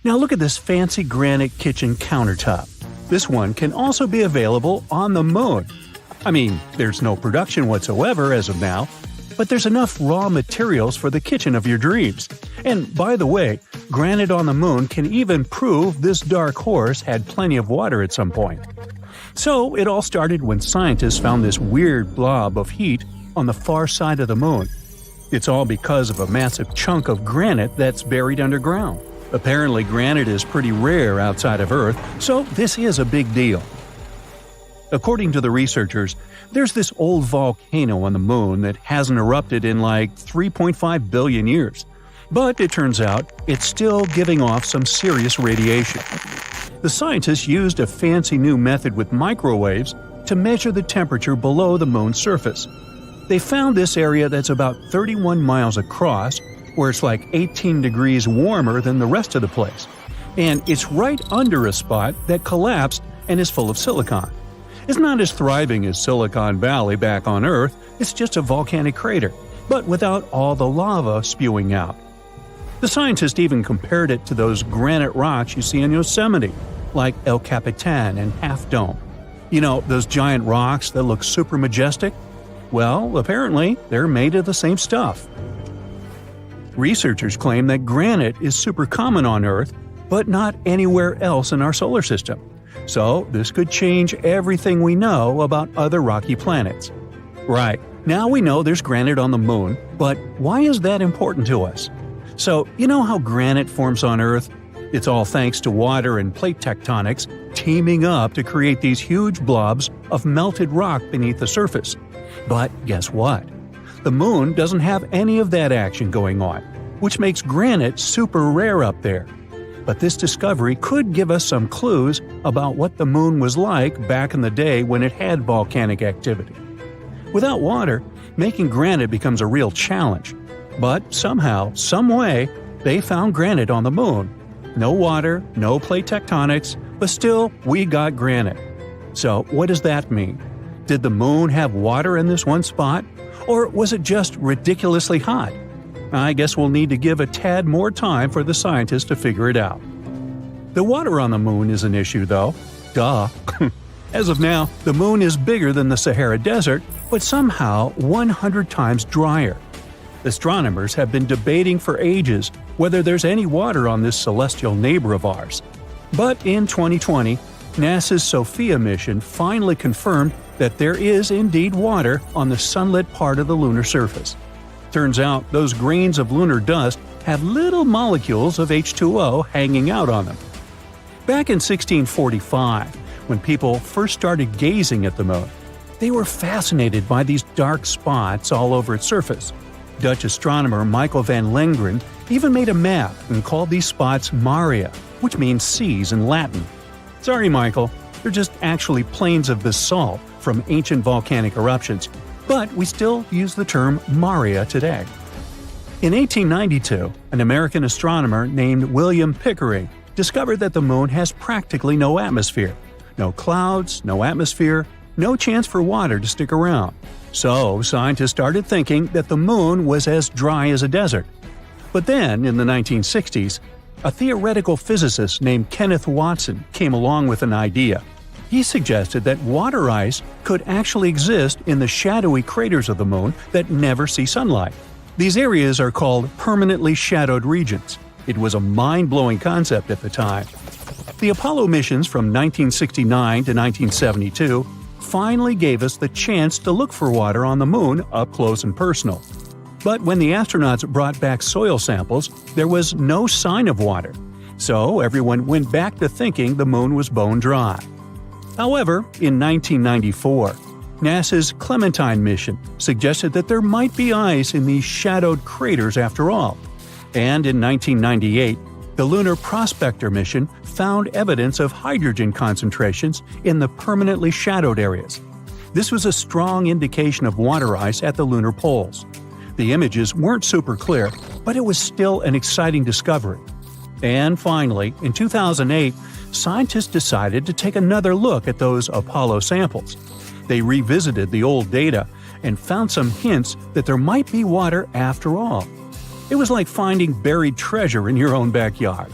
Now look at this fancy granite kitchen countertop. This one can also be available on the moon. I mean, there's no production whatsoever as of now, but there's enough raw materials for the kitchen of your dreams. And by the way, granite on the moon can even prove this dark horse had plenty of water at some point. So it all started when scientists found this weird blob of heat on the far side of the moon. It's all because of a massive chunk of granite that's buried underground. Apparently, granite is pretty rare outside of Earth, so this is a big deal. According to the researchers, there's this old volcano on the moon that hasn't erupted in like 3.5 billion years. But it turns out it's still giving off some serious radiation. The scientists used a fancy new method with microwaves to measure the temperature below the moon's surface. They found this area that's about 31 miles across, where it's like 18 degrees warmer than the rest of the place. And it's right under a spot that collapsed and is full of silicon. It's not as thriving as Silicon Valley back on Earth, it's just a volcanic crater, but without all the lava spewing out. The scientists even compared it to those granite rocks you see in Yosemite, like El Capitan and Half Dome. You know, those giant rocks that look super majestic? Well, apparently, they're made of the same stuff. Researchers claim that granite is super common on Earth, but not anywhere else in our solar system. So, this could change everything we know about other rocky planets. Right, now we know there's granite on the moon, but why is that important to us? So, you know how granite forms on Earth? It's all thanks to water and plate tectonics teaming up to create these huge blobs of melted rock beneath the surface. But guess what? The moon doesn't have any of that action going on, which makes granite super rare up there. But this discovery could give us some clues about what the moon was like back in the day when it had volcanic activity. Without water, making granite becomes a real challenge. But somehow, someway, they found granite on the moon. No water, no plate tectonics, but still, we got granite. So what does that mean? Did the moon have water in this one spot? Or was it just ridiculously hot? I guess we'll need to give a tad more time for the scientists to figure it out. The water on the moon is an issue, though. Duh. As of now, the moon is bigger than the Sahara Desert, but somehow 100 times drier. Astronomers have been debating for ages whether there's any water on this celestial neighbor of ours. But in 2020, NASA's SOFIA mission finally confirmed that there is indeed water on the sunlit part of the lunar surface. Turns out those grains of lunar dust have little molecules of H2O hanging out on them. Back in 1645, when people first started gazing at the moon, they were fascinated by these dark spots all over its surface. Dutch astronomer Michael van Lengren even made a map and called these spots Maria, which means seas in Latin. Sorry, Michael, they're just actually plains of basalt from ancient volcanic eruptions, but we still use the term Maria today. In 1892, an American astronomer named William Pickering discovered that the moon has practically no atmosphere. No clouds, no atmosphere, no chance for water to stick around. So scientists started thinking that the moon was as dry as a desert. But then, in the 1960s, a theoretical physicist named Kenneth Watson came along with an idea. He suggested that water ice could actually exist in the shadowy craters of the moon that never see sunlight. These areas are called permanently shadowed regions. It was a mind-blowing concept at the time. The Apollo missions from 1969 to 1972 finally gave us the chance to look for water on the moon up close and personal. But when the astronauts brought back soil samples, there was no sign of water. So everyone went back to thinking the moon was bone dry. However, in 1994, NASA's Clementine mission suggested that there might be ice in these shadowed craters after all. And in 1998, the Lunar Prospector mission found evidence of hydrogen concentrations in the permanently shadowed areas. This was a strong indication of water ice at the lunar poles. The images weren't super clear, but it was still an exciting discovery. And finally, in 2008, scientists decided to take another look at those Apollo samples. They revisited the old data and found some hints that there might be water after all. It was like finding buried treasure in your own backyard.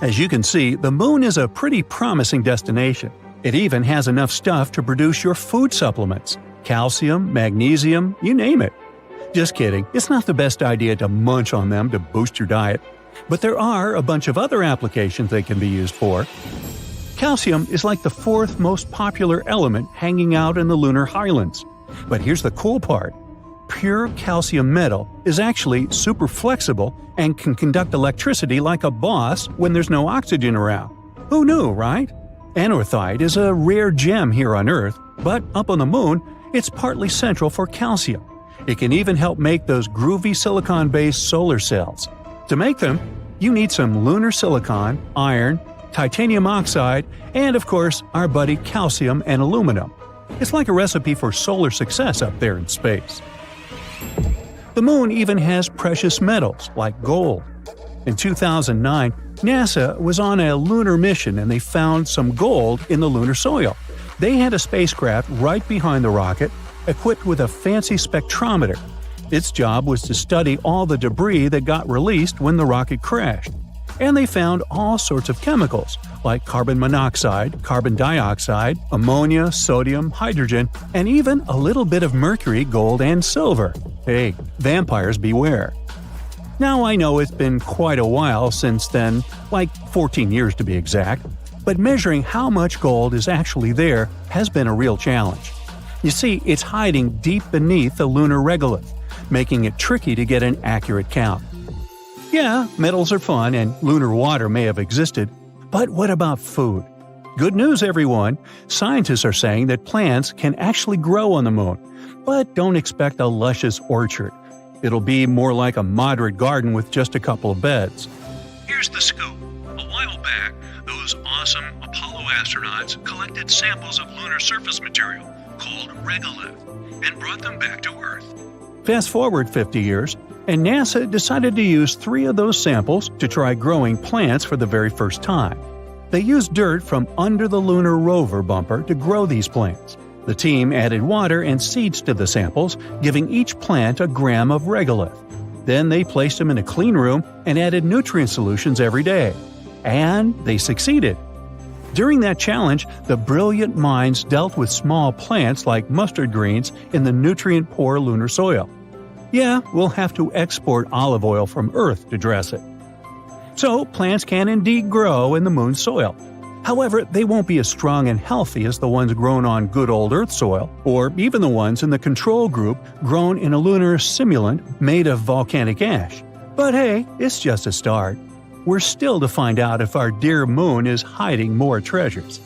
As you can see, the moon is a pretty promising destination. It even has enough stuff to produce your food supplements – calcium, magnesium, you name it. Just kidding, it's not the best idea to munch on them to boost your diet. But there are a bunch of other applications they can be used for. Calcium is like the fourth most popular element hanging out in the lunar highlands. But here's the cool part. Pure calcium metal is actually super flexible and can conduct electricity like a boss when there's no oxygen around. Who knew, right? Anorthite is a rare gem here on Earth, but up on the moon, it's partly central for calcium. It can even help make those groovy silicon-based solar cells. To make them, you need some lunar silicon, iron, titanium oxide, and of course, our buddy calcium and aluminum. It's like a recipe for solar success up there in space. The moon even has precious metals like gold. In 2009, NASA was on a lunar mission and they found some gold in the lunar soil. They had a spacecraft right behind the rocket, equipped with a fancy spectrometer. Its job was to study all the debris that got released when the rocket crashed. And they found all sorts of chemicals, like carbon monoxide, carbon dioxide, ammonia, sodium, hydrogen, and even a little bit of mercury, gold, and silver. Hey, vampires beware. Now I know it's been quite a while since then, like 14 years to be exact, but measuring how much gold is actually there has been a real challenge. You see, it's hiding deep beneath the lunar regolith, making it tricky to get an accurate count. Yeah, metals are fun and lunar water may have existed, but what about food? Good news, everyone! Scientists are saying that plants can actually grow on the moon, but don't expect a luscious orchard. It'll be more like a moderate garden with just a couple of beds. Here's the scoop. A while back, those awesome Apollo astronauts collected samples of lunar surface material called regolith and brought them back to Earth. Fast forward 50 years, and NASA decided to use 3 of those samples to try growing plants for the very first time. They used dirt from under the lunar rover bumper to grow these plants. The team added water and seeds to the samples, giving each plant a gram of regolith. Then they placed them in a clean room and added nutrient solutions every day. And they succeeded. During that challenge, the brilliant minds dealt with small plants like mustard greens in the nutrient-poor lunar soil. Yeah, we'll have to export olive oil from Earth to dress it. So, plants can indeed grow in the moon's soil. However, they won't be as strong and healthy as the ones grown on good old Earth soil, or even the ones in the control group grown in a lunar simulant made of volcanic ash. But hey, it's just a start. We're still to find out if our dear moon is hiding more treasures.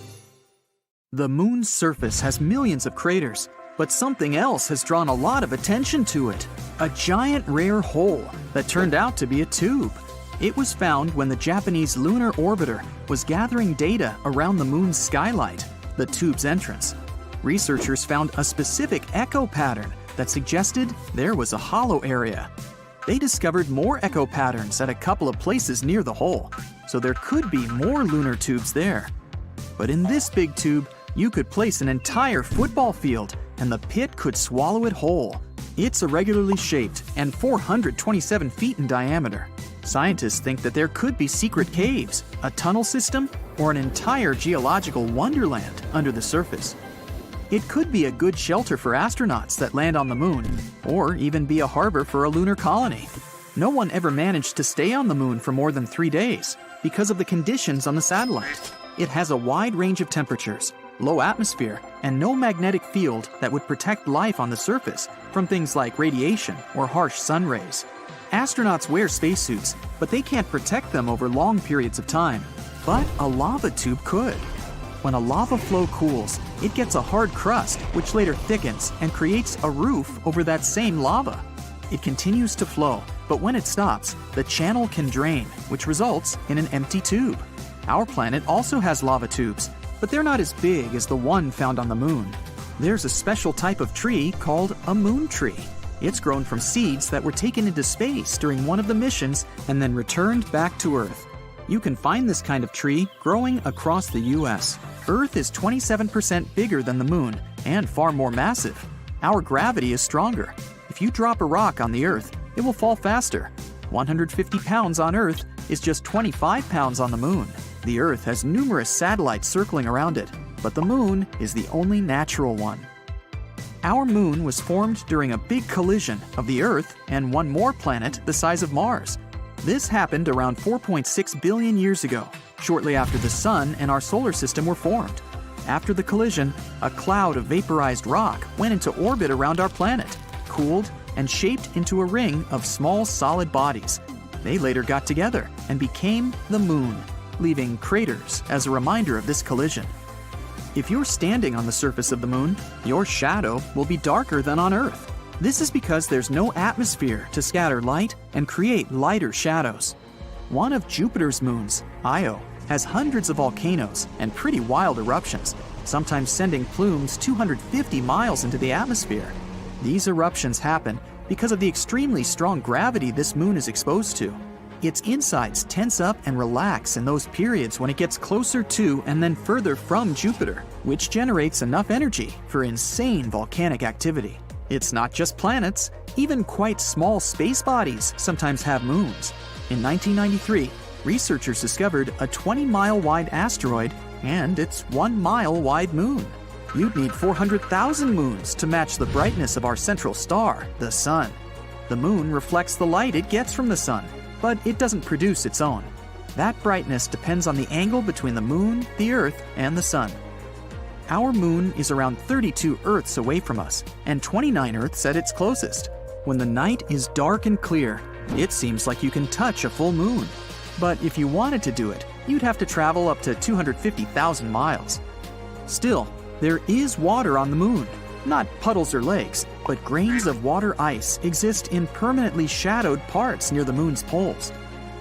The moon's surface has millions of craters, but something else has drawn a lot of attention to it. A giant rare hole that turned out to be a tube. It was found when the Japanese lunar orbiter was gathering data around the moon's skylight, the tube's entrance. Researchers found a specific echo pattern that suggested there was a hollow area. They discovered more echo patterns at a couple of places near the hole, so there could be more lunar tubes there. But in this big tube, you could place an entire football field and the pit could swallow it whole. It's irregularly shaped and 427 feet in diameter. Scientists think that there could be secret caves, a tunnel system, or an entire geological wonderland under the surface. It could be a good shelter for astronauts that land on the moon, or even be a harbor for a lunar colony. No one ever managed to stay on the moon for more than 3 days because of the conditions on the satellite. It has a wide range of temperatures, low atmosphere, and no magnetic field that would protect life on the surface from things like radiation or harsh sun rays. Astronauts wear spacesuits, but they can't protect them over long periods of time. But a lava tube could. When a lava flow cools, it gets a hard crust, which later thickens and creates a roof over that same lava. It continues to flow, but when it stops, the channel can drain, which results in an empty tube. Our planet also has lava tubes, but they're not as big as the one found on the moon. There's a special type of tree called a moon tree. It's grown from seeds that were taken into space during one of the missions and then returned back to Earth. You can find this kind of tree growing across the U.S. Earth is 27% bigger than the moon and far more massive. Our gravity is stronger. If you drop a rock on the Earth, it will fall faster. 150 pounds on Earth is just 25 pounds on the moon. The Earth has numerous satellites circling around it, but the moon is the only natural one. Our moon was formed during a big collision of the Earth and one more planet the size of Mars. This happened around 4.6 billion years ago, shortly after the Sun and our solar system were formed. After the collision, a cloud of vaporized rock went into orbit around our planet, cooled, and shaped into a ring of small solid bodies. They later got together and became the moon, leaving craters as a reminder of this collision. If you're standing on the surface of the moon, your shadow will be darker than on Earth. This is because there's no atmosphere to scatter light and create lighter shadows. One of Jupiter's moons, Io, has hundreds of volcanoes and pretty wild eruptions, sometimes sending plumes 250 miles into the atmosphere. These eruptions happen because of the extremely strong gravity this moon is exposed to. Its insides tense up and relax in those periods when it gets closer to and then further from Jupiter, which generates enough energy for insane volcanic activity. It's not just planets, even quite small space bodies sometimes have moons. In 1993, researchers discovered a 20-mile wide asteroid and its 1-mile wide moon. You'd need 400,000 moons to match the brightness of our central star, the Sun. The moon reflects the light it gets from the Sun, but it doesn't produce its own. That brightness depends on the angle between the moon, the Earth, and the Sun. Our moon is around 32 Earths away from us, and 29 Earths at its closest. When the night is dark and clear, it seems like you can touch a full moon. But if you wanted to do it, you'd have to travel up to 250,000 miles. Still, there is water on the moon. Not puddles or lakes, but grains of water ice exist in permanently shadowed parts near the moon's poles.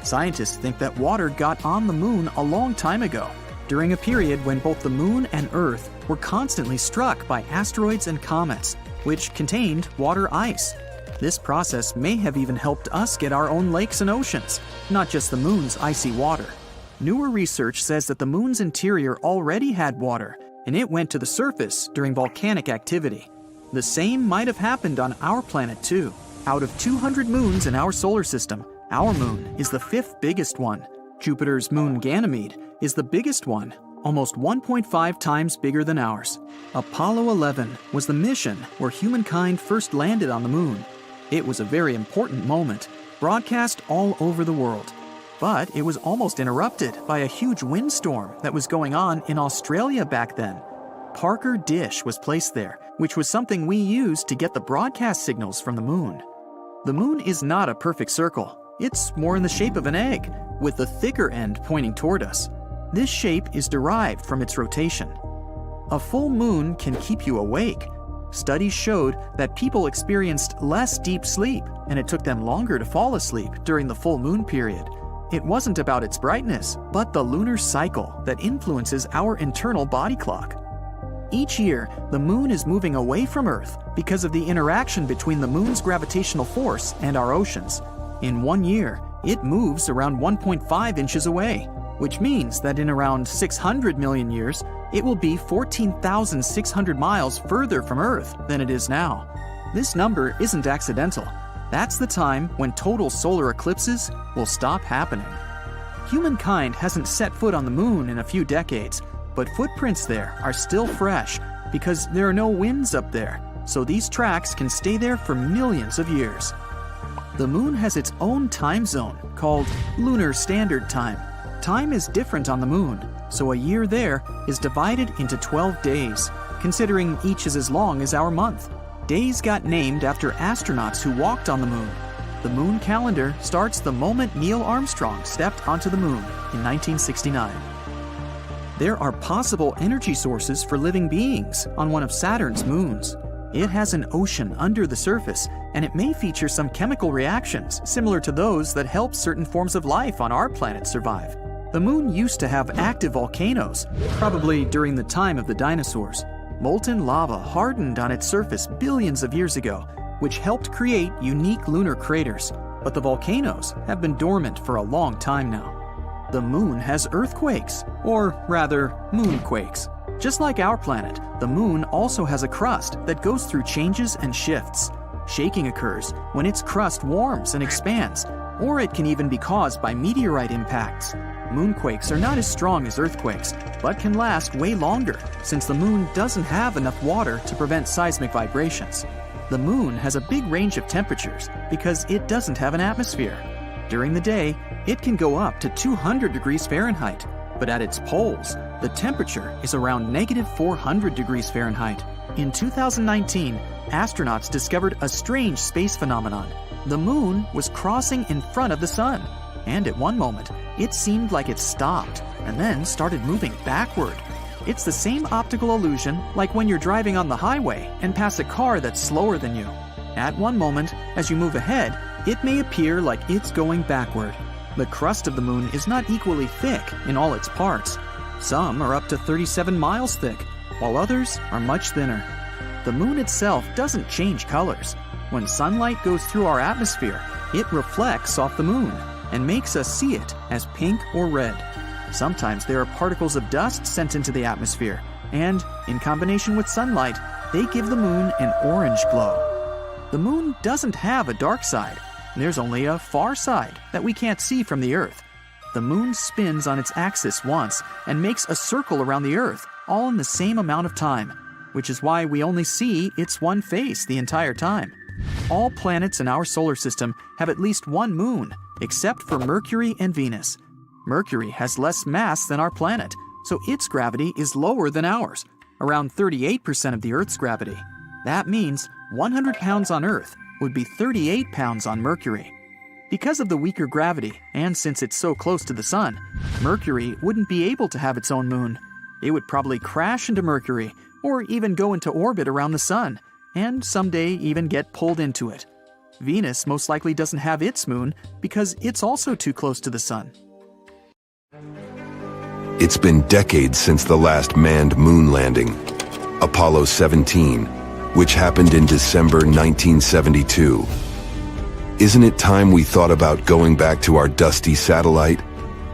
Scientists think that water got on the moon a long time ago, during a period when both the moon and Earth were constantly struck by asteroids and comets, which contained water ice. This process may have even helped us get our own lakes and oceans, not just the moon's icy water. Newer research says that the moon's interior already had water, and it went to the surface during volcanic activity. The same might have happened on our planet too. Out of 200 moons in our solar system, our moon is the 5th biggest one. Jupiter's moon Ganymede is the biggest one, almost 1.5 times bigger than ours. Apollo 11 was the mission where humankind first landed on the moon. It was a very important moment, broadcast all over the world. But it was almost interrupted by a huge windstorm that was going on in Australia back then. Parker Dish was placed there, which was something we used to get the broadcast signals from the moon. The moon is not a perfect circle. It's more in the shape of an egg, with the thicker end pointing toward us. This shape is derived from its rotation. A full moon can keep you awake. Studies showed that people experienced less deep sleep, and it took them longer to fall asleep during the full moon period. It wasn't about its brightness, but the lunar cycle that influences our internal body clock. Each year, the moon is moving away from Earth because of the interaction between the moon's gravitational force and our oceans. In 1 year, it moves around 1.5 inches away, which means that in around 600 million years, it will be 14,600 miles further from Earth than it is now. This number isn't accidental. That's the time when total solar eclipses will stop happening. Humankind hasn't set foot on the moon in a few decades, but footprints there are still fresh because there are no winds up there, so these tracks can stay there for millions of years. The moon has its own time zone called lunar standard time. Time is different on the moon, so a year there is divided into 12 days, considering each is as long as our month. Days got named after astronauts who walked on the moon. The moon calendar starts the moment Neil Armstrong stepped onto the moon in 1969. There are possible energy sources for living beings on one of Saturn's moons. It has an ocean under the surface, and it may feature some chemical reactions similar to those that help certain forms of life on our planet survive. The moon used to have active volcanoes, probably during the time of the dinosaurs. Molten lava hardened on its surface billions of years ago, which helped create unique lunar craters, but the volcanoes have been dormant for a long time now. The moon has earthquakes, or rather, moonquakes. Just like our planet, the moon also has a crust that goes through changes and shifts. Shaking occurs when its crust warms and expands, or it can even be caused by meteorite impacts. Moonquakes are not as strong as earthquakes, but can last way longer since the moon doesn't have enough water to prevent seismic vibrations. The moon has a big range of temperatures because it doesn't have an atmosphere. During the day, it can go up to 200 degrees Fahrenheit, but at its poles, the temperature is around -400 degrees Fahrenheit. In 2019, astronauts discovered a strange space phenomenon. The moon was crossing in front of the sun, and at one moment, it seemed like it stopped and then started moving backward. It's the same optical illusion like when you're driving on the highway and pass a car that's slower than you. At one moment, as you move ahead, it may appear like it's going backward. The crust of the moon is not equally thick in all its parts. Some are up to 37 miles thick, while others are much thinner. The moon itself doesn't change colors. When sunlight goes through our atmosphere, it reflects off the moon and makes us see it as pink or red. Sometimes there are particles of dust sent into the atmosphere, and, in combination with sunlight, they give the moon an orange glow. The moon doesn't have a dark side. There's only a far side that we can't see from the Earth. The moon spins on its axis once and makes a circle around the Earth, all in the same amount of time, which is why we only see its one face the entire time. All planets in our solar system have at least one moon, except for Mercury and Venus. Mercury has less mass than our planet, so its gravity is lower than ours, around 38% of the Earth's gravity. That means 100 pounds on Earth would be 38 pounds on Mercury. Because of the weaker gravity, and since it's so close to the Sun, Mercury wouldn't be able to have its own moon. It would probably crash into Mercury, or even go into orbit around the Sun, and someday even get pulled into it. Venus most likely doesn't have its moon because it's also too close to the Sun. It's been decades since the last manned moon landing, Apollo 17, which happened in December 1972. Isn't it time we thought about going back to our dusty satellite,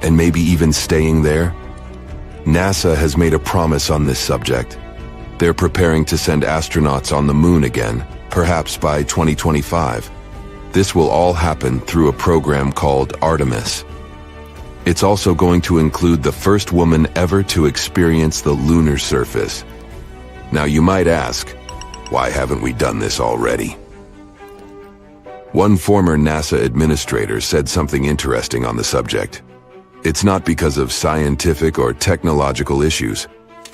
and maybe even staying there? NASA has made a promise on this subject. They're preparing to send astronauts on the moon again, perhaps by 2025. This will all happen through a program called Artemis. It's also going to include the first woman ever to experience the lunar surface. Now you might ask, why haven't we done this already? One former NASA administrator said something interesting on the subject. It's not because of scientific or technological issues.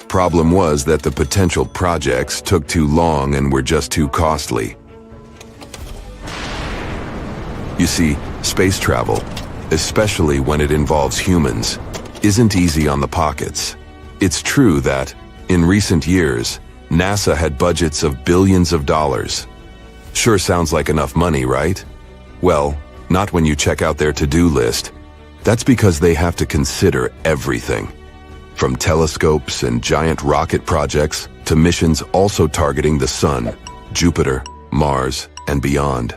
Problem was that the potential projects took too long and were just too costly. You see, space travel, especially when it involves humans, isn't easy on the pockets. It's true that, in recent years, NASA had budgets of billions of dollars. Sure sounds like enough money, right? Well, not when you check out their to-do list. That's because they have to consider everything. From telescopes and giant rocket projects to missions also targeting the Sun, Jupiter, Mars, and beyond.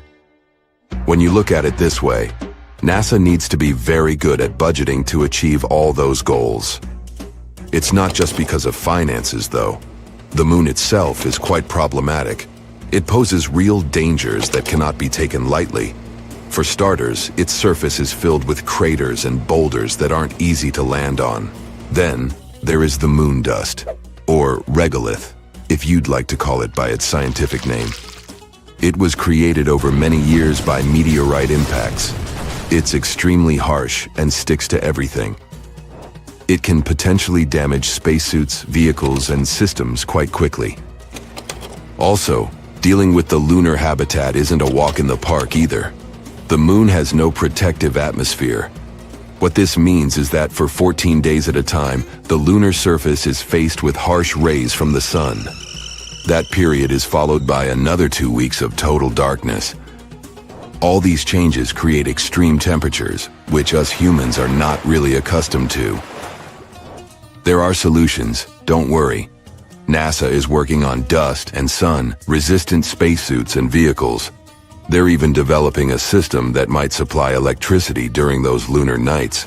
When you look at it this way, NASA needs to be very good at budgeting to achieve all those goals. It's not just because of finances, though. The moon itself is quite problematic. It poses real dangers that cannot be taken lightly. For starters, its surface is filled with craters and boulders that aren't easy to land on. Then, there is the moon dust, or regolith, if you'd like to call it by its scientific name. It was created over many years by meteorite impacts. It's extremely harsh and sticks to everything. It can potentially damage spacesuits, vehicles, and systems quite quickly. Also, dealing with the lunar habitat isn't a walk in the park either. The moon has no protective atmosphere. What this means is that for 14 days at a time, the lunar surface is faced with harsh rays from the sun. That period is followed by another 2 weeks of total darkness. All these changes create extreme temperatures, which us humans are not really accustomed to. There are solutions, don't worry. NASA is working on dust and sun-resistant spacesuits and vehicles. They're even developing a system that might supply electricity during those lunar nights.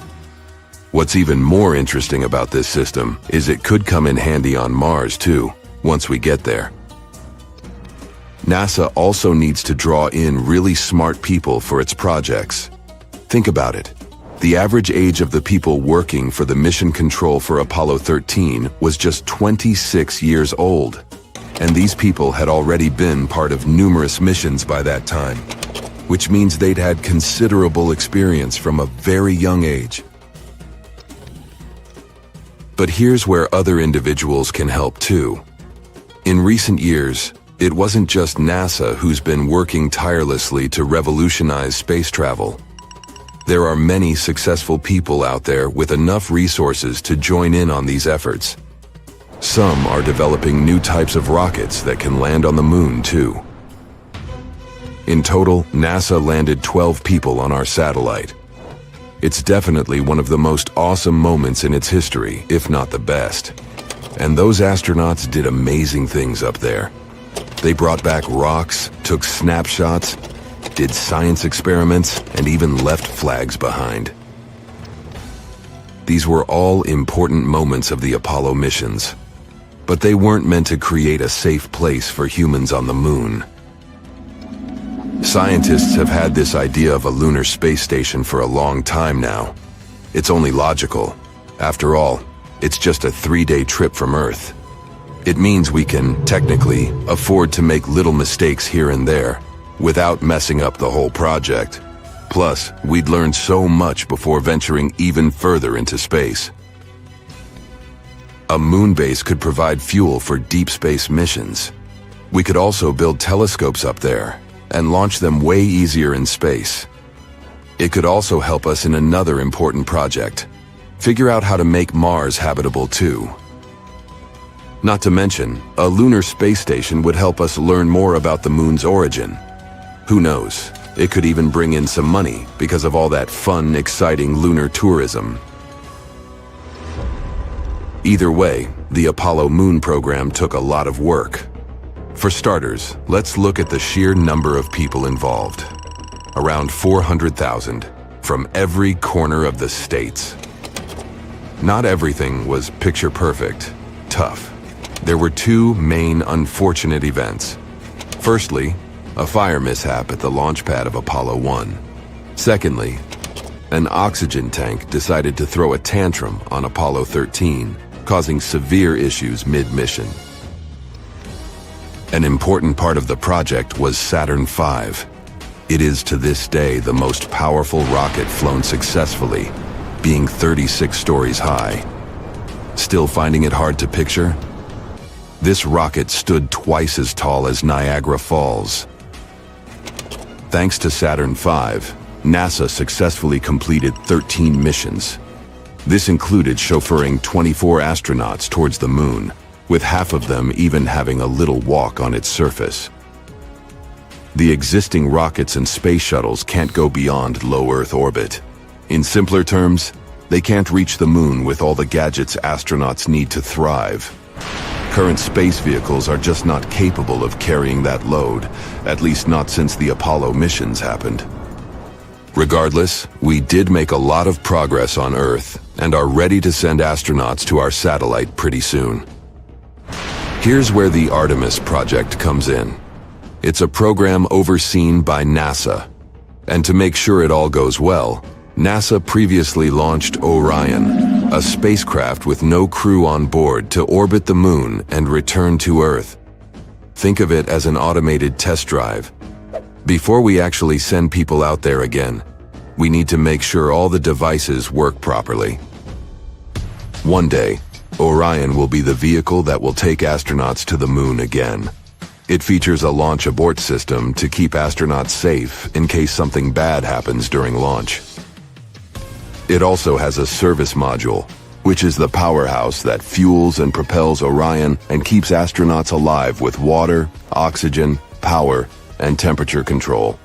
What's even more interesting about this system is it could come in handy on Mars too, once we get there. NASA also needs to draw in really smart people for its projects. Think about it. The average age of the people working for the mission control for Apollo 13 was just 26 years old. And these people had already been part of numerous missions by that time, which means they'd had considerable experience from a very young age. But here's where other individuals can help too. In recent years, it wasn't just NASA who's been working tirelessly to revolutionize space travel. There are many successful people out there with enough resources to join in on these efforts. Some are developing new types of rockets that can land on the moon too. In total, NASA landed 12 people on our satellite. It's definitely one of the most awesome moments in its history, if not the best. And those astronauts did amazing things up there. They brought back rocks, took snapshots, did science experiments, and even left flags behind. These were all important moments of the Apollo missions. But they weren't meant to create a safe place for humans on the moon. Scientists have had this idea of a lunar space station for a long time now. It's only logical. After all, it's just a 3-day trip from Earth. It means we can, technically, afford to make little mistakes here and there, without messing up the whole project. Plus, we'd learn so much before venturing even further into space. A moon base could provide fuel for deep space missions. We could also build telescopes up there and launch them way easier in space. It could also help us in another important project: figure out how to make Mars habitable too. Not to mention, a lunar space station would help us learn more about the moon's origin. Who knows, it could even bring in some money because of all that fun, exciting lunar tourism. Either way, the Apollo moon program took a lot of work. For starters, let's look at the sheer number of people involved. Around 400,000, from every corner of the states. Not everything was picture perfect, tough. There were two main unfortunate events. Firstly, a fire mishap at the launch pad of Apollo 1. Secondly, an oxygen tank decided to throw a tantrum on Apollo 13, causing severe issues mid-mission. An important part of the project was Saturn V. It is to this day the most powerful rocket flown successfully, being 36 stories high. Still finding it hard to picture? This rocket stood twice as tall as Niagara Falls. Thanks to Saturn V, NASA successfully completed 13 missions. This included chauffeuring 24 astronauts towards the moon, with half of them even having a little walk on its surface. The existing rockets and space shuttles can't go beyond low Earth orbit. In simpler terms, they can't reach the moon with all the gadgets astronauts need to thrive. Current space vehicles are just not capable of carrying that load, at least not since the Apollo missions happened. Regardless, we did make a lot of progress on Earth and are ready to send astronauts to our satellite pretty soon. Here's where the Artemis project comes in. It's a program overseen by NASA. And to make sure it all goes well, NASA previously launched Orion, a spacecraft with no crew on board to orbit the moon and return to Earth. Think of it as an automated test drive. Before we actually send people out there again, we need to make sure all the devices work properly. One day, Orion will be the vehicle that will take astronauts to the moon again. It features a launch abort system to keep astronauts safe in case something bad happens during launch. It also has a service module, which is the powerhouse that fuels and propels Orion and keeps astronauts alive with water, oxygen, power, and temperature control.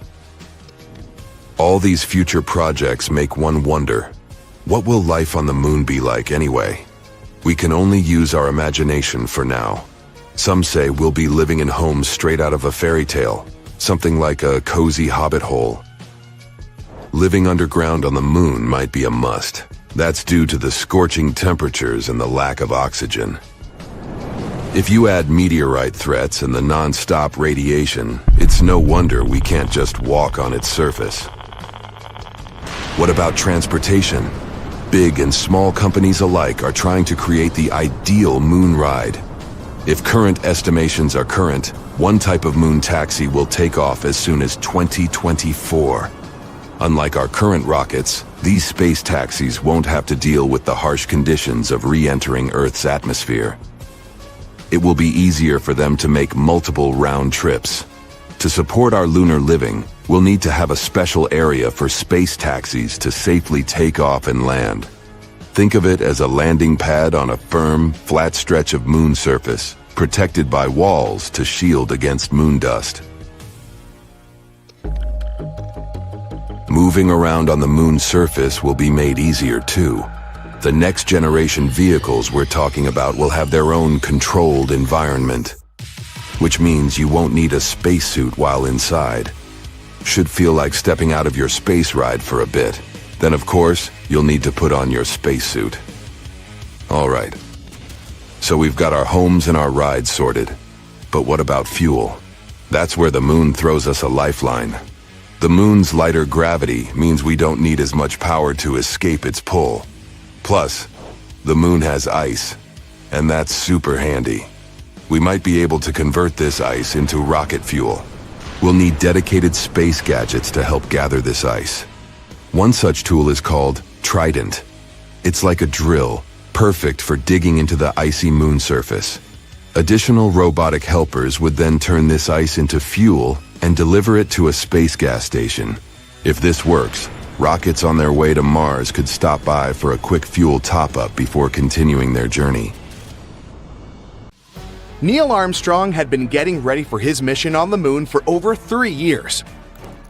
All these future projects make one wonder, what will life on the moon be like anyway? We can only use our imagination for now. Some say we'll be living in homes straight out of a fairy tale, something like a cozy hobbit hole. Living underground on the moon might be a must. That's due to the scorching temperatures and the lack of oxygen. If you add meteorite threats and the non-stop radiation, it's no wonder we can't just walk on its surface. What about transportation? Big and small companies alike are trying to create the ideal moon ride. If current estimations are current, one type of moon taxi will take off as soon as 2024. Unlike our current rockets, these space taxis won't have to deal with the harsh conditions of re-entering Earth's atmosphere. It will be easier for them to make multiple round trips. To support our lunar living, we'll need to have a special area for space taxis to safely take off and land. Think of it as a landing pad on a firm, flat stretch of moon surface, protected by walls to shield against moon dust. Moving around on the moon's surface will be made easier too. The next generation vehicles we're talking about will have their own controlled environment, which means you won't need a spacesuit while inside. Should feel like stepping out of your space ride for a bit. Then of course, you'll need to put on your spacesuit. All right. So we've got our homes and our rides sorted. But what about fuel? That's where the moon throws us a lifeline. The moon's lighter gravity means we don't need as much power to escape its pull. Plus, the moon has ice, and that's super handy. We might be able to convert this ice into rocket fuel. We'll need dedicated space gadgets to help gather this ice. One such tool is called Trident. It's like a drill, perfect for digging into the icy moon surface. Additional robotic helpers would then turn this ice into fuel and deliver it to a space gas station. If this works, rockets on their way to Mars could stop by for a quick fuel top-up before continuing their journey. Neil Armstrong had been getting ready for his mission on the moon for over 3 years.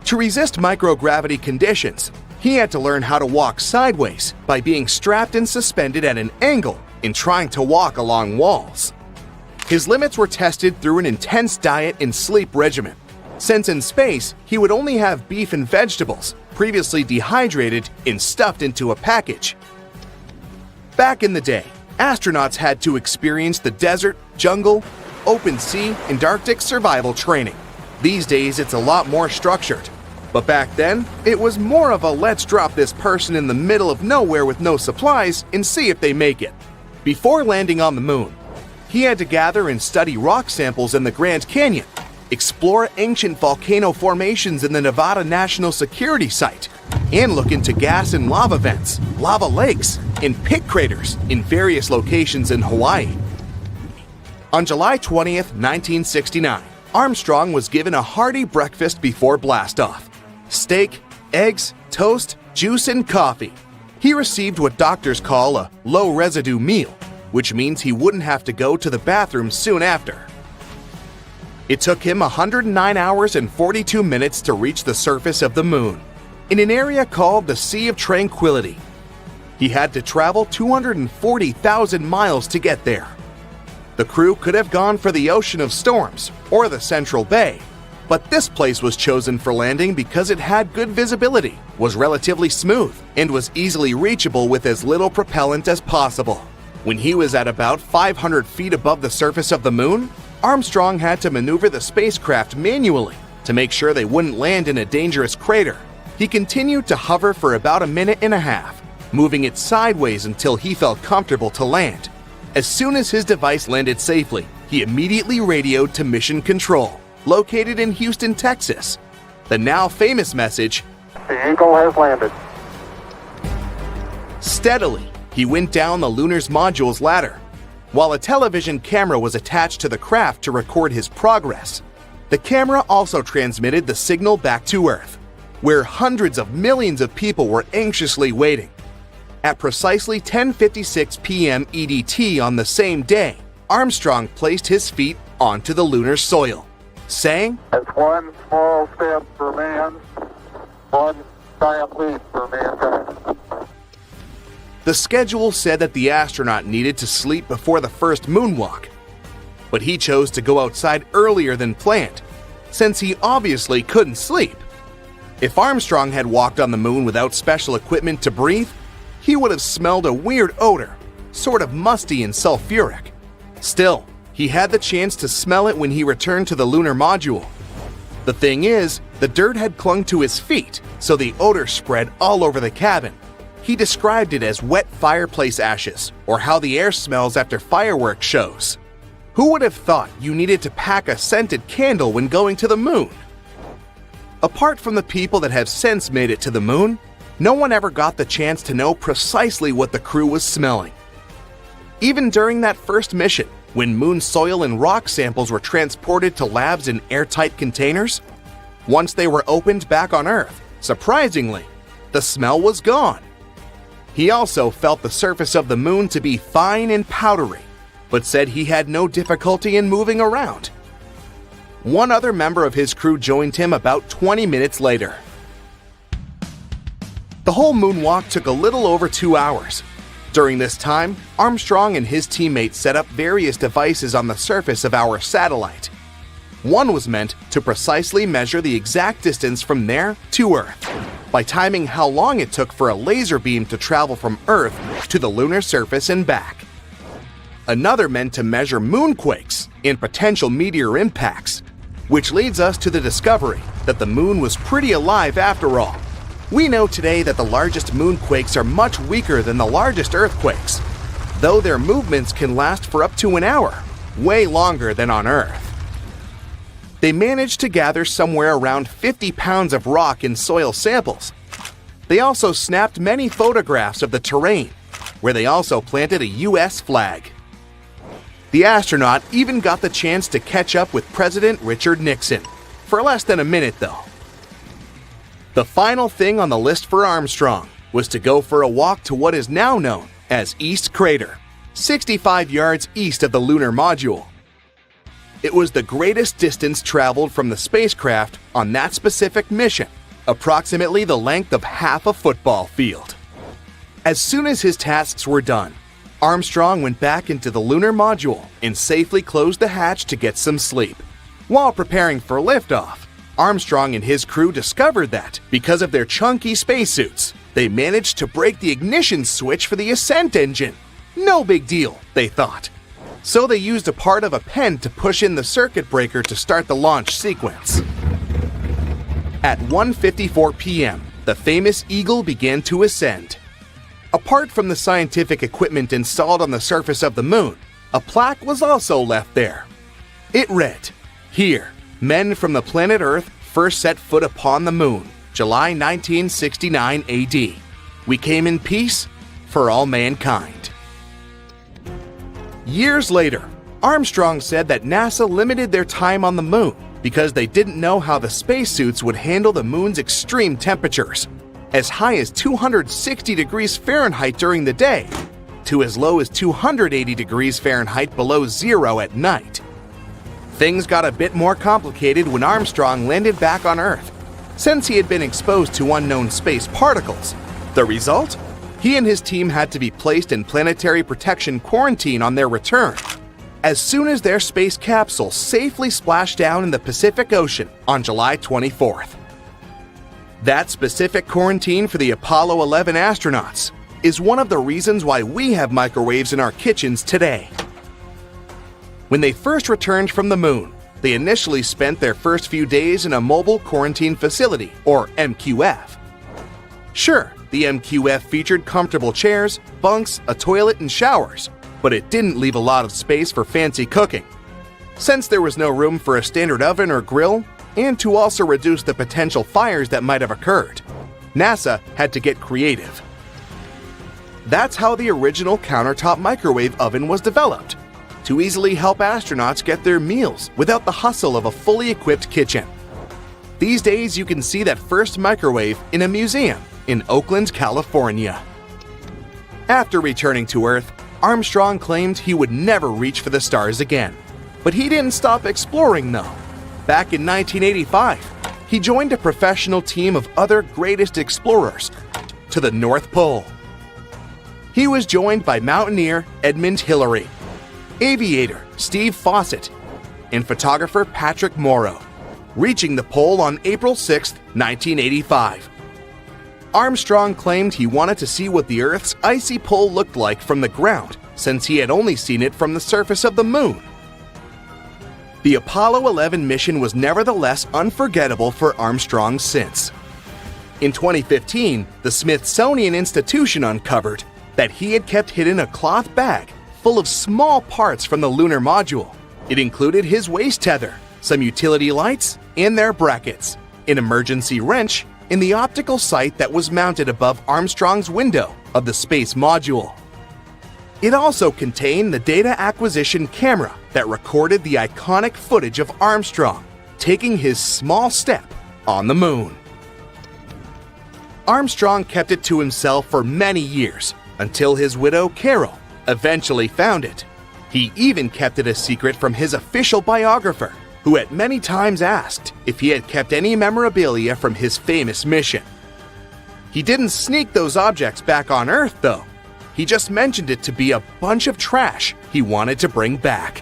To resist microgravity conditions, he had to learn how to walk sideways by being strapped and suspended at an angle in trying to walk along walls. His limits were tested through an intense diet and sleep regimen, since in space he would only have beef and vegetables, previously dehydrated and stuffed into a package. Back in the day, astronauts had to experience the desert, jungle, open sea, and Arctic survival training. These days it's a lot more structured. But back then, it was more of a let's drop this person in the middle of nowhere with no supplies and see if they make it. Before landing on the moon, he had to gather and study rock samples in the Grand Canyon, explore ancient volcano formations in the Nevada National Security Site, and look into gas and lava vents, lava lakes, and pit craters in various locations in Hawaii. On July 20th, 1969, Armstrong was given a hearty breakfast before blastoff. Steak, eggs, toast, juice, and coffee. He received what doctors call a low-residue meal, which means he wouldn't have to go to the bathroom soon after. It took him 109 hours and 42 minutes to reach the surface of the moon, in an area called the Sea of Tranquility. He had to travel 240,000 miles to get there. The crew could have gone for the Ocean of Storms or the Central Bay, but this place was chosen for landing because it had good visibility, was relatively smooth, and was easily reachable with as little propellant as possible. When he was at about 500 feet above the surface of the moon, Armstrong had to maneuver the spacecraft manually to make sure they wouldn't land in a dangerous crater. He continued to hover for about a minute and a half, moving it sideways until he felt comfortable to land. As soon as his device landed safely, he immediately radioed to Mission Control, located in Houston, Texas. The now famous message, "The Eagle has landed." Steadily, he went down the lunar's module's ladder, while a television camera was attached to the craft to record his progress. The camera also transmitted the signal back to Earth, where hundreds of millions of people were anxiously waiting. At precisely 10:56 p.m. EDT on the same day, Armstrong placed his feet onto the lunar soil, saying, "It's one small step for man, one giant leap for mankind." The schedule said that the astronaut needed to sleep before the first moonwalk, but he chose to go outside earlier than planned, since he obviously couldn't sleep. If Armstrong had walked on the moon without special equipment to breathe, he would have smelled a weird odor, sort of musty and sulfuric. Still, he had the chance to smell it when he returned to the lunar module. The thing is, the dirt had clung to his feet, so the odor spread all over the cabin. He described it as wet fireplace ashes, or how the air smells after fireworks shows. Who would have thought you needed to pack a scented candle when going to the moon? Apart from the people that have since made it to the moon, no one ever got the chance to know precisely what the crew was smelling. Even during that first mission, when moon soil and rock samples were transported to labs in airtight containers, once they were opened back on Earth, surprisingly, the smell was gone. He also felt the surface of the moon to be fine and powdery, but said he had no difficulty in moving around. One other member of his crew joined him about 20 minutes later. The whole moonwalk took a little over 2 hours. During this time, Armstrong and his teammates set up various devices on the surface of our satellite. One was meant to precisely measure the exact distance from there to Earth, by timing how long it took for a laser beam to travel from Earth to the lunar surface and back. Another meant to measure moonquakes and potential meteor impacts, which leads us to the discovery that the moon was pretty alive after all. We know today that the largest moonquakes are much weaker than the largest earthquakes, though their movements can last for up to an hour, way longer than on Earth. They managed to gather somewhere around 50 pounds of rock and soil samples. They also snapped many photographs of the terrain, where they also planted a US flag. The astronaut even got the chance to catch up with President Richard Nixon, for less than a minute though. The final thing on the list for Armstrong was to go for a walk to what is now known as East Crater, 65 yards east of the lunar module. It was the greatest distance traveled from the spacecraft on that specific mission, approximately the length of half a football field. As soon as his tasks were done, Armstrong went back into the lunar module and safely closed the hatch to get some sleep. While preparing for liftoff, Armstrong and his crew discovered that, because of their chunky spacesuits, they managed to break the ignition switch for the ascent engine. No big deal, they thought. So they used a part of a pen to push in the circuit breaker to start the launch sequence. At 1:54 p.m., the famous Eagle began to ascend. Apart from the scientific equipment installed on the surface of the moon, a plaque was also left there. It read, "Here, men from the planet Earth first set foot upon the moon, July 1969 AD. We came in peace for all mankind." Years later, Armstrong said that NASA limited their time on the moon because they didn't know how the spacesuits would handle the moon's extreme temperatures, as high as 260 degrees Fahrenheit during the day, to as low as 280 degrees Fahrenheit below zero at night. Things got a bit more complicated when Armstrong landed back on Earth, since he had been exposed to unknown space particles. The result? He and his team had to be placed in planetary protection quarantine on their return, as soon as their space capsule safely splashed down in the Pacific Ocean on July 24th. That specific quarantine for the Apollo 11 astronauts is one of the reasons why we have microwaves in our kitchens today. When they first returned from the moon, they initially spent their first few days in a mobile quarantine facility, or MQF. Sure, the MQF featured comfortable chairs, bunks, a toilet, and showers, but it didn't leave a lot of space for fancy cooking. Since there was no room for a standard oven or grill, and to also reduce the potential fires that might have occurred, NASA had to get creative. That's how the original countertop microwave oven was developed, to easily help astronauts get their meals without the hustle of a fully equipped kitchen. These days, you can see that first microwave in a museum in Oakland, California. After returning to Earth, Armstrong claimed he would never reach for the stars again. But he didn't stop exploring though. Back in 1985, he joined a professional team of other greatest explorers to the North Pole. He was joined by mountaineer Edmund Hillary, aviator Steve Fawcett, and photographer Patrick Morrow, reaching the pole on April 6, 1985. Armstrong claimed he wanted to see what the Earth's icy pole looked like from the ground, since he had only seen it from the surface of the moon. The Apollo 11 mission was nevertheless unforgettable for Armstrong since. In 2015, the Smithsonian Institution uncovered that he had kept hidden a cloth bag full of small parts from the lunar module. It included his waist tether, some utility lights, and their brackets, an emergency wrench, and the optical sight that was mounted above Armstrong's window of the space module. It also contained the data acquisition camera that recorded the iconic footage of Armstrong taking his small step on the moon. Armstrong kept it to himself for many years until his widow, Carol, eventually found it. He even kept it a secret from his official biographer, who had many times asked if he had kept any memorabilia from his famous mission. He didn't sneak those objects back on Earth, though. He just mentioned it to be a bunch of trash he wanted to bring back.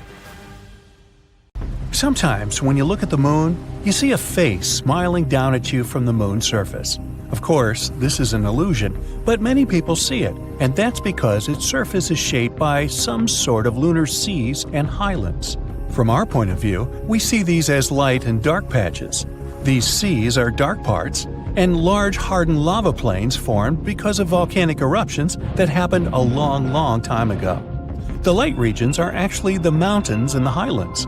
Sometimes when you look at the moon, you see a face smiling down at you from the moon's surface. Of course, this is an illusion, but many people see it, and that's because its surface is shaped by some sort of lunar seas and highlands. From our point of view, we see these as light and dark patches. These seas are dark parts, and large hardened lava plains formed because of volcanic eruptions that happened a long time ago. The light regions are actually the mountains and the highlands.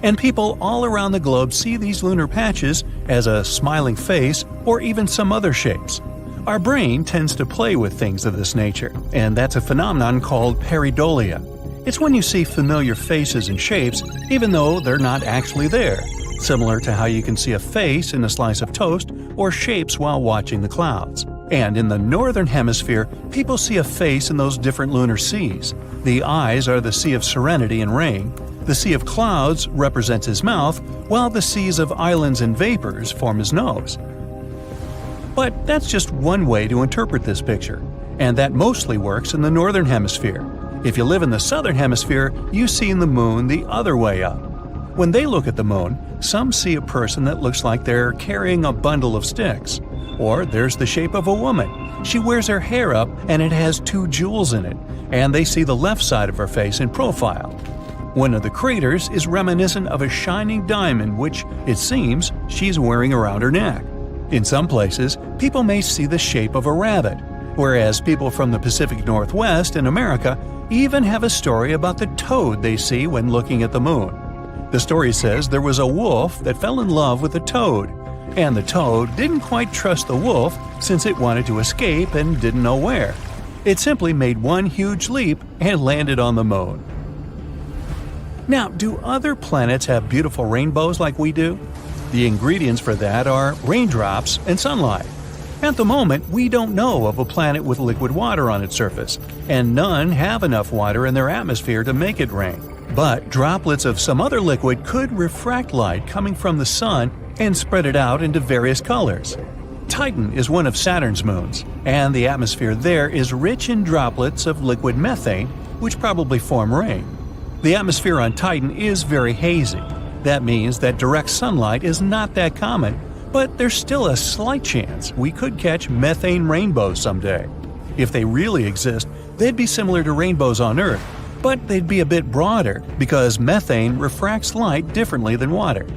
And people all around the globe see these lunar patches as a smiling face or even some other shapes. Our brain tends to play with things of this nature, and that's a phenomenon called pareidolia. It's when you see familiar faces and shapes even though they're not actually there, similar to how you can see a face in a slice of toast or shapes while watching the clouds. And in the northern hemisphere, people see a face in those different lunar seas. The eyes are the sea of serenity and rain. The sea of clouds represents his mouth, while the seas of islands and vapors form his nose. But that's just one way to interpret this picture, and that mostly works in the northern hemisphere. If you live in the southern hemisphere, you see the moon the other way up. When they look at the moon, some see a person that looks like they're carrying a bundle of sticks. Or there's the shape of a woman. She wears her hair up and it has 2 jewels in it, and they see the left side of her face in profile. One of the craters is reminiscent of a shining diamond which, it seems, she's wearing around her neck. In some places, people may see the shape of a rabbit, whereas people from the Pacific Northwest in America even have a story about the toad they see when looking at the moon. The story says there was a wolf that fell in love with a toad, and the toad didn't quite trust the wolf since it wanted to escape and didn't know where. It simply made one huge leap and landed on the moon. Now, do other planets have beautiful rainbows like we do? The ingredients for that are raindrops and sunlight. At the moment, we don't know of a planet with liquid water on its surface, and none have enough water in their atmosphere to make it rain. But droplets of some other liquid could refract light coming from the sun and spread it out into various colors. Titan is one of Saturn's moons, and the atmosphere there is rich in droplets of liquid methane, which probably form rain. The atmosphere on Titan is very hazy. That means that direct sunlight is not that common, but there's still a slight chance we could catch methane rainbows someday. If they really exist, they'd be similar to rainbows on Earth, but they'd be a bit broader because methane refracts light differently than water.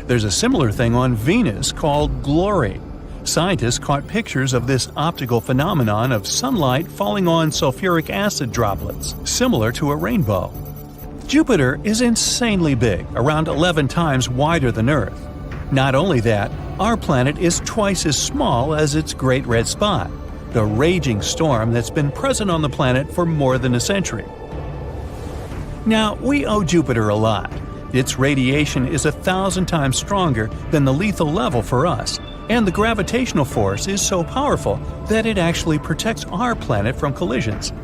There's a similar thing on Venus called glory. Scientists caught pictures of this optical phenomenon of sunlight falling on sulfuric acid droplets, similar to a rainbow. Jupiter is insanely big, around 11 times wider than Earth. Not only that, our planet is twice as small as its Great Red Spot, the raging storm that's been present on the planet for more than a century. Now, we owe Jupiter a lot. Its radiation is 1,000 times stronger than the lethal level for us, and the gravitational force is so powerful that it actually protects our planet from collisions.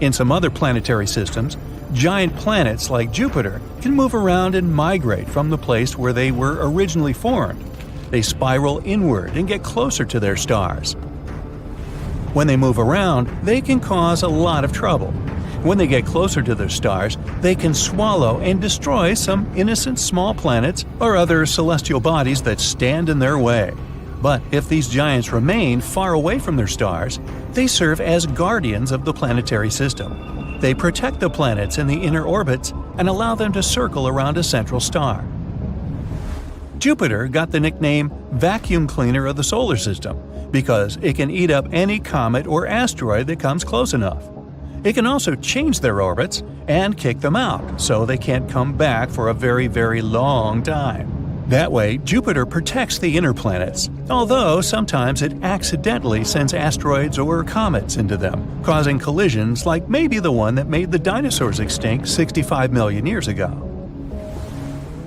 In some other planetary systems, giant planets like Jupiter can move around and migrate from the place where they were originally formed. They spiral inward and get closer to their stars. When they move around, they can cause a lot of trouble. When they get closer to their stars, they can swallow and destroy some innocent small planets or other celestial bodies that stand in their way. But if these giants remain far away from their stars, they serve as guardians of the planetary system. They protect the planets in the inner orbits and allow them to circle around a central star. Jupiter got the nickname vacuum cleaner of the solar system because it can eat up any comet or asteroid that comes close enough. It can also change their orbits and kick them out so they can't come back for a very, very long time. That way, Jupiter protects the inner planets, although sometimes it accidentally sends asteroids or comets into them, causing collisions like maybe the one that made the dinosaurs extinct 65 million years ago.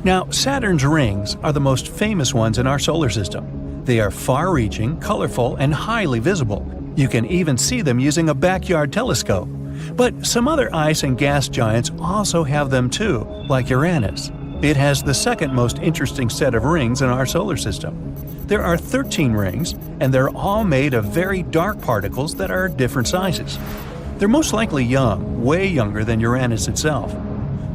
Now, Saturn's rings are the most famous ones in our solar system. They are far-reaching, colorful, and highly visible. You can even see them using a backyard telescope. But some other ice and gas giants also have them too, like Uranus. It has the second most interesting set of rings in our solar system. There are 13 rings, and they're all made of very dark particles that are different sizes. They're most likely young, way younger than Uranus itself.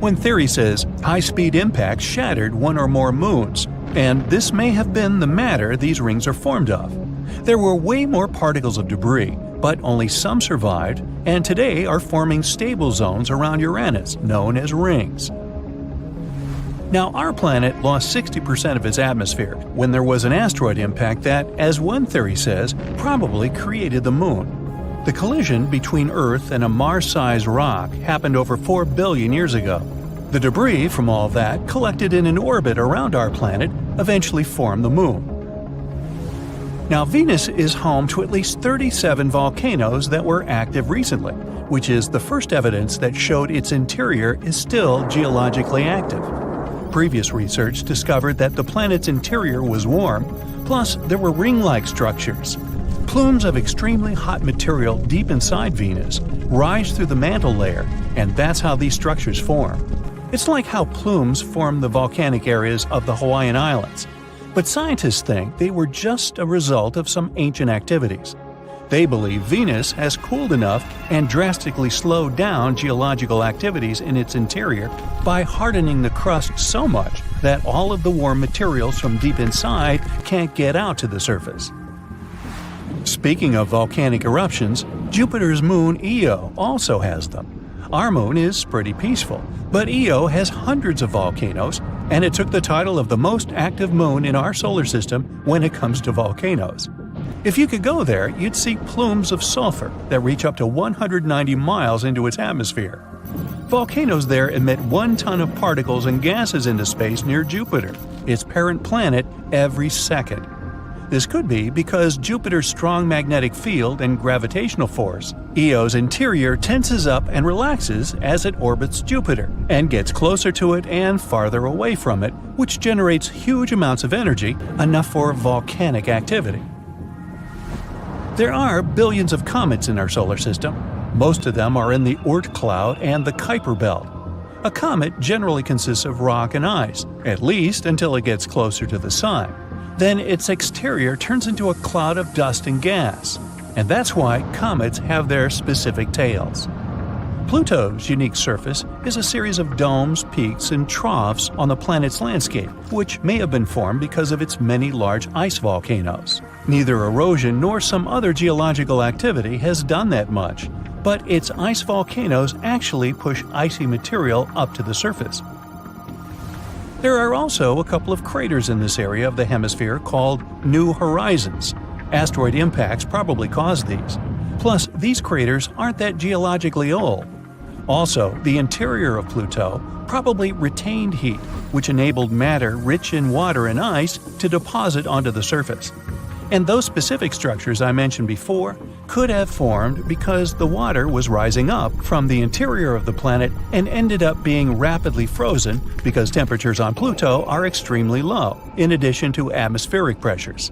One theory says high-speed impacts shattered one or more moons, and this may have been the matter these rings are formed of. There were way more particles of debris, but only some survived, and today are forming stable zones around Uranus, known as rings. Now, our planet lost 60% of its atmosphere when there was an asteroid impact that, as one theory says, probably created the Moon. The collision between Earth and a Mars-sized rock happened over 4 billion years ago. The debris from all that, collected in an orbit around our planet, eventually formed the Moon. Now, Venus is home to at least 37 volcanoes that were active recently, which is the first evidence that showed its interior is still geologically active. Previous research discovered that the planet's interior was warm, plus there were ring-like structures. Plumes of extremely hot material deep inside Venus rise through the mantle layer, and that's how these structures form. It's like how plumes form the volcanic areas of the Hawaiian Islands. But scientists think they were just a result of some ancient activities. They believe Venus has cooled enough and drastically slowed down geological activities in its interior by hardening the crust so much that all of the warm materials from deep inside can't get out to the surface. Speaking of volcanic eruptions, Jupiter's moon Io also has them. Our moon is pretty peaceful, but Io has hundreds of volcanoes, and it took the title of the most active moon in our solar system when it comes to volcanoes. If you could go there, you'd see plumes of sulfur that reach up to 190 miles into its atmosphere. Volcanoes there emit 1 ton of particles and gases into space near Jupiter, its parent planet, every second. This could be because Jupiter's strong magnetic field and gravitational force. Io's interior tenses up and relaxes as it orbits Jupiter, and gets closer to it and farther away from it, which generates huge amounts of energy, enough for volcanic activity. There are billions of comets in our solar system. Most of them are in the Oort cloud and the Kuiper belt. A comet generally consists of rock and ice, at least until it gets closer to the Sun. Then its exterior turns into a cloud of dust and gas, and that's why comets have their specific tails. Pluto's unique surface is a series of domes, peaks, and troughs on the planet's landscape, which may have been formed because of its many large ice volcanoes. Neither erosion nor some other geological activity has done that much, but its ice volcanoes actually push icy material up to the surface. There are also a couple of craters in this area of the hemisphere called New Horizons. Asteroid impacts probably caused these. Plus, these craters aren't that geologically old. Also, the interior of Pluto probably retained heat, which enabled matter rich in water and ice to deposit onto the surface. And those specific structures I mentioned before could have formed because the water was rising up from the interior of the planet and ended up being rapidly frozen because temperatures on Pluto are extremely low, in addition to atmospheric pressures.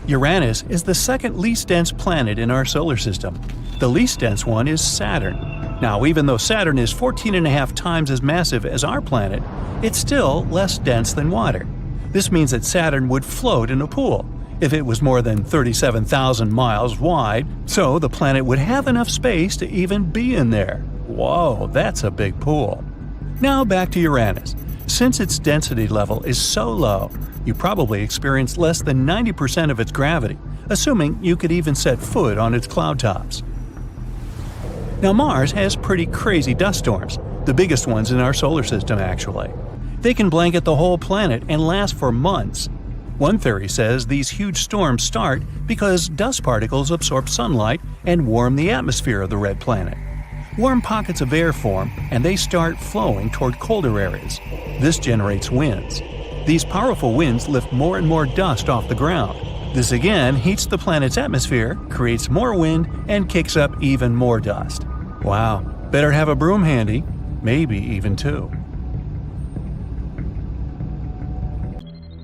Uranus is the second least dense planet in our solar system. The least dense one is Saturn. Now, even though Saturn is 14.5 times as massive as our planet, it's still less dense than water. This means that Saturn would float in a pool if it was more than 37,000 miles wide, so the planet would have enough space to even be in there. Whoa, that's a big pool. Now back to Uranus. Since its density level is so low, you probably experience less than 90% of its gravity, assuming you could even set foot on its cloud tops. Now Mars has pretty crazy dust storms, the biggest ones in our solar system actually. They can blanket the whole planet and last for months. One theory says these huge storms start because dust particles absorb sunlight and warm the atmosphere of the red planet. Warm pockets of air form and they start flowing toward colder areas. This generates winds. These powerful winds lift more and more dust off the ground. This again heats the planet's atmosphere, creates more wind, and kicks up even more dust. Wow, better have a broom handy, maybe even two.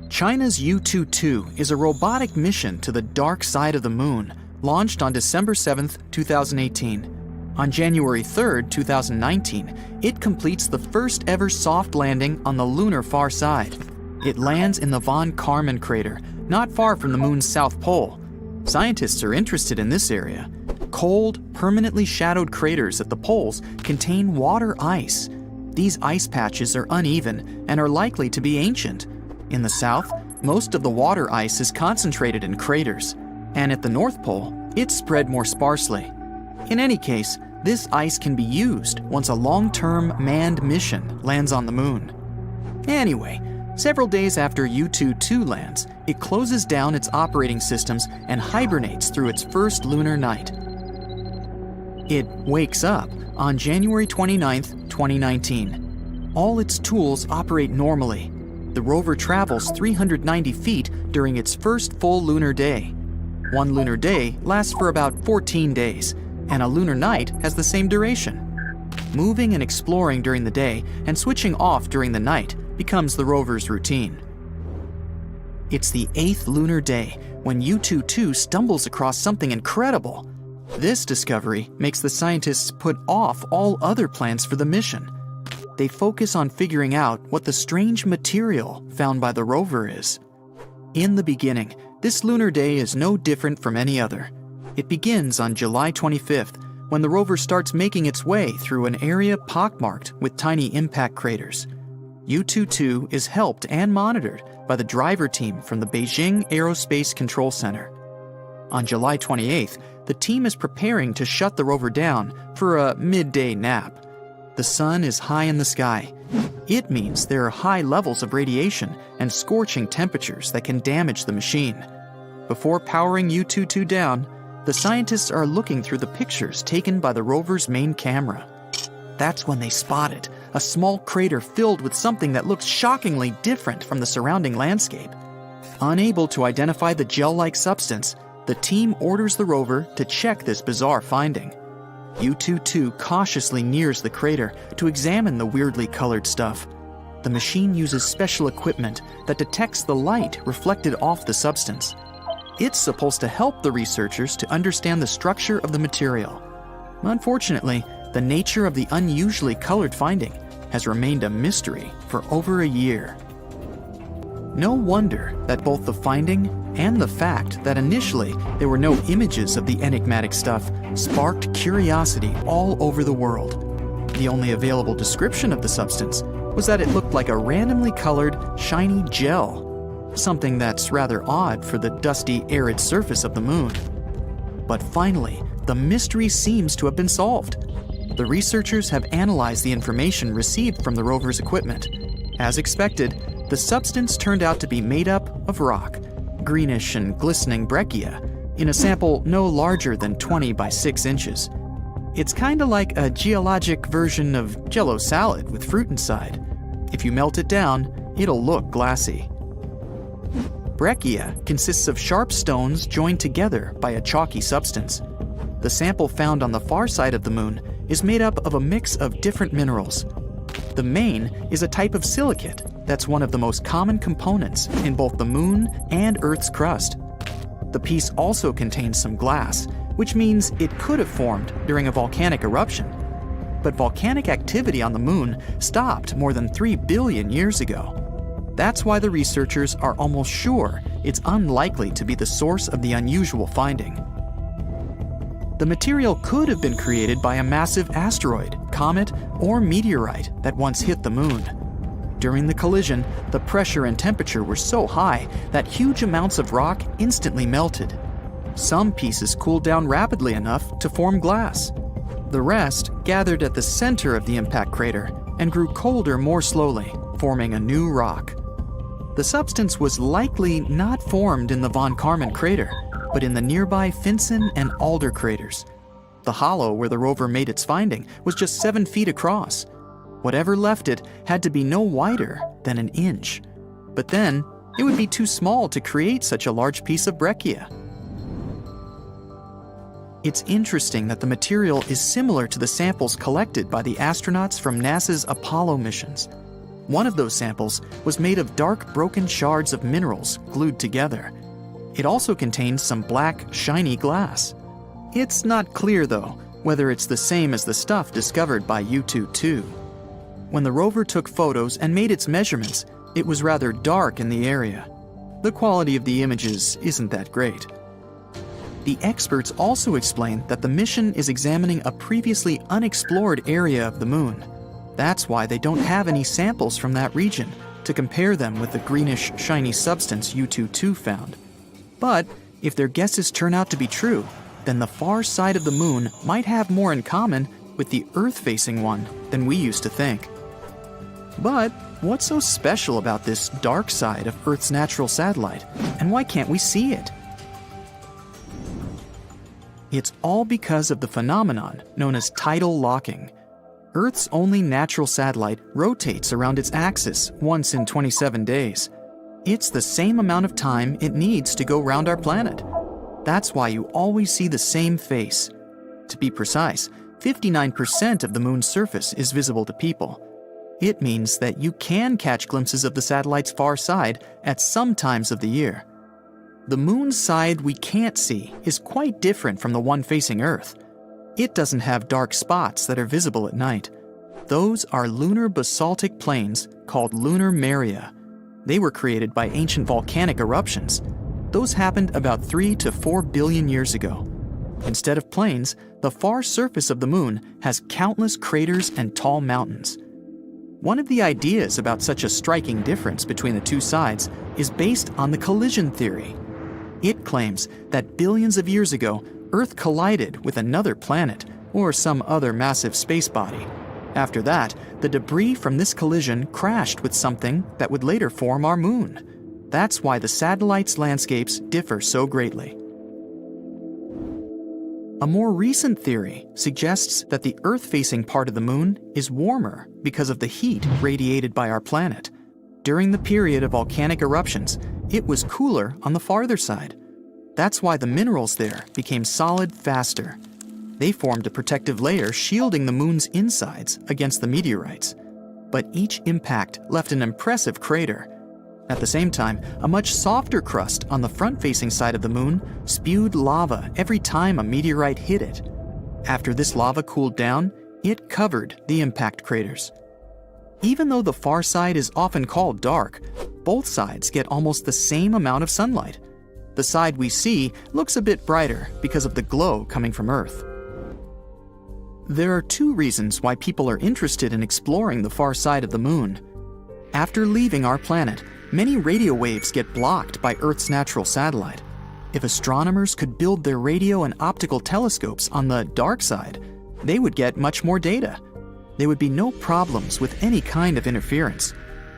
China's Yutu-2 is a robotic mission to the dark side of the moon, launched on December 7, 2018. On January 3, 2019, it completes the first ever soft landing on the lunar far side. It lands in the von Karman crater, not far from the moon's south pole. Scientists are interested in this area. Cold, permanently shadowed craters at the poles contain water ice. These ice patches are uneven and are likely to be ancient. In the south, most of the water ice is concentrated in craters, and at the North Pole, it's spread more sparsely. In any case, this ice can be used once a long-term manned mission lands on the moon. Anyway, several days after Yutu-2 lands, it closes down its operating systems and hibernates through its first lunar night. It wakes up on January 29, 2019. All its tools operate normally. The rover travels 390 feet during its first full lunar day. One lunar day lasts for about 14 days, and a lunar night has the same duration. Moving and exploring during the day and switching off during the night becomes the rover's routine. It's the 8th lunar day when Yutu-2 stumbles across something incredible. This discovery makes the scientists put off all other plans for the mission. They focus on figuring out what the strange material found by the rover is. In the beginning, this lunar day is no different from any other. It begins on July 25th, when the rover starts making its way through an area pockmarked with tiny impact craters. Yutu-2 is helped and monitored by the driver team from the Beijing Aerospace Control Center. On July 28th, the team is preparing to shut the rover down for a midday nap. The sun is high in the sky. It means there are high levels of radiation and scorching temperatures that can damage the machine. Before powering Yutu-2 down, the scientists are looking through the pictures taken by the rover's main camera. That's when they spot it, a small crater filled with something that looks shockingly different from the surrounding landscape. Unable to identify the gel-like substance, the team orders the rover to check this bizarre finding. Yutu-2 cautiously nears the crater to examine the weirdly colored stuff. The machine uses special equipment that detects the light reflected off the substance. It's supposed to help the researchers to understand the structure of the material. Unfortunately, the nature of the unusually colored finding has remained a mystery for over a year. No wonder that both the finding and the fact that initially there were no images of the enigmatic stuff sparked curiosity all over the world. The only available description of the substance was that it looked like a randomly colored, shiny gel, something that's rather odd for the dusty, arid surface of the moon. But finally, the mystery seems to have been solved. The researchers have analyzed the information received from the rover's equipment. As expected, the substance turned out to be made up of rock, greenish and glistening breccia, in a sample no larger than 20 by 6 inches. It's kinda like a geologic version of Jell-O salad with fruit inside. If you melt it down, it'll look glassy. Breccia consists of sharp stones joined together by a chalky substance. The sample found on the far side of the moon is made up of a mix of different minerals. The main is a type of silicate that's one of the most common components in both the moon and Earth's crust. The piece also contains some glass, which means it could have formed during a volcanic eruption. But volcanic activity on the moon stopped more than 3 billion years ago. That's why the researchers are almost sure it's unlikely to be the source of the unusual finding. The material could have been created by a massive asteroid, comet, or meteorite that once hit the moon. During the collision, the pressure and temperature were so high that huge amounts of rock instantly melted. Some pieces cooled down rapidly enough to form glass. The rest gathered at the center of the impact crater and grew colder more slowly, forming a new rock. The substance was likely not formed in the Von Karman crater, but in the nearby Finsen and Alder craters. The hollow where the rover made its finding was just 7 feet across. Whatever left it had to be no wider than an inch. But then, it would be too small to create such a large piece of breccia. It's interesting that the material is similar to the samples collected by the astronauts from NASA's Apollo missions. One of those samples was made of dark, broken shards of minerals glued together. It also contained some black, shiny glass. It's not clear, though, whether it's the same as the stuff discovered by U-2-2. When the rover took photos and made its measurements, it was rather dark in the area. The quality of the images isn't that great. The experts also explained that the mission is examining a previously unexplored area of the moon. That's why they don't have any samples from that region to compare them with the greenish, shiny substance U-2-2 found. But if their guesses turn out to be true, then the far side of the moon might have more in common with the Earth-facing one than we used to think. But what's so special about this dark side of Earth's natural satellite, and why can't we see it? It's all because of the phenomenon known as tidal locking. Earth's only natural satellite rotates around its axis once in 27 days. It's the same amount of time it needs to go round our planet. That's why you always see the same face. To be precise, 59% of the moon's surface is visible to people. It means that you can catch glimpses of the satellite's far side at some times of the year. The moon's side we can't see is quite different from the one facing Earth. It doesn't have dark spots that are visible at night. Those are lunar basaltic plains called lunar maria. They were created by ancient volcanic eruptions. Those happened about 3 to 4 billion years ago. Instead of plains, the far surface of the moon has countless craters and tall mountains. One of the ideas about such a striking difference between the two sides is based on the collision theory. It claims that billions of years ago, Earth collided with another planet or some other massive space body. After that, the debris from this collision crashed with something that would later form our moon. That's why the satellite's landscapes differ so greatly. A more recent theory suggests that the Earth-facing part of the moon is warmer because of the heat radiated by our planet. During the period of volcanic eruptions, it was cooler on the farther side. That's why the minerals there became solid faster. They formed a protective layer shielding the moon's insides against the meteorites. But each impact left an impressive crater. At the same time, a much softer crust on the front-facing side of the moon spewed lava every time a meteorite hit it. After this lava cooled down, it covered the impact craters. Even though the far side is often called dark, both sides get almost the same amount of sunlight. The side we see looks a bit brighter because of the glow coming from Earth. There are 2 reasons why people are interested in exploring the far side of the moon. After leaving our planet, many radio waves get blocked by Earth's natural satellite. If astronomers could build their radio and optical telescopes on the dark side, they would get much more data. There would be no problems with any kind of interference.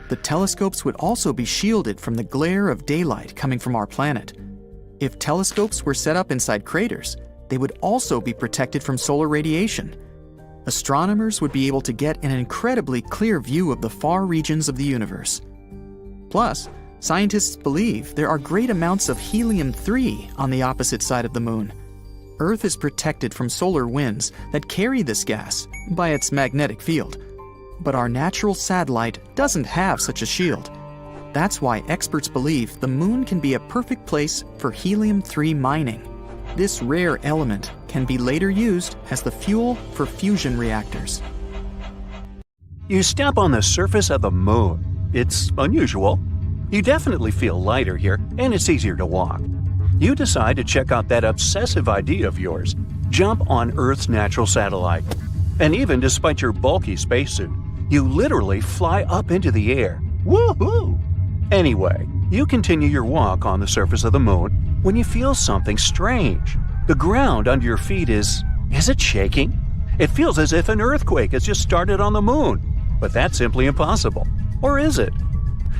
The telescopes would also be shielded from the glare of daylight coming from our planet. If telescopes were set up inside craters, they would also be protected from solar radiation. Astronomers would be able to get an incredibly clear view of the far regions of the universe. Plus, scientists believe there are great amounts of helium-3 on the opposite side of the moon. Earth is protected from solar winds that carry this gas by its magnetic field. But our natural satellite doesn't have such a shield. That's why experts believe the moon can be a perfect place for helium-3 mining. This rare element can be later used as the fuel for fusion reactors. You step on the surface of the moon. It's unusual. You definitely feel lighter here, and it's easier to walk. You decide to check out that obsessive idea of yours. Jump on Earth's natural satellite. And even despite your bulky spacesuit, you literally fly up into the air. Woohoo! Anyway, you continue your walk on the surface of the moon when you feel something strange. The ground under your feet is it shaking? It feels as if an earthquake has just started on the moon, but that's simply impossible. Or is it?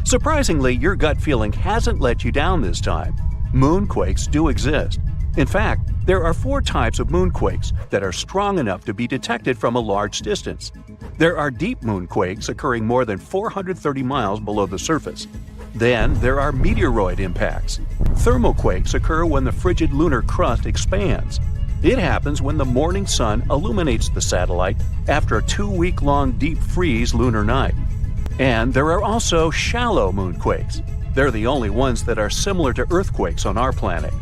Surprisingly, your gut feeling hasn't let you down this time. Moonquakes do exist. In fact, there are 4 types of moonquakes that are strong enough to be detected from a large distance. There are deep moonquakes occurring more than 430 miles below the surface. Then there are meteoroid impacts. Thermoquakes occur when the frigid lunar crust expands. It happens when the morning sun illuminates the satellite after a 2-week-long deep freeze lunar night. And there are also shallow moonquakes. They're the only ones that are similar to earthquakes on our planet.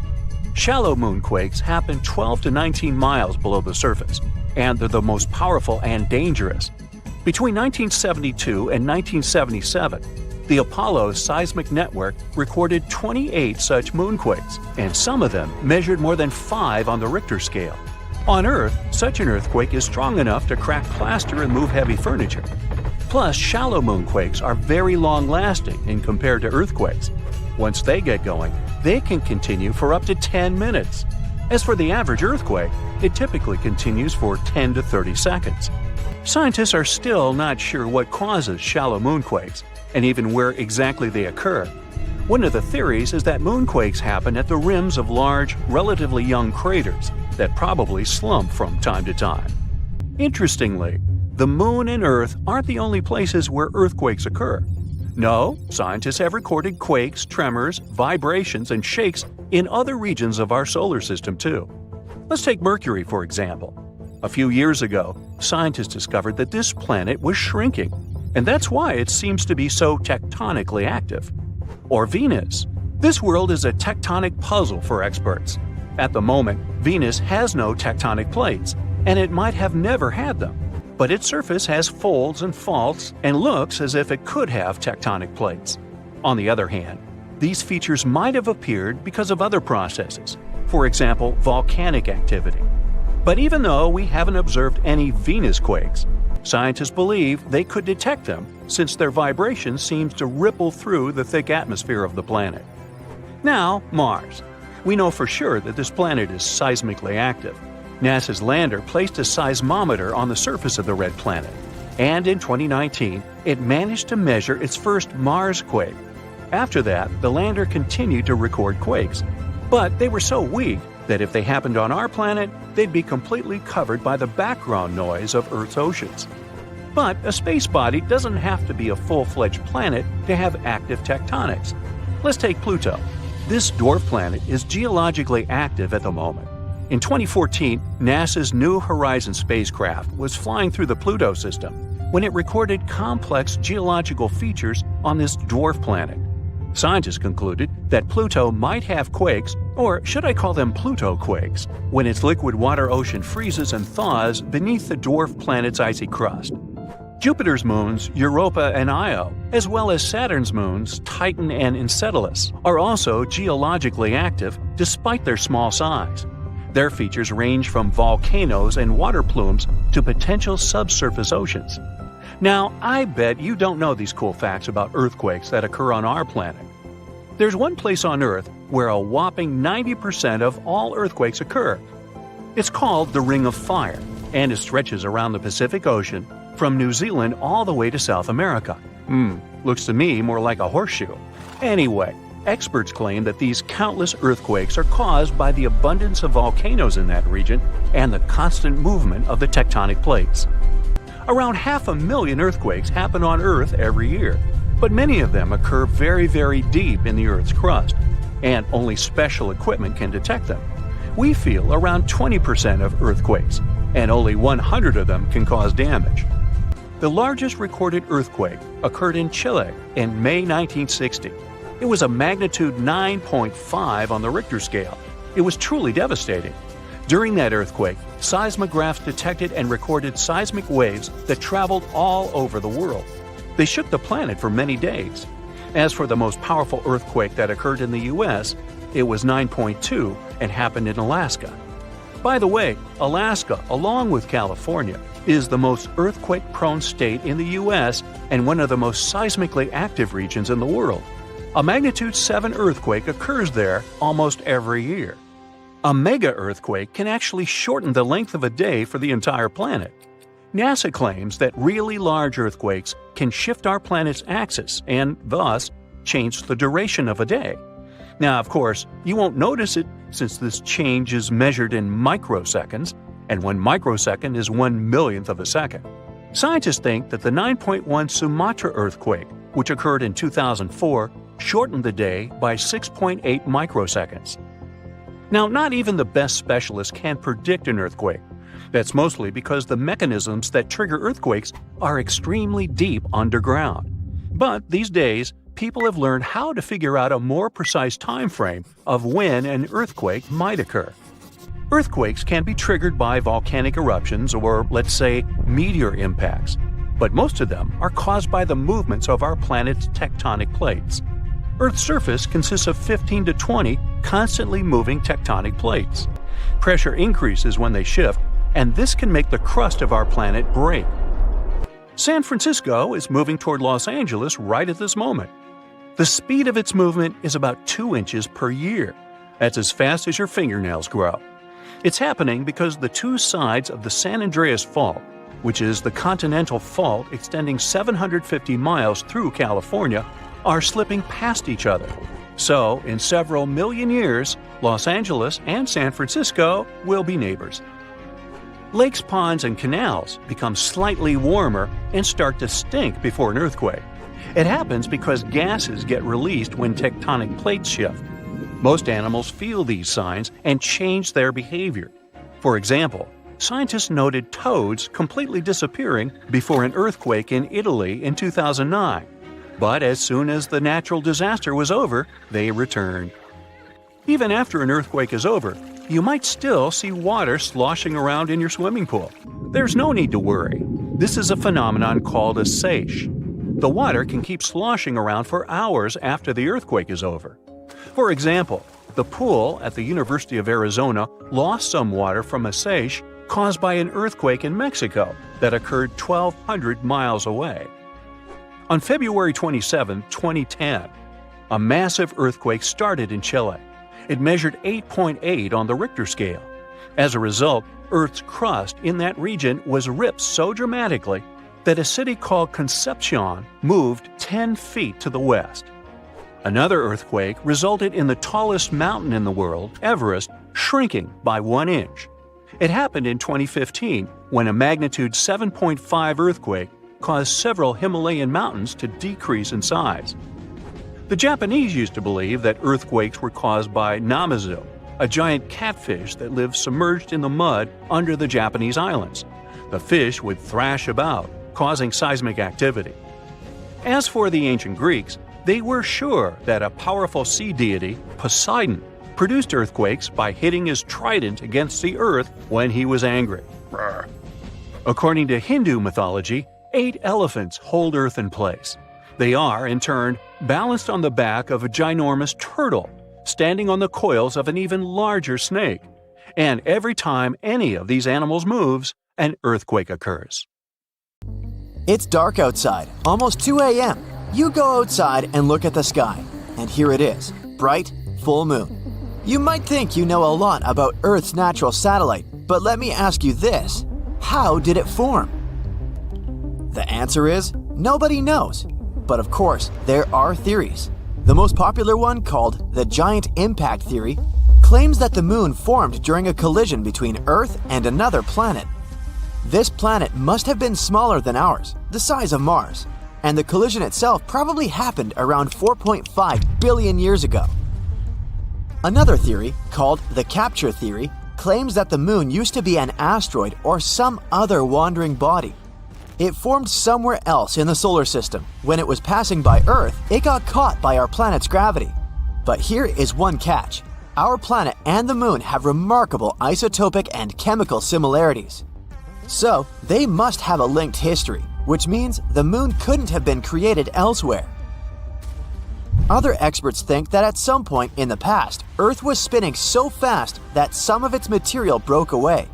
Shallow moonquakes happen 12 to 19 miles below the surface, and they're the most powerful and dangerous. Between 1972 and 1977, the Apollo seismic network recorded 28 such moonquakes, and some of them measured more than 5 on the Richter scale. On Earth, such an earthquake is strong enough to crack plaster and move heavy furniture. Plus, shallow moonquakes are very long-lasting in compared to earthquakes. Once they get going, they can continue for up to 10 minutes. As for the average earthquake, it typically continues for 10 to 30 seconds. Scientists are still not sure what causes shallow moonquakes, and even where exactly they occur. One of the theories is that moonquakes happen at the rims of large, relatively young craters that probably slump from time to time. Interestingly, the Moon and Earth aren't the only places where earthquakes occur. No, scientists have recorded quakes, tremors, vibrations, and shakes in other regions of our solar system too. Let's take Mercury, for example. A few years ago, scientists discovered that this planet was shrinking, and that's why it seems to be so tectonically active. Or Venus. This world is a tectonic puzzle for experts. At the moment, Venus has no tectonic plates, and it might have never had them. But its surface has folds and faults and looks as if it could have tectonic plates. On the other hand, these features might have appeared because of other processes, for example, volcanic activity. But even though we haven't observed any Venus quakes, scientists believe they could detect them since their vibration seems to ripple through the thick atmosphere of the planet. Now, Mars. We know for sure that this planet is seismically active. NASA's lander placed a seismometer on the surface of the red planet, and in 2019, it managed to measure its first Mars quake. After that, the lander continued to record quakes, but they were so weak that if they happened on our planet, they'd be completely covered by the background noise of Earth's oceans. But a space body doesn't have to be a full-fledged planet to have active tectonics. Let's take Pluto. This dwarf planet is geologically active at the moment. In 2014, NASA's New Horizons spacecraft was flying through the Pluto system when it recorded complex geological features on this dwarf planet. Scientists concluded that Pluto might have quakes, or should I call them Pluto quakes, when its liquid water ocean freezes and thaws beneath the dwarf planet's icy crust. Jupiter's moons, Europa and Io, as well as Saturn's moons, Titan and Enceladus, are also geologically active despite their small size. Their features range from volcanoes and water plumes to potential subsurface oceans. Now, I bet you don't know these cool facts about earthquakes that occur on our planet. There's one place on Earth where a whopping 90% of all earthquakes occur. It's called the Ring of Fire, and it stretches around the Pacific Ocean from New Zealand all the way to South America. Looks to me more like a horseshoe. Anyway, experts claim that these countless earthquakes are caused by the abundance of volcanoes in that region and the constant movement of the tectonic plates. Around 500,000 earthquakes happen on Earth every year, but many of them occur very, very deep in the Earth's crust, and only special equipment can detect them. We feel around 20% of earthquakes, and only 100 of them can cause damage. The largest recorded earthquake occurred in Chile in May 1960. It was a magnitude 9.5 on the Richter scale. It was truly devastating. During that earthquake, seismographs detected and recorded seismic waves that traveled all over the world. They shook the planet for many days. As for the most powerful earthquake that occurred in the U.S., it was 9.2 and happened in Alaska. By the way, Alaska, along with California, is the most earthquake-prone state in the U.S. and one of the most seismically active regions in the world. A magnitude 7 earthquake occurs there almost every year. A mega-earthquake can actually shorten the length of a day for the entire planet. NASA claims that really large earthquakes can shift our planet's axis and, thus, change the duration of a day. Now, of course, you won't notice it since this change is measured in microseconds, and 1 microsecond is 1/millionth of a second. Scientists think that the 9.1 Sumatra earthquake, which occurred in 2004, shortened the day by 6.8 microseconds. Now, not even the best specialists can predict an earthquake. That's mostly because the mechanisms that trigger earthquakes are extremely deep underground. But these days, people have learned how to figure out a more precise time frame of when an earthquake might occur. Earthquakes can be triggered by volcanic eruptions or, let's say, meteor impacts, but most of them are caused by the movements of our planet's tectonic plates. Earth's surface consists of 15 to 20 constantly moving tectonic plates. Pressure increases when they shift, and this can make the crust of our planet break. San Francisco is moving toward Los Angeles right at this moment. The speed of its movement is about 2 inches per year. That's as fast as your fingernails grow. It's happening because the two sides of the San Andreas Fault, which is the continental fault extending 750 miles through California, are slipping past each other. So, in several million years, Los Angeles and San Francisco will be neighbors. Lakes, ponds, and canals become slightly warmer and start to stink before an earthquake. It happens because gases get released when tectonic plates shift. Most animals feel these signs and change their behavior. For example, scientists noted toads completely disappearing before an earthquake in Italy in 2009. But as soon as the natural disaster was over, they returned. Even after an earthquake is over, you might still see water sloshing around in your swimming pool. There's no need to worry. This is a phenomenon called a seiche. The water can keep sloshing around for hours after the earthquake is over. For example, the pool at the University of Arizona lost some water from a seiche caused by an earthquake in Mexico that occurred 1,200 miles away. On February 27, 2010, a massive earthquake started in Chile. It measured 8.8 on the Richter scale. As a result, Earth's crust in that region was ripped so dramatically that a city called Concepcion moved 10 feet to the west. Another earthquake resulted in the tallest mountain in the world, Everest, shrinking by 1 inch. It happened in 2015 when a magnitude 7.5 earthquake caused several Himalayan mountains to decrease in size. The Japanese used to believe that earthquakes were caused by namazu, a giant catfish that lives submerged in the mud under the Japanese islands. The fish would thrash about, causing seismic activity. As for the ancient Greeks, they were sure that a powerful sea deity, Poseidon, produced earthquakes by hitting his trident against the earth when he was angry. According to Hindu mythology, 8 elephants hold Earth in place. They are, in turn, balanced on the back of a ginormous turtle, standing on the coils of an even larger snake. And every time any of these animals moves, an earthquake occurs. It's dark outside, almost 2 a.m. You go outside and look at the sky, and here it is, bright, full moon. You might think you know a lot about Earth's natural satellite, but let me ask you this: how did it form? The answer is, nobody knows. But of course, there are theories. The most popular one, called the giant impact theory, claims that the moon formed during a collision between Earth and another planet. This planet must have been smaller than ours, the size of Mars, and the collision itself probably happened around 4.5 billion years ago. Another theory, called the capture theory, claims that the moon used to be an asteroid or some other wandering body. It formed somewhere else in the solar system. When it was passing by Earth, it got caught by our planet's gravity. But here is one catch. Our planet and the moon have remarkable isotopic and chemical similarities. So, they must have a linked history, which means the moon couldn't have been created elsewhere. Other experts think that at some point in the past, Earth was spinning so fast that some of its material broke away.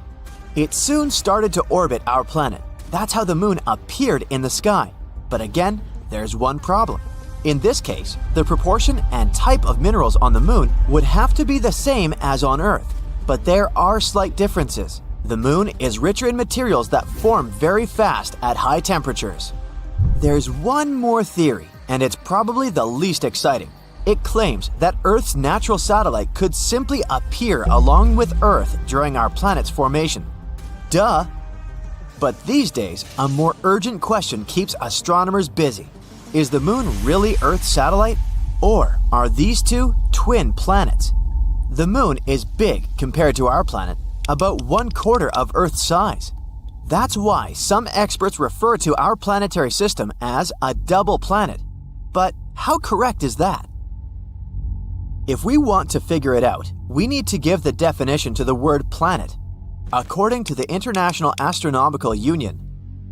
It soon started to orbit our planet. That's how the moon appeared in the sky. But again, there's one problem. In this case, the proportion and type of minerals on the moon would have to be the same as on Earth. But there are slight differences. The moon is richer in materials that form very fast at high temperatures. There's one more theory, and it's probably the least exciting. It claims that Earth's natural satellite could simply appear along with Earth during our planet's formation. Duh! But these days, a more urgent question keeps astronomers busy. Is the moon really Earth's satellite? Or are these two twin planets? The moon is big compared to our planet, about 1/4 of Earth's size. That's why some experts refer to our planetary system as a double planet. But how correct is that? If we want to figure it out, we need to give the definition to the word planet. According to the International Astronomical Union,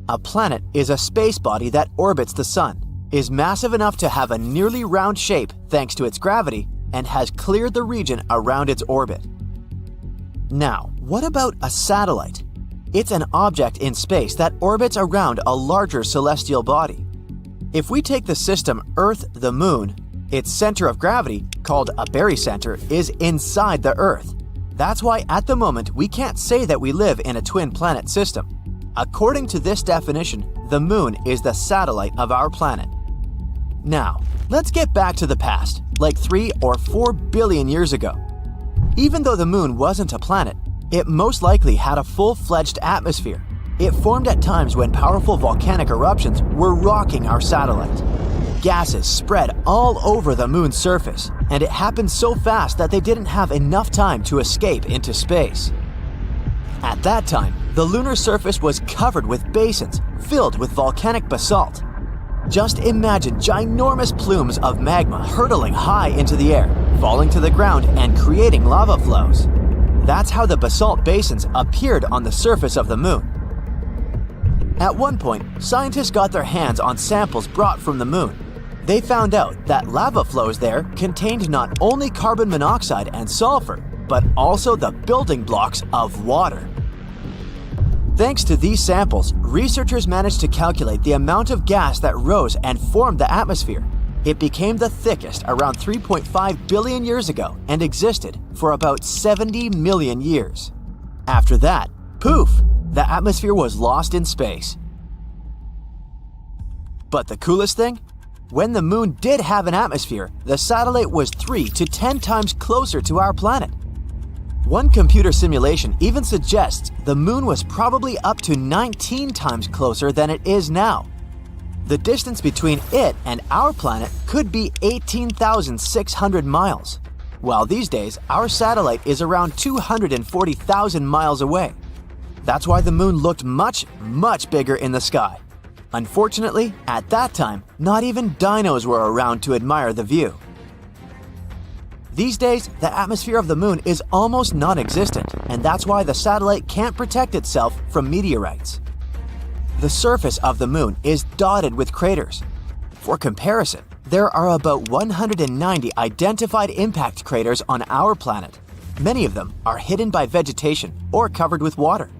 a planet is a space body that orbits the Sun, is massive enough to have a nearly round shape thanks to its gravity, and has cleared the region around its orbit. Now, what about a satellite? It's an object in space that orbits around a larger celestial body. If we take the system Earth, the Moon, its center of gravity, called a barycenter, is inside the Earth. That's why at the moment we can't say that we live in a twin planet system. According to this definition, the Moon is the satellite of our planet. Now, let's get back to the past, like 3 or 4 billion years ago. Even though the Moon wasn't a planet, it most likely had a full-fledged atmosphere. It formed at times when powerful volcanic eruptions were rocking our satellite. Gases spread all over the Moon's surface, and it happened so fast that they didn't have enough time to escape into space. At that time, the lunar surface was covered with basins filled with volcanic basalt. Just imagine ginormous plumes of magma hurtling high into the air, falling to the ground and creating lava flows. That's how the basalt basins appeared on the surface of the Moon. At one point, scientists got their hands on samples brought from the Moon. They found out that lava flows there contained not only carbon monoxide and sulfur, but also the building blocks of water. Thanks to these samples, researchers managed to calculate the amount of gas that rose and formed the atmosphere. It became the thickest around 3.5 billion years ago and existed for about 70 million years. After that, poof, the atmosphere was lost in space. But the coolest thing? When the Moon did have an atmosphere, the satellite was 3 to 10 times closer to our planet. One computer simulation even suggests the Moon was probably up to 19 times closer than it is now. The distance between it and our planet could be 18,600 miles, while these days our satellite is around 240,000 miles away. That's why the Moon looked much, much bigger in the sky. Unfortunately, at that time, not even dinos were around to admire the view. These days, the atmosphere of the Moon is almost non-existent, and that's why the satellite can't protect itself from meteorites. The surface of the Moon is dotted with craters. For comparison, there are about 190 identified impact craters on our planet. Many of them are hidden by vegetation or covered with water.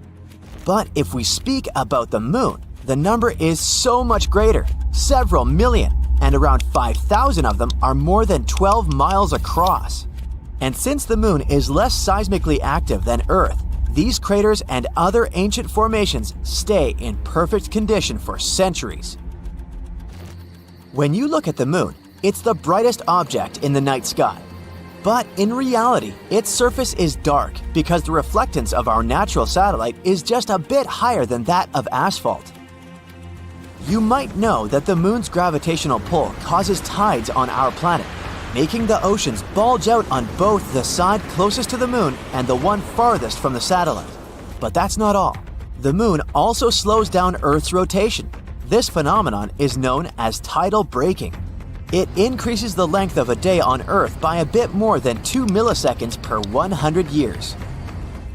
But if we speak about the Moon, the number is so much greater, several million, and around 5,000 of them are more than 12 miles across. And since the Moon is less seismically active than Earth, these craters and other ancient formations stay in perfect condition for centuries. When you look at the Moon, it's the brightest object in the night sky. But in reality, its surface is dark because the reflectance of our natural satellite is just a bit higher than that of asphalt. You might know that the Moon's gravitational pull causes tides on our planet, making the oceans bulge out on both the side closest to the Moon and the one farthest from the satellite. But that's not all. The Moon also slows down Earth's rotation. This phenomenon is known as tidal braking. It increases the length of a day on Earth by a bit more than 2 milliseconds per 100 years.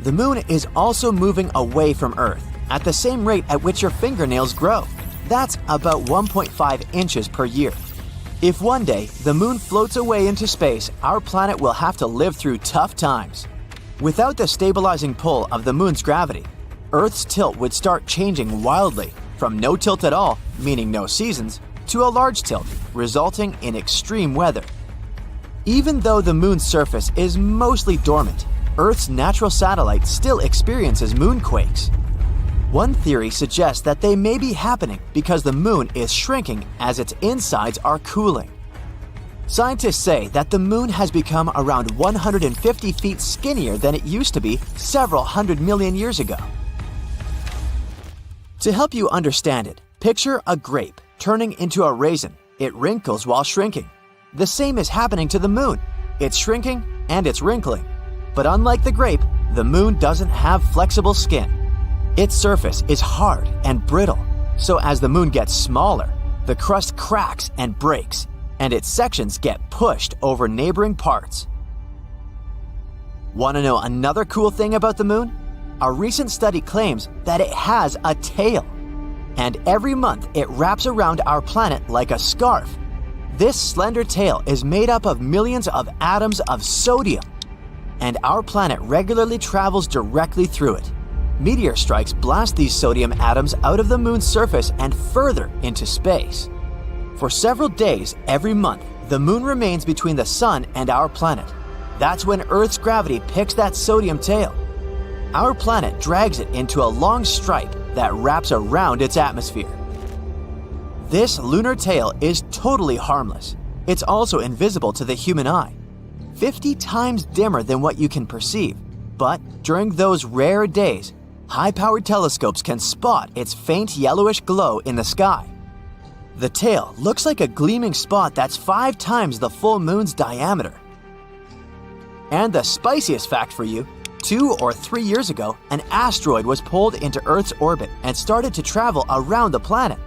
The Moon is also moving away from Earth at the same rate at which your fingernails grow. That's about 1.5 inches per year. If one day the Moon floats away into space, our planet will have to live through tough times. Without the stabilizing pull of the Moon's gravity, Earth's tilt would start changing wildly, from no tilt at all, meaning no seasons, to a large tilt, resulting in extreme weather. Even though the Moon's surface is mostly dormant, Earth's natural satellite still experiences moonquakes. One theory suggests that they may be happening because the moon is shrinking as its insides are cooling. Scientists say that the moon has become around 150 feet skinnier than it used to be several hundred million years ago. To help you understand it, picture a grape turning into a raisin. It wrinkles while shrinking. The same is happening to the moon. It's shrinking and it's wrinkling. But unlike the grape, the moon doesn't have flexible skin. Its surface is hard and brittle, so as the moon gets smaller, the crust cracks and breaks, and its sections get pushed over neighboring parts. Want to know another cool thing about the moon? A recent study claims that it has a tail, and every month it wraps around our planet like a scarf. This slender tail is made up of millions of atoms of sodium, and our planet regularly travels directly through it. Meteor strikes blast these sodium atoms out of the moon's surface and further into space. For several days every month, the moon remains between the sun and our planet. That's when Earth's gravity picks that sodium tail. Our planet drags it into a long stripe that wraps around its atmosphere. This lunar tail is totally harmless. It's also invisible to the human eye, 50 times dimmer than what you can perceive. But during those rare days, high-powered telescopes can spot its faint yellowish glow in the sky. The tail looks like a gleaming spot that's 5 times the full moon's diameter. And the spiciest fact for you, 2 or 3 years ago, an asteroid was pulled into Earth's orbit and started to travel around the planet.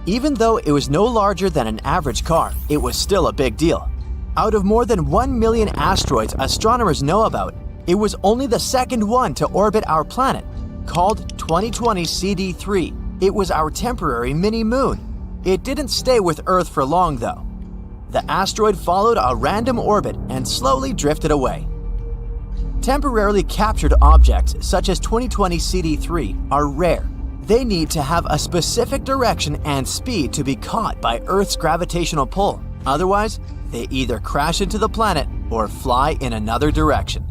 Even though it was no larger than an average car, it was still a big deal. Out of more than 1 million asteroids astronomers know about, it was only the second one to orbit our planet, called 2020 CD3. It was our temporary mini-moon. It didn't stay with Earth for long, though. The asteroid followed a random orbit and slowly drifted away. Temporarily captured objects such as 2020 CD3 are rare. They need to have a specific direction and speed to be caught by Earth's gravitational pull. Otherwise, they either crash into the planet or fly in another direction.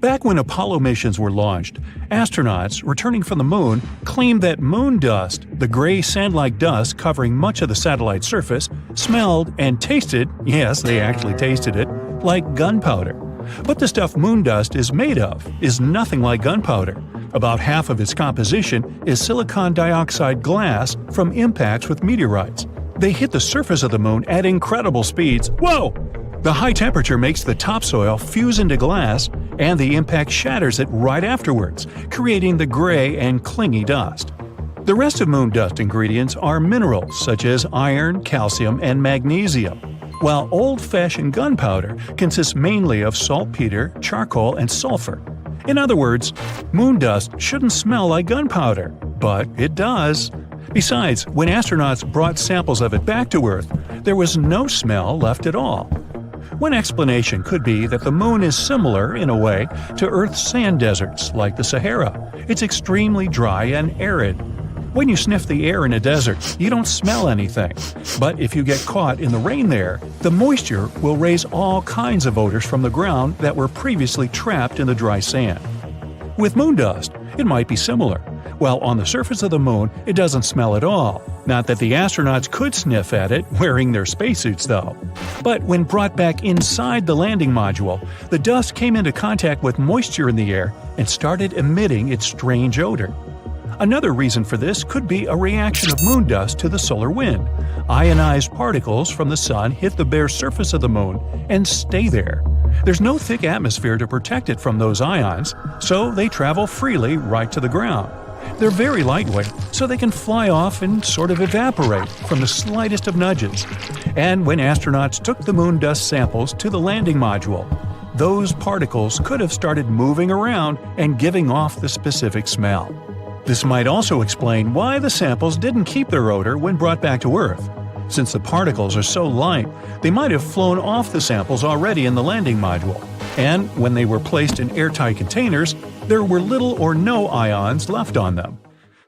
Back when Apollo missions were launched, astronauts returning from the moon claimed that moon dust, the gray sand-like dust covering much of the satellite's surface, smelled and tasted, yes, they actually tasted it, like gunpowder. What the stuff moon dust is made of is nothing like gunpowder. About half of its composition is silicon dioxide glass from impacts with meteorites. They hit the surface of the moon at incredible speeds. Whoa! The high temperature makes the topsoil fuse into glass, and the impact shatters it right afterwards, creating the gray and clingy dust. The rest of moon dust ingredients are minerals such as iron, calcium, and magnesium, while old-fashioned gunpowder consists mainly of saltpeter, charcoal, and sulfur. In other words, moon dust shouldn't smell like gunpowder, but it does. Besides, when astronauts brought samples of it back to Earth, there was no smell left at all. One explanation could be that the moon is similar, in a way, to Earth's sand deserts, like the Sahara. It's extremely dry and arid. When you sniff the air in a desert, you don't smell anything. But if you get caught in the rain there, the moisture will raise all kinds of odors from the ground that were previously trapped in the dry sand. With moon dust, it might be similar. While on the surface of the moon, it doesn't smell at all. Not that the astronauts could sniff at it wearing their spacesuits, though. But when brought back inside the landing module, the dust came into contact with moisture in the air and started emitting its strange odor. Another reason for this could be a reaction of moon dust to the solar wind. Ionized particles from the sun hit the bare surface of the moon and stay there. There's no thick atmosphere to protect it from those ions, so they travel freely right to the ground. They're very lightweight, so they can fly off and sort of evaporate from the slightest of nudges. And when astronauts took the moon dust samples to the landing module, those particles could have started moving around and giving off the specific smell. This might also explain why the samples didn't keep their odor when brought back to Earth. Since the particles are so light, they might have flown off the samples already in the landing module. And when they were placed in airtight containers, there were little or no ions left on them.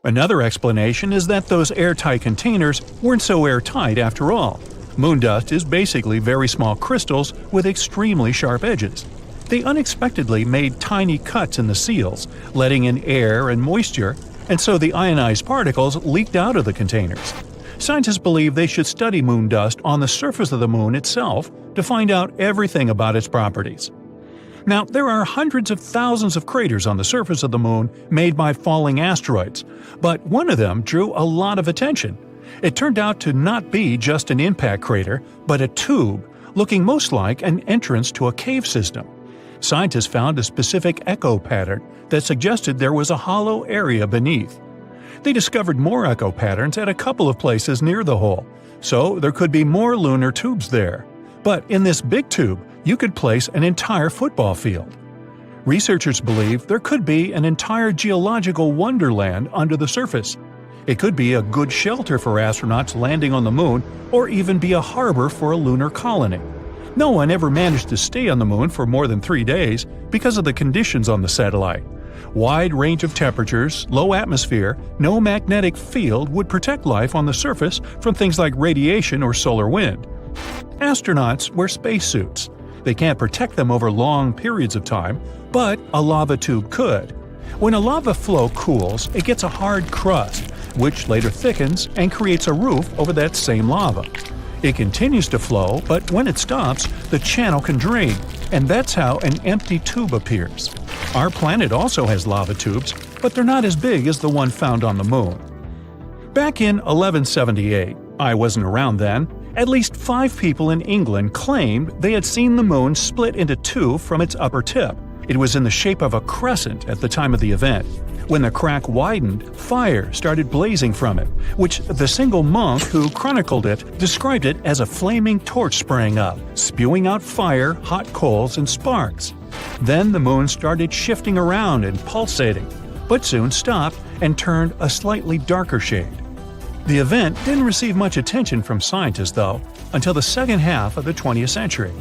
Another explanation is that those airtight containers weren't so airtight after all. Moon dust is basically very small crystals with extremely sharp edges. They unexpectedly made tiny cuts in the seals, letting in air and moisture, and so the ionized particles leaked out of the containers. Scientists believe they should study moon dust on the surface of the moon itself to find out everything about its properties. Now, there are hundreds of thousands of craters on the surface of the moon made by falling asteroids, but one of them drew a lot of attention. It turned out to not be just an impact crater, but a tube, looking most like an entrance to a cave system. Scientists found a specific echo pattern that suggested there was a hollow area beneath. They discovered more echo patterns at a couple of places near the hole, so there could be more lunar tubes there. But in this big tube, you could place an entire football field. Researchers believe there could be an entire geological wonderland under the surface. It could be a good shelter for astronauts landing on the moon, or even be a harbor for a lunar colony. No one ever managed to stay on the moon for more than 3 days because of the conditions on the satellite. Wide range of temperatures, low atmosphere, no magnetic field would protect life on the surface from things like radiation or solar wind. Astronauts wear spacesuits. They can't protect them over long periods of time, but a lava tube could. When a lava flow cools, it gets a hard crust, which later thickens and creates a roof over that same lava. It continues to flow, but when it stops, the channel can drain, and that's how an empty tube appears. Our planet also has lava tubes, but they're not as big as the one found on the moon. Back in 1178, I wasn't around then, at least 5 people in England claimed they had seen the moon split into 2 from its upper tip. It was in the shape of a crescent at the time of the event. When the crack widened, fire started blazing from it, which the single monk who chronicled it described it as a flaming torch sprang up, spewing out fire, hot coals, and sparks. Then the moon started shifting around and pulsating, but soon stopped and turned a slightly darker shade. The event didn't receive much attention from scientists, though, until the second half of the 20th century.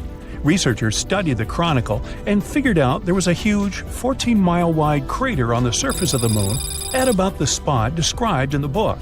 Researchers studied the chronicle and figured out there was a huge 14-mile-wide crater on the surface of the moon at about the spot described in the book.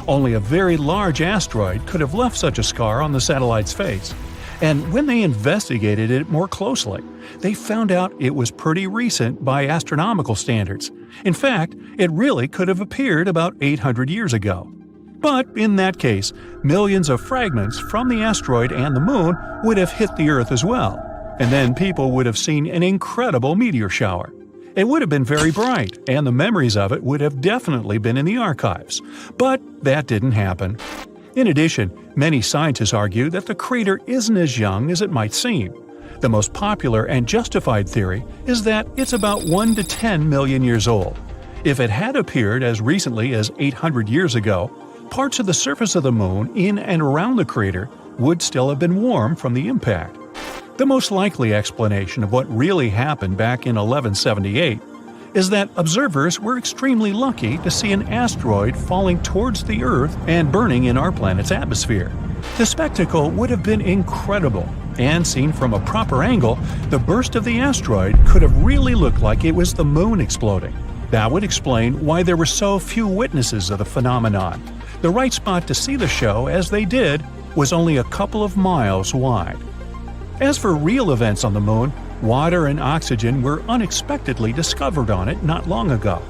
Only a very large asteroid could have left such a scar on the satellite's face. And when they investigated it more closely, they found out it was pretty recent by astronomical standards. In fact, it really could have appeared about 800 years ago. But in that case, millions of fragments from the asteroid and the moon would have hit the Earth as well, and then people would have seen an incredible meteor shower. It would have been very bright, and the memories of it would have definitely been in the archives. But that didn't happen. In addition, many scientists argue that the crater isn't as young as it might seem. The most popular and justified theory is that it's about 1 to 10 million years old. If it had appeared as recently as 800 years ago, parts of the surface of the moon in and around the crater would still have been warm from the impact. The most likely explanation of what really happened back in 1178 is that observers were extremely lucky to see an asteroid falling towards the Earth and burning in our planet's atmosphere. The spectacle would have been incredible, and seen from a proper angle, the burst of the asteroid could have really looked like it was the moon exploding. That would explain why there were so few witnesses of the phenomenon. The right spot to see the show, as they did, was only a couple of miles wide. As for real events on the moon, water and oxygen were unexpectedly discovered on it not long ago.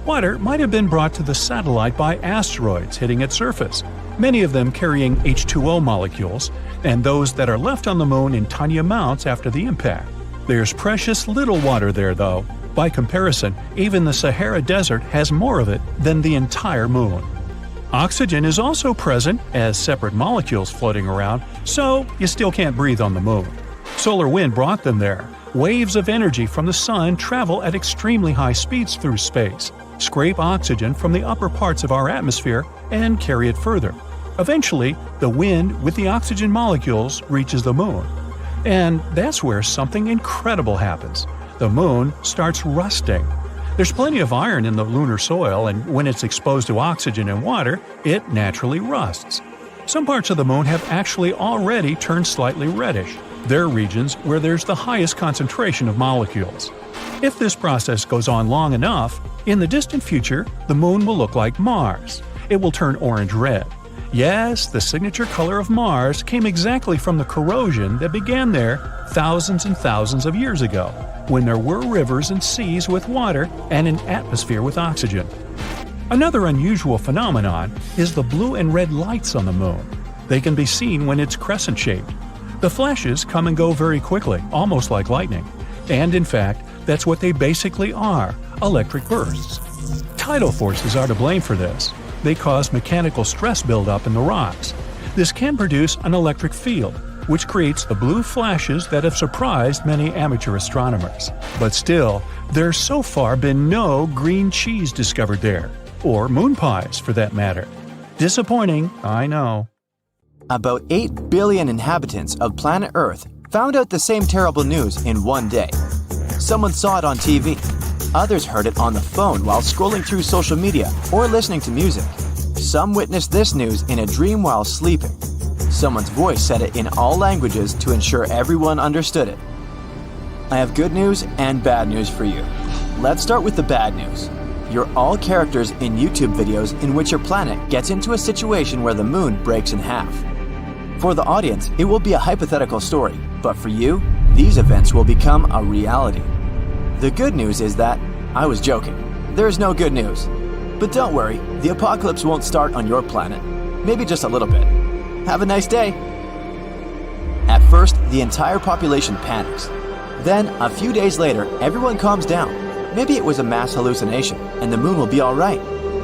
Water might have been brought to the satellite by asteroids hitting its surface, many of them carrying H2O molecules, and those that are left on the moon in tiny amounts after the impact. There's precious little water there, though. By comparison, even the Sahara Desert has more of it than the entire moon. Oxygen is also present as separate molecules floating around, so you still can't breathe on the moon. Solar wind brought them there. Waves of energy from the sun travel at extremely high speeds through space, scrape oxygen from the upper parts of our atmosphere, and carry it further. Eventually, the wind with the oxygen molecules reaches the moon. And that's where something incredible happens. The moon starts rusting. There's plenty of iron in the lunar soil, and when it's exposed to oxygen and water, it naturally rusts. Some parts of the moon have actually already turned slightly reddish. They're regions where there's the highest concentration of molecules. If this process goes on long enough, in the distant future, the moon will look like Mars. It will turn orange-red. Yes, the signature color of Mars came exactly from the corrosion that began there thousands and thousands of years ago, when there were rivers and seas with water and an atmosphere with oxygen. Another unusual phenomenon is the blue and red lights on the Moon. They can be seen when it's crescent-shaped. The flashes come and go very quickly, almost like lightning. And in fact, that's what they basically are, electric bursts. Tidal forces are to blame for this. They cause mechanical stress buildup in the rocks. This can produce an electric field, which creates the blue flashes that have surprised many amateur astronomers. But still, there's so far been no green cheese discovered there, or moon pies for that matter. Disappointing, I know. About 8 billion inhabitants of planet Earth found out the same terrible news in one day. Someone saw it on TV. Others heard it on the phone while scrolling through social media or listening to music. Some witnessed this news in a dream while sleeping. Someone's voice said it in all languages to ensure everyone understood it. I have good news and bad news for you. Let's start with the bad news. You're all characters in YouTube videos in which your planet gets into a situation where the moon breaks in half. For the audience, it will be a hypothetical story, but for you, these events will become a reality. The good news is that I was joking. There's no good news. But don't worry, the apocalypse won't start on your planet. Maybe just a little bit. Have a nice day. At first, the entire population panics. Then, a few days later, everyone calms down. Maybe it was a mass hallucination, and the moon will be all right.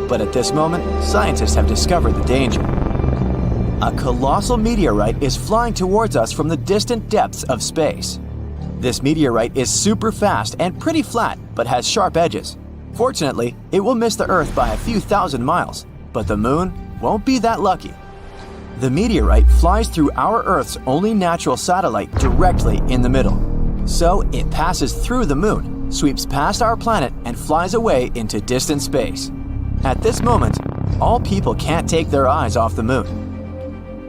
But at this moment, scientists have discovered the danger. A colossal meteorite is flying towards us from the distant depths of space. This meteorite is super fast and pretty flat, but has sharp edges. Fortunately, it will miss the Earth by a few thousand miles, but the moon won't be that lucky. The meteorite flies through our Earth's only natural satellite directly in the middle. So it passes through the moon, sweeps past our planet, and flies away into distant space. At this moment, all people can't take their eyes off the moon.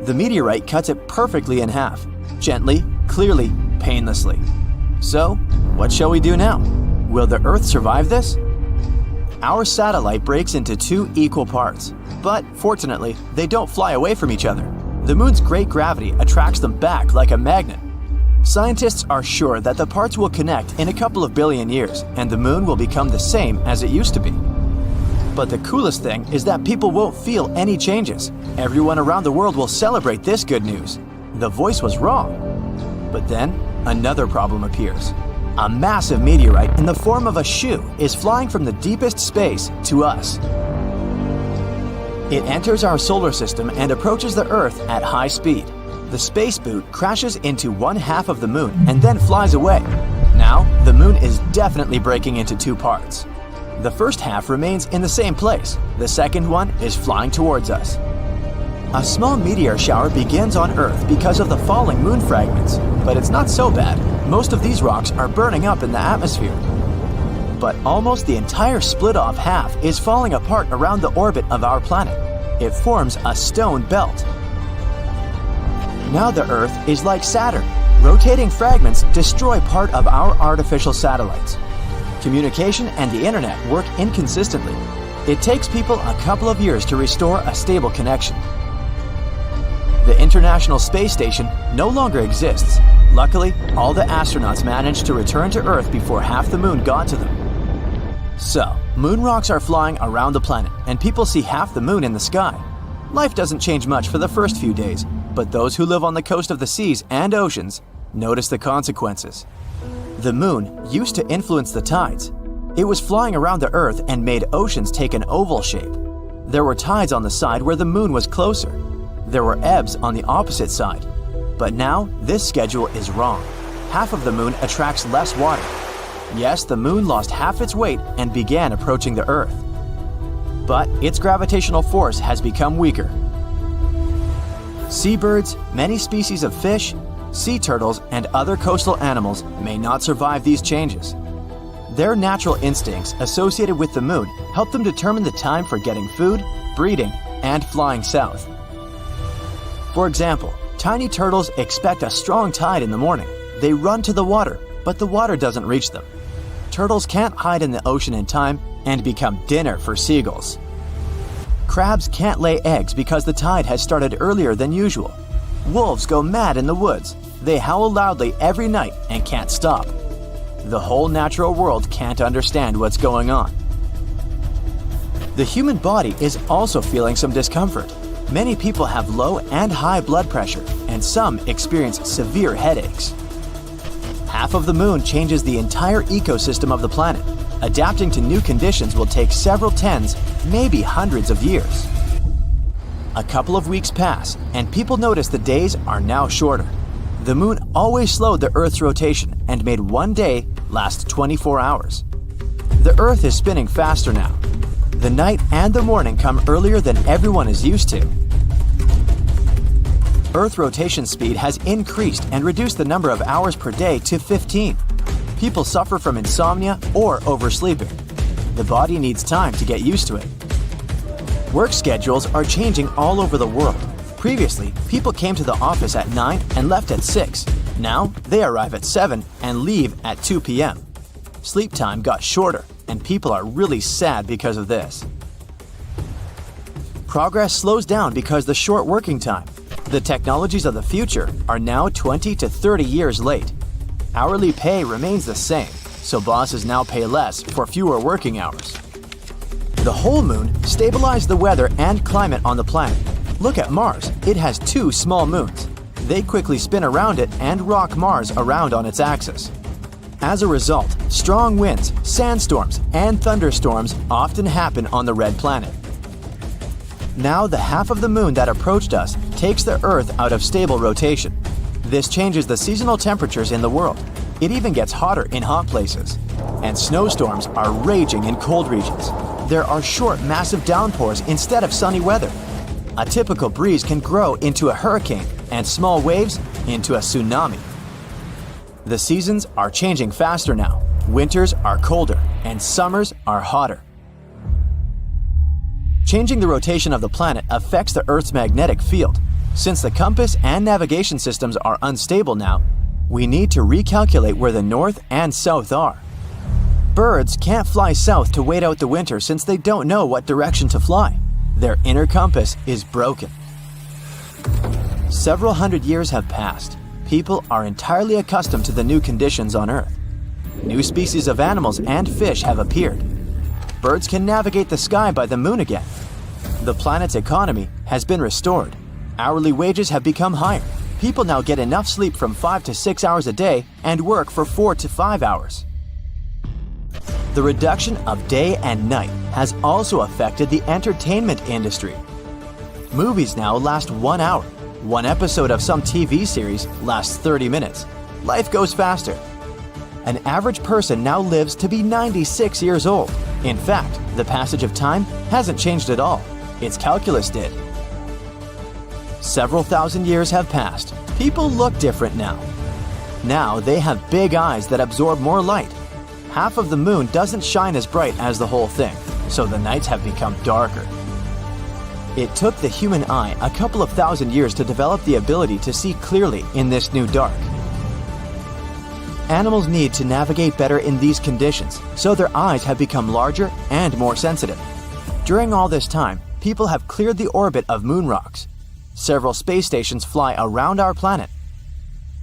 The meteorite cuts it perfectly in half, gently, clearly, painlessly. So, what shall we do now? Will the Earth survive this? Our satellite breaks into 2 equal parts, but fortunately, they don't fly away from each other. The moon's great gravity attracts them back like a magnet. Scientists are sure that the parts will connect in a couple of billion years, and the moon will become the same as it used to be. But the coolest thing is that people won't feel any changes. Everyone around the world will celebrate this good news. The voice was wrong. But then, another problem appears. A massive meteorite in the form of a shoe is flying from the deepest space to us. It enters our solar system and approaches the Earth at high speed. The space boot crashes into one half of the moon and then flies away. Now, the moon is definitely breaking into 2 parts. The first half remains in the same place. The second one is flying towards us. A small meteor shower begins on Earth because of the falling moon fragments, but it's not so bad. Most of these rocks are burning up in the atmosphere. But almost the entire split-off half is falling apart around the orbit of our planet. It forms a stone belt. Now the Earth is like Saturn. Rotating fragments destroy part of our artificial satellites. Communication and the internet work inconsistently. It takes people a couple of years to restore a stable connection. The International Space Station no longer exists. Luckily, all the astronauts managed to return to Earth before half the moon got to them. So, moon rocks are flying around the planet, and people see half the moon in the sky. Life doesn't change much for the first few days, but those who live on the coast of the seas and oceans notice the consequences. The moon used to influence the tides. It was flying around the Earth and made oceans take an oval shape. There were tides on the side where the moon was closer. There were ebbs on the opposite side. But now, this schedule is wrong. Half of the moon attracts less water. Yes, the moon lost half its weight and began approaching the Earth. But its gravitational force has become weaker. Seabirds, many species of fish, sea turtles, and other coastal animals may not survive these changes. Their natural instincts associated with the moon help them determine the time for getting food, breeding, and flying south. For example, tiny turtles expect a strong tide in the morning. They run to the water, but the water doesn't reach them. Turtles can't hide in the ocean in time and become dinner for seagulls. Crabs can't lay eggs because the tide has started earlier than usual. Wolves go mad in the woods. They howl loudly every night and can't stop. The whole natural world can't understand what's going on. The human body is also feeling some discomfort. Many people have low and high blood pressure, and some experience severe headaches. Half of the moon changes the entire ecosystem of the planet. Adapting to new conditions will take several tens, maybe hundreds of years. A couple of weeks pass, and people notice the days are now shorter. The moon always slowed the Earth's rotation and made one day last 24 hours. The Earth is spinning faster now. The night and the morning come earlier than everyone is used to. Earth rotation speed has increased and reduced the number of hours per day to 15. People suffer from insomnia or oversleeping. The body needs time to get used to it. Work schedules are changing all over the world. Previously, people came to the office at 9 and left at 6. Now, they arrive at 7 and leave at 2 p.m. Sleep time got shorter, and people are really sad because of this. Progress slows down because the short working time. The technologies of the future are now 20 to 30 years late. Hourly pay remains the same, so bosses now pay less for fewer working hours. The whole moon stabilized the weather and climate on the planet. Look at Mars, it has 2 small moons. They quickly spin around it and rock Mars around on its axis. As a result, strong winds, sandstorms, and thunderstorms often happen on the red planet. Now the half of the moon that approached us takes the Earth out of stable rotation. This changes the seasonal temperatures in the world. It even gets hotter in hot places. And snowstorms are raging in cold regions. There are short, massive downpours instead of sunny weather. A typical breeze can grow into a hurricane and small waves into a tsunami. The seasons are changing faster now. Winters are colder and summers are hotter. Changing the rotation of the planet affects the Earth's magnetic field. Since the compass and navigation systems are unstable now, we need to recalculate where the north and south are. Birds can't fly south to wait out the winter since they don't know what direction to fly. Their inner compass is broken. Several hundred years have passed. People are entirely accustomed to the new conditions on Earth. New species of animals and fish have appeared. Birds can navigate the sky by the moon again. The planet's economy has been restored. Hourly wages have become higher. People now get enough sleep from 5 to 6 hours a day and work for 4 to 5 hours. The reduction of day and night has also affected the entertainment industry. Movies now last 1 hour. One episode of some TV series lasts 30 minutes. Life goes faster. An average person now lives to be 96 years old. In fact, the passage of time hasn't changed at all. Its calculus did. Several thousand years have passed. People look different now. Now they have big eyes that absorb more light. Half of the moon doesn't shine as bright as the whole thing, so the nights have become darker. It took the human eye a couple of thousand years to develop the ability to see clearly in this new dark. Animals need to navigate better in these conditions, so their eyes have become larger and more sensitive. During all this time, people have cleared the orbit of moon rocks. Several space stations fly around our planet.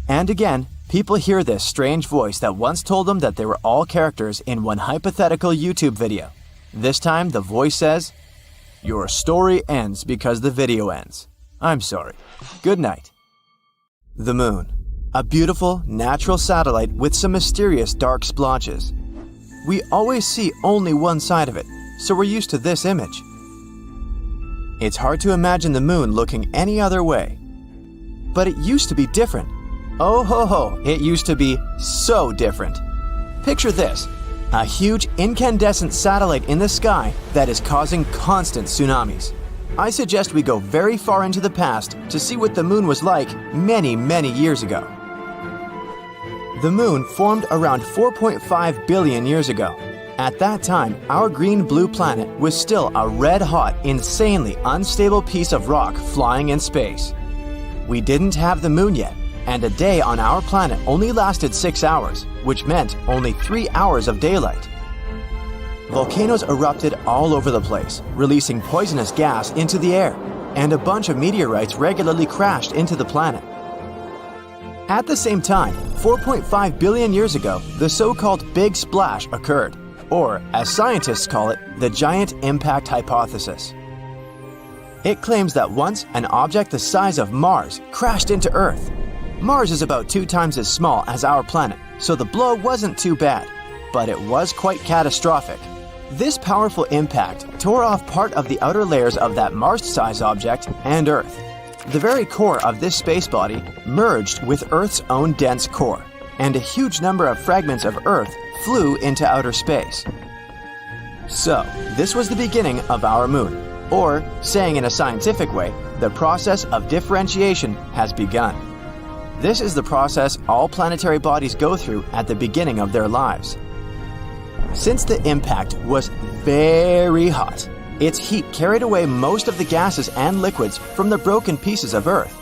And again, people hear this strange voice that once told them that they were all characters in one hypothetical YouTube video. This time, the voice says, "Your story ends because the video ends. I'm sorry. Good night." The moon. A beautiful, natural satellite with some mysterious dark splotches. We always see only one side of it, so we're used to this image. It's hard to imagine the moon looking any other way. But it used to be different. Oh ho ho, it used to be so different. Picture this, a huge incandescent satellite in the sky that is causing constant tsunamis. I suggest we go very far into the past to see what the moon was like many, many years ago. The moon formed around 4.5 billion years ago. At that time, our green-blue planet was still a red-hot, insanely unstable piece of rock flying in space. We didn't have the moon yet, and a day on our planet only lasted 6 hours, which meant only 3 hours of daylight. volcanoes erupted all over the place, releasing poisonous gas into the air, and a bunch of meteorites regularly crashed into the planet. At the same time, 4.5 billion years ago, the so-called Big Splash occurred, or, as scientists call it, the Giant Impact Hypothesis. It claims that once an object the size of Mars crashed into Earth. Mars is about 2 times as small as our planet, so the blow wasn't too bad, but it was quite catastrophic. This powerful impact tore off part of the outer layers of that Mars-sized object and Earth. The very core of this space body merged with Earth's own dense core, and a huge number of fragments of Earth flew into outer space. So, this was the beginning of our moon, or, saying in a scientific way, the process of differentiation has begun. This is the process all planetary bodies go through at the beginning of their lives. Since the impact was very hot, its heat carried away most of the gases and liquids from the broken pieces of Earth.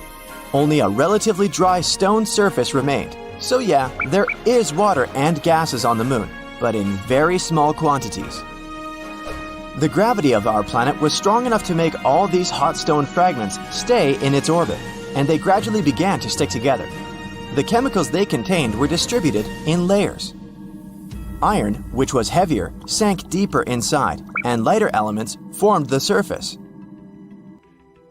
Only a relatively dry stone surface remained. So yeah, there is water and gases on the moon, but in very small quantities. The gravity of our planet was strong enough to make all these hot stone fragments stay in its orbit, and they gradually began to stick together. The chemicals they contained were distributed in layers. Iron, which was heavier, sank deeper inside, and lighter elements formed the surface.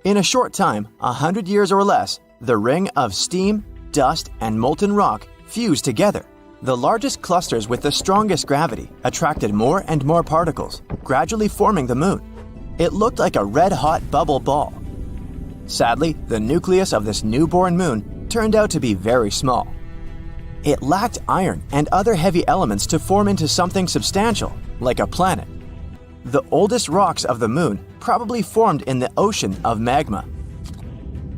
In a short time, 100 years or less, the ring of steam, dust, and molten rock fused together. The largest clusters with the strongest gravity attracted more and more particles, gradually forming the moon. It looked like a red-hot bubble ball. Sadly, the nucleus of this newborn moon turned out to be very small. It lacked iron and other heavy elements to form into something substantial, like a planet. The oldest rocks of the moon probably formed in the ocean of magma.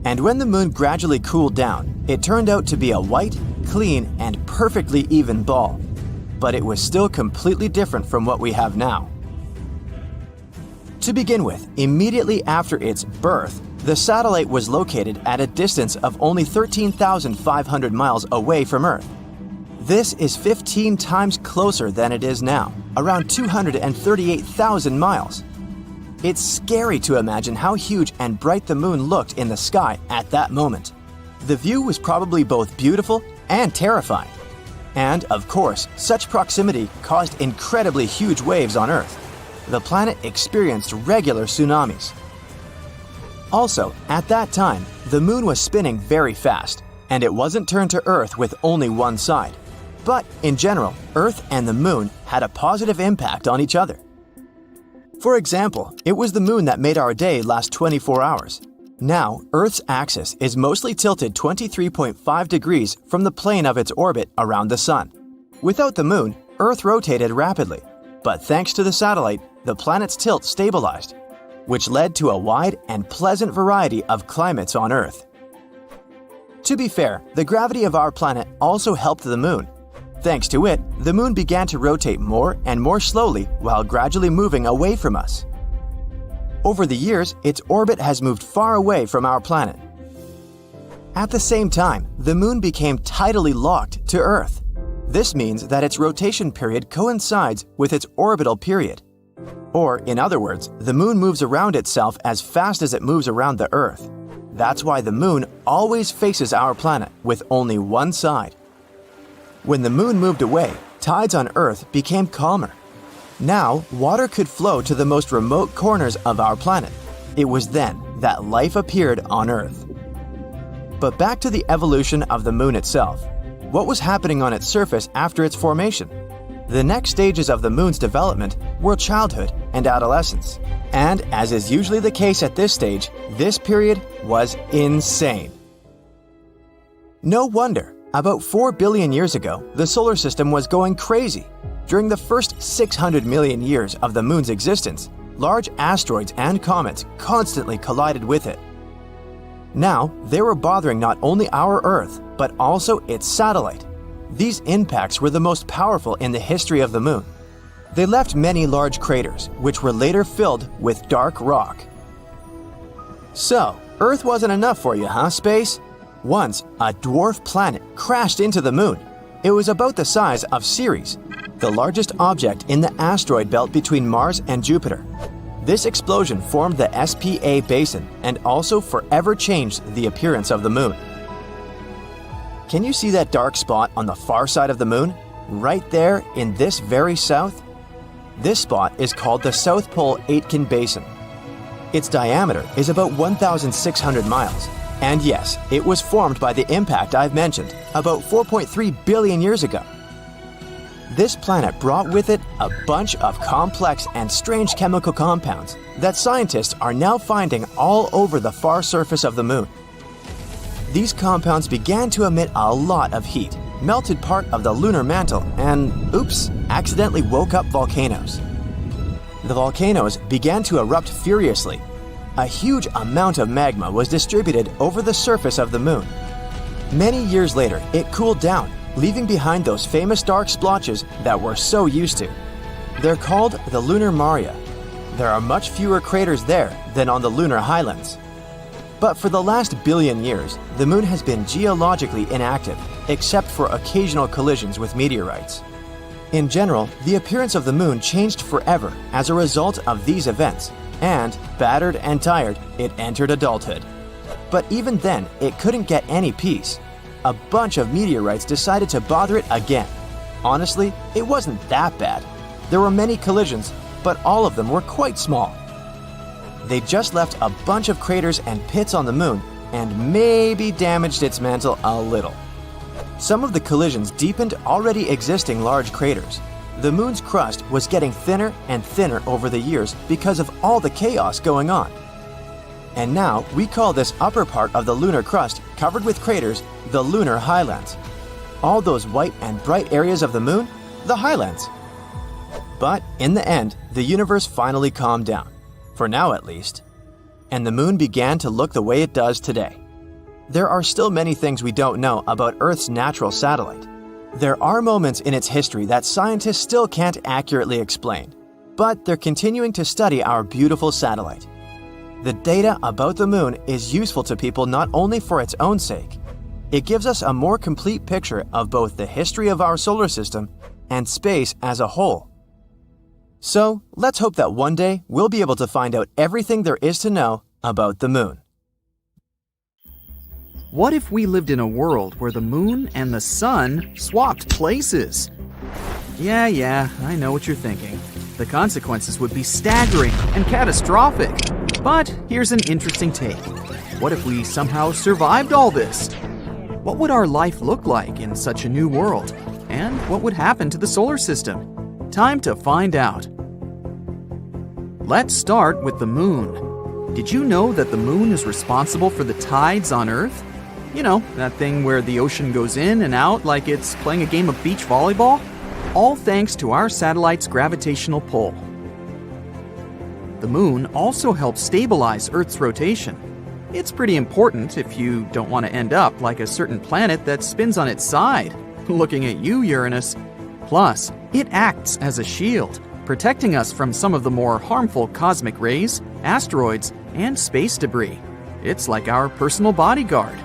And when the moon gradually cooled down, it turned out to be a white, clean, and perfectly even ball. But it was still completely different from what we have now. To begin with, immediately after its birth, the satellite was located at a distance of only 13,500 miles away from Earth. This is 15 times closer than it is now, around 238,000 miles. It's scary to imagine how huge and bright the moon looked in the sky at that moment. The view was probably both beautiful and terrifying. And, of course, such proximity caused incredibly huge waves on Earth. The planet experienced regular tsunamis. Also, at that time, the moon was spinning very fast, and it wasn't turned to Earth with only one side. But, in general, Earth and the moon had a positive impact on each other. For example, it was the moon that made our day last 24 hours. Now, Earth's axis is mostly tilted 23.5 degrees from the plane of its orbit around the Sun. Without the moon, Earth rotated rapidly, but thanks to the satellite, the planet's tilt stabilized, which led to a wide and pleasant variety of climates on Earth. To be fair, the gravity of our planet also helped the moon. Thanks to it, the moon began to rotate more and more slowly while gradually moving away from us. Over the years, its orbit has moved far away from our planet. At the same time, the moon became tidally locked to Earth. This means that its rotation period coincides with its orbital period. Or, in other words, the moon moves around itself as fast as it moves around the Earth. That's why the moon always faces our planet with only one side. When the moon moved away, tides on Earth became calmer. Now, water could flow to the most remote corners of our planet. It was then that life appeared on Earth. But back to the evolution of the moon itself. What was happening on its surface after its formation? The next stages of the moon's development were childhood and adolescence. And as is usually the case at this stage, this period was insane. No wonder, about 4 billion years ago, the solar system was going crazy. During the first 600 million years of the moon's existence, large asteroids and comets constantly collided with it. Now, they were bothering not only our Earth, but also its satellite. These impacts were the most powerful in the history of the moon. They left many large craters, which were later filled with dark rock. So, Earth wasn't enough for you, huh, space? Once, a dwarf planet crashed into the moon. It was about the size of Ceres. the largest object in the asteroid belt between Mars and Jupiter. This explosion formed the SPA basin and also forever changed the appearance of the Moon. Can you see that dark spot on the far side of the Moon? Right there in this very south? This spot is called the South Pole Aitken Basin. Its diameter is about 1,600 miles. And yes, it was formed by the impact I've mentioned, about 4.3 billion years ago. This planet brought with it a bunch of complex and strange chemical compounds that scientists are now finding all over the far surface of the Moon. These compounds began to emit a lot of heat, melted part of the lunar mantle, and, oops, accidentally woke up volcanoes. The volcanoes began to erupt furiously. A huge amount of magma was distributed over the surface of the Moon. Many years later, it cooled down, leaving behind those famous dark splotches that we're so used to. They're called the lunar maria. There are much fewer craters there than on the lunar highlands. But for the last billion years, the Moon has been geologically inactive, except for occasional collisions with meteorites. In general, the appearance of the Moon changed forever as a result of these events, and, battered and tired, it entered adulthood. But even then, it couldn't get any peace. A bunch of meteorites decided to bother it again. Honestly, it wasn't that bad. There were many collisions, but all of them were quite small. They just left a bunch of craters and pits on the Moon and maybe damaged its mantle a little. Some of the collisions deepened already existing large craters. The Moon's crust was getting thinner and thinner over the years because of all the chaos going on. And now we call this upper part of the lunar crust covered with craters the lunar highlands. All those white and bright areas of the Moon, the highlands. But in the end, the universe finally calmed down, for now at least, and the Moon began to look the way it does today. There are still many things we don't know about Earth's natural satellite. There are moments in its history that scientists still can't accurately explain, but they're continuing to study our beautiful satellite. The data about the Moon is useful to people not only for its own sake. It gives us a more complete picture of both the history of our solar system and space as a whole. So, let's hope that one day we'll be able to find out everything there is to know about the Moon. What if we lived in a world where the Moon and the Sun swapped places? Yeah, I know what you're thinking. The consequences would be staggering and catastrophic. But here's an interesting take. What if we somehow survived all this? What would our life look like in such a new world? And what would happen to the solar system? Time to find out. Let's start with the Moon. Did you know that the Moon is responsible for the tides on Earth? You know, that thing where the ocean goes in and out like it's playing a game of beach volleyball? All thanks to our satellite's gravitational pull. The Moon also helps stabilize Earth's rotation. It's pretty important if you don't want to end up like a certain planet that spins on its side. Looking at you, Uranus. Plus, it acts as a shield, protecting us from some of the more harmful cosmic rays, asteroids, and space debris. It's like our personal bodyguard.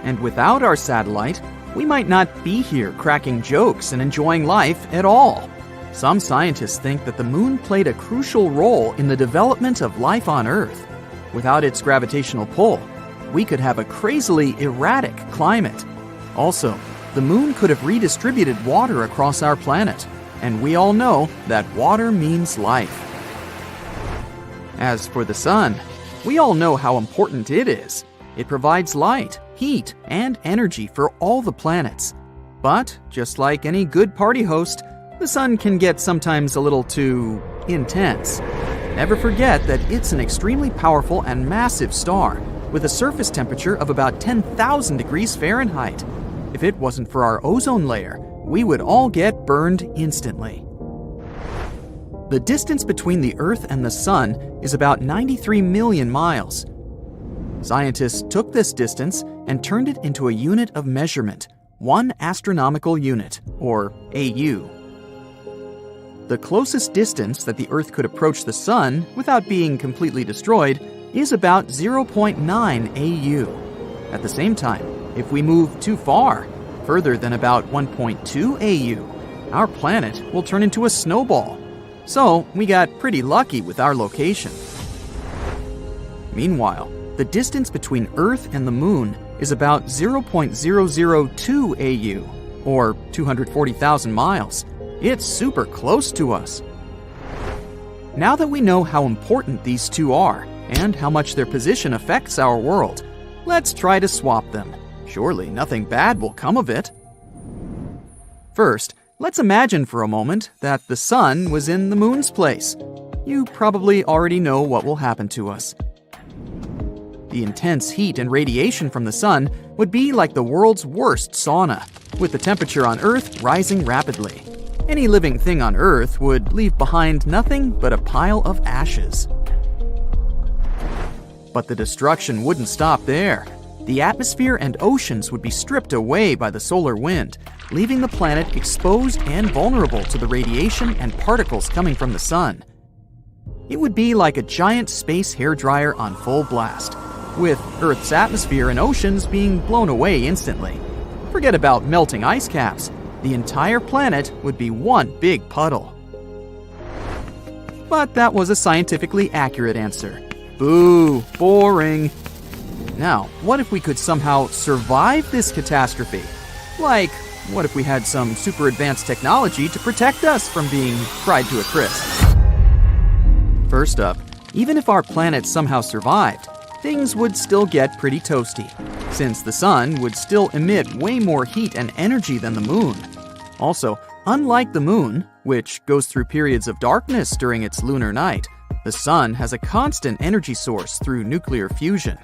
And without our satellite, we might not be here cracking jokes and enjoying life at all. Some scientists think that the Moon played a crucial role in the development of life on Earth. Without its gravitational pull, we could have a crazily erratic climate. Also, the Moon could have redistributed water across our planet, and we all know that water means life. As for the Sun, we all know how important it is. It provides light, heat, and energy for all the planets. But, just like any good party host, the Sun can get sometimes a little too intense. Never forget that it's an extremely powerful and massive star, with a surface temperature of about 10,000 degrees Fahrenheit. If it wasn't for our ozone layer, we would all get burned instantly. The distance between the Earth and the Sun is about 93 million miles. Scientists took this distance and turned it into a unit of measurement, 1 astronomical unit, or AU. The closest distance that the Earth could approach the Sun without being completely destroyed is about 0.9 AU. At the same time, if we move too far, further than about 1.2 AU, our planet will turn into a snowball. So we got pretty lucky with our location. Meanwhile, the distance between Earth and the Moon is about 0.002 AU, or 240,000 miles. It's super close to us. Now that we know how important these two are, and how much their position affects our world, let's try to swap them. Surely nothing bad will come of it. First, let's imagine for a moment that the Sun was in the Moon's place. You probably already know what will happen to us. The intense heat and radiation from the Sun would be like the world's worst sauna, with the temperature on Earth rising rapidly. Any living thing on Earth would leave behind nothing but a pile of ashes. But the destruction wouldn't stop there. The atmosphere and oceans would be stripped away by the solar wind, leaving the planet exposed and vulnerable to the radiation and particles coming from the Sun. It would be like a giant space hairdryer on full blast, with Earth's atmosphere and oceans being blown away instantly. Forget about melting ice caps. The entire planet would be one big puddle. But that was a scientifically accurate answer. Boo, boring. Now, what if we could somehow survive this catastrophe? Like, what if we had some super advanced technology to protect us from being fried to a crisp? First up, even if our planet somehow survived, things would still get pretty toasty, since the Sun would still emit way more heat and energy than the Moon. Also, unlike the Moon, which goes through periods of darkness during its lunar night, the Sun has a constant energy source through nuclear fusion.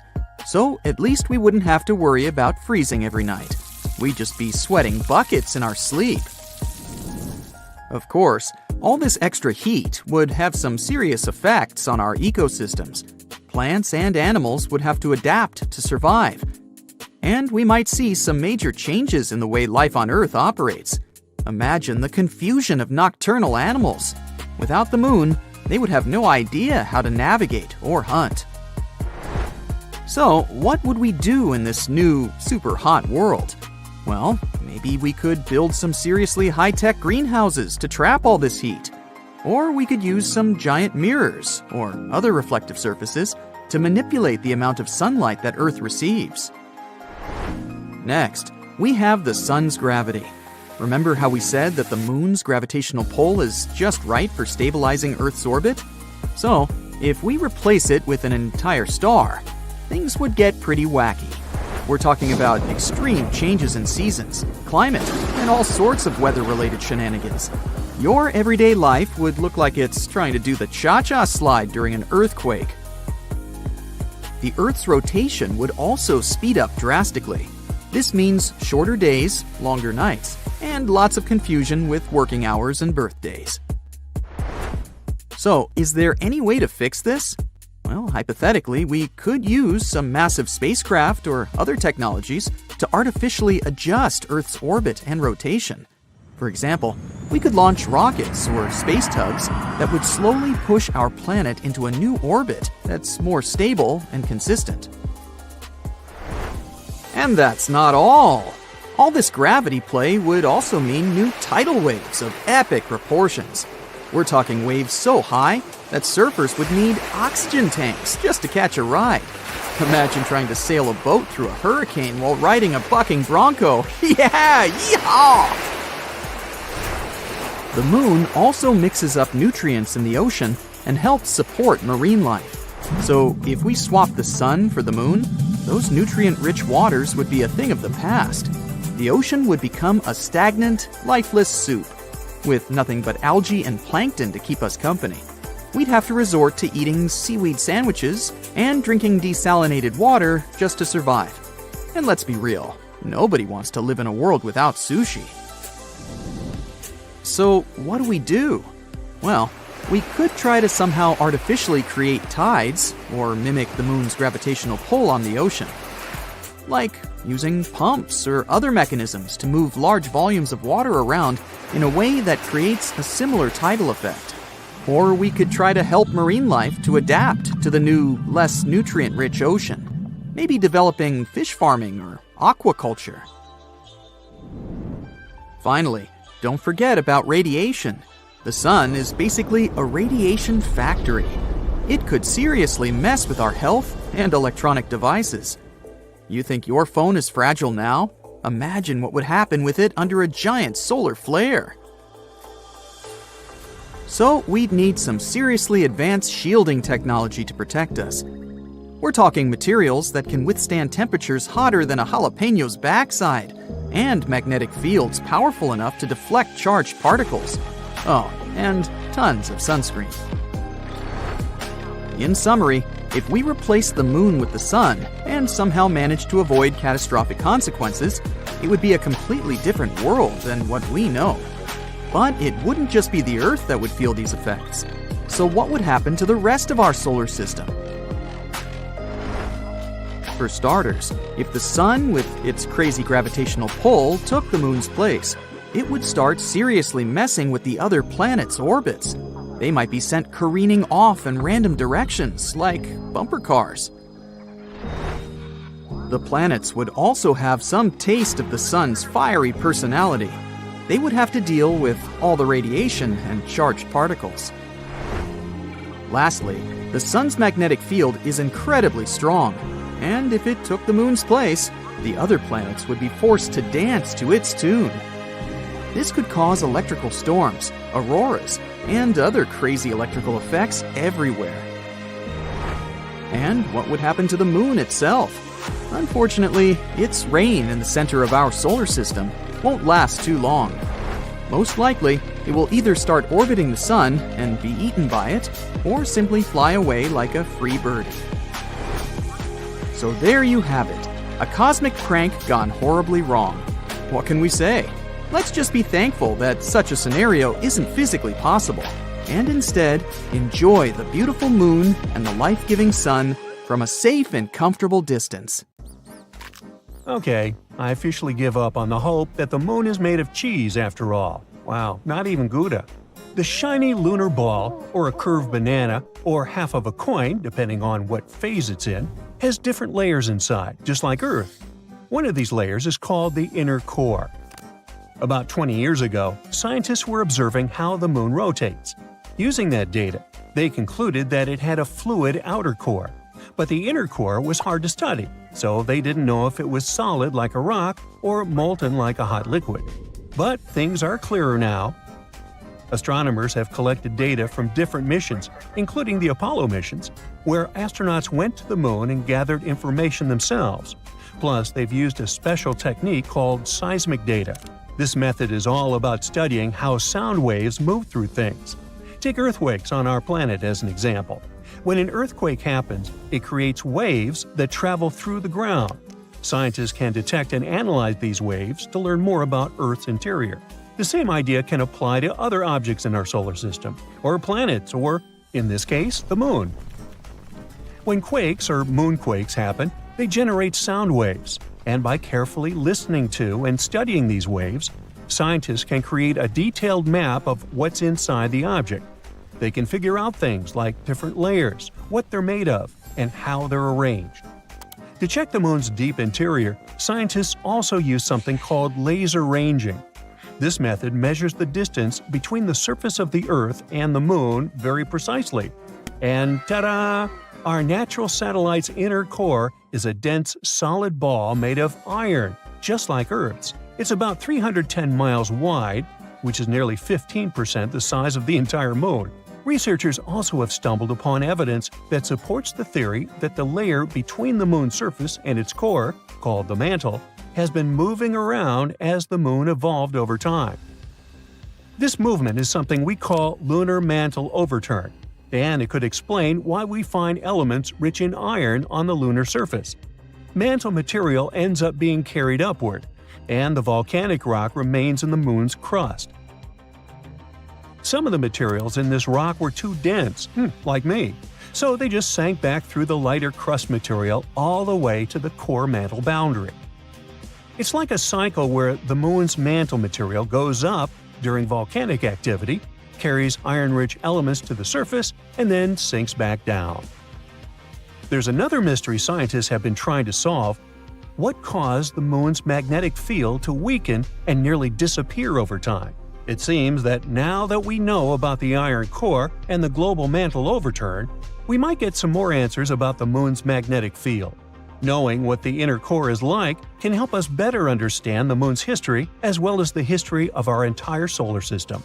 So at least we wouldn't have to worry about freezing every night. We'd just be sweating buckets in our sleep. Of course, all this extra heat would have some serious effects on our ecosystems. Plants and animals would have to adapt to survive. And we might see some major changes in the way life on Earth operates. Imagine the confusion of nocturnal animals. Without the Moon, they would have no idea how to navigate or hunt. So, what would we do in this new, super hot world? Well, maybe we could build some seriously high-tech greenhouses to trap all this heat. Or we could use some giant mirrors, or other reflective surfaces, to manipulate the amount of sunlight that Earth receives. Next, we have the Sun's gravity. Remember how we said that the Moon's gravitational pull is just right for stabilizing Earth's orbit? So, if we replace it with an entire star, things would get pretty wacky. We're talking about extreme changes in seasons, climate, and all sorts of weather-related shenanigans. Your everyday life would look like it's trying to do the cha-cha slide during an earthquake. The Earth's rotation would also speed up drastically. This means shorter days, longer nights, and lots of confusion with working hours and birthdays. So, is there any way to fix this? Well, hypothetically, we could use some massive spacecraft or other technologies to artificially adjust Earth's orbit and rotation. For example, we could launch rockets or space tugs that would slowly push our planet into a new orbit that's more stable and consistent. And that's not all. All this gravity play would also mean new tidal waves of epic proportions. We're talking waves so high that surfers would need oxygen tanks just to catch a ride. Imagine trying to sail a boat through a hurricane while riding a bucking bronco. Yeah, yeehaw! The Moon also mixes up nutrients in the ocean and helps support marine life. So if we swap the Sun for the Moon, those nutrient-rich waters would be a thing of the past. The ocean would become a stagnant, lifeless soup, with nothing but algae and plankton to keep us company. We'd have to resort to eating seaweed sandwiches and drinking desalinated water just to survive. And let's be real, nobody wants to live in a world without sushi. So what do? Well, we could try to somehow artificially create tides or mimic the Moon's gravitational pull on the ocean. Like using pumps or other mechanisms to move large volumes of water around in a way that creates a similar tidal effect. Or we could try to help marine life to adapt to the new, less nutrient-rich ocean, maybe developing fish farming or aquaculture. Finally, don't forget about radiation. The sun is basically a radiation factory. It could seriously mess with our health and electronic devices. You think your phone is fragile now? Imagine what would happen with it under a giant solar flare. So we'd need some seriously advanced shielding technology to protect us. We're talking materials that can withstand temperatures hotter than a jalapeno's backside, and magnetic fields powerful enough to deflect charged particles. Oh, and tons of sunscreen. In summary, if we replace the moon with the sun and somehow manage to avoid catastrophic consequences, it would be a completely different world than what we know. But it wouldn't just be the Earth that would feel these effects. So what would happen to the rest of our solar system? For starters, if the sun, with its crazy gravitational pull, took the moon's place, it would start seriously messing with the other planets' orbits. They might be sent careening off in random directions, like bumper cars. The planets would also have some taste of the sun's fiery personality. They would have to deal with all the radiation and charged particles. Lastly, the sun's magnetic field is incredibly strong, and if it took the moon's place, the other planets would be forced to dance to its tune. This could cause electrical storms, auroras, and other crazy electrical effects everywhere. And what would happen to the moon itself? Unfortunately, its reign in the center of our solar system won't last too long. Most likely, it will either start orbiting the sun and be eaten by it, or simply fly away like a free bird. So there you have it, a cosmic prank gone horribly wrong. What can we say? Let's just be thankful that such a scenario isn't physically possible, and instead enjoy the beautiful moon and the life-giving sun from a safe and comfortable distance. Okay, I officially give up on the hope that the moon is made of cheese after all. Wow, not even Gouda. The shiny lunar ball, or a curved banana, or half of a coin, depending on what phase it's in, has different layers inside, just like Earth. One of these layers is called the inner core. About 20 years ago, scientists were observing how the moon rotates. Using that data, they concluded that it had a fluid outer core. But the inner core was hard to study, so they didn't know if it was solid like a rock or molten like a hot liquid. But things are clearer now. Astronomers have collected data from different missions, including the Apollo missions, where astronauts went to the moon and gathered information themselves. Plus, they've used a special technique called seismic data. This method is all about studying how sound waves move through things. Take earthquakes on our planet as an example. When an earthquake happens, it creates waves that travel through the ground. Scientists can detect and analyze these waves to learn more about Earth's interior. The same idea can apply to other objects in our solar system, or planets, or, in this case, the moon. When quakes or moonquakes happen, they generate sound waves, and by carefully listening to and studying these waves, scientists can create a detailed map of what's inside the object. They can figure out things like different layers, what they're made of, and how they're arranged. To check the moon's deep interior, scientists also use something called laser ranging. This method measures the distance between the surface of the Earth and the moon very precisely. And ta-da! Our natural satellite's inner core is a dense, solid ball made of iron, just like Earth's. It's about 310 miles wide, which is nearly 15% the size of the entire moon. Researchers also have stumbled upon evidence that supports the theory that the layer between the moon's surface and its core, called the mantle, has been moving around as the moon evolved over time. This movement is something we call lunar mantle overturn, and it could explain why we find elements rich in iron on the lunar surface. Mantle material ends up being carried upward, and the volcanic rock remains in the moon's crust. Some of the materials in this rock were too dense, like me, so they just sank back through the lighter crust material all the way to the core mantle boundary. It's like a cycle where the moon's mantle material goes up during volcanic activity, carries iron-rich elements to the surface, and then sinks back down. There's another mystery scientists have been trying to solve. What caused the moon's magnetic field to weaken and nearly disappear over time? It seems that now that we know about the iron core and the global mantle overturn, we might get some more answers about the Moon's magnetic field. Knowing what the inner core is like can help us better understand the Moon's history as well as the history of our entire solar system.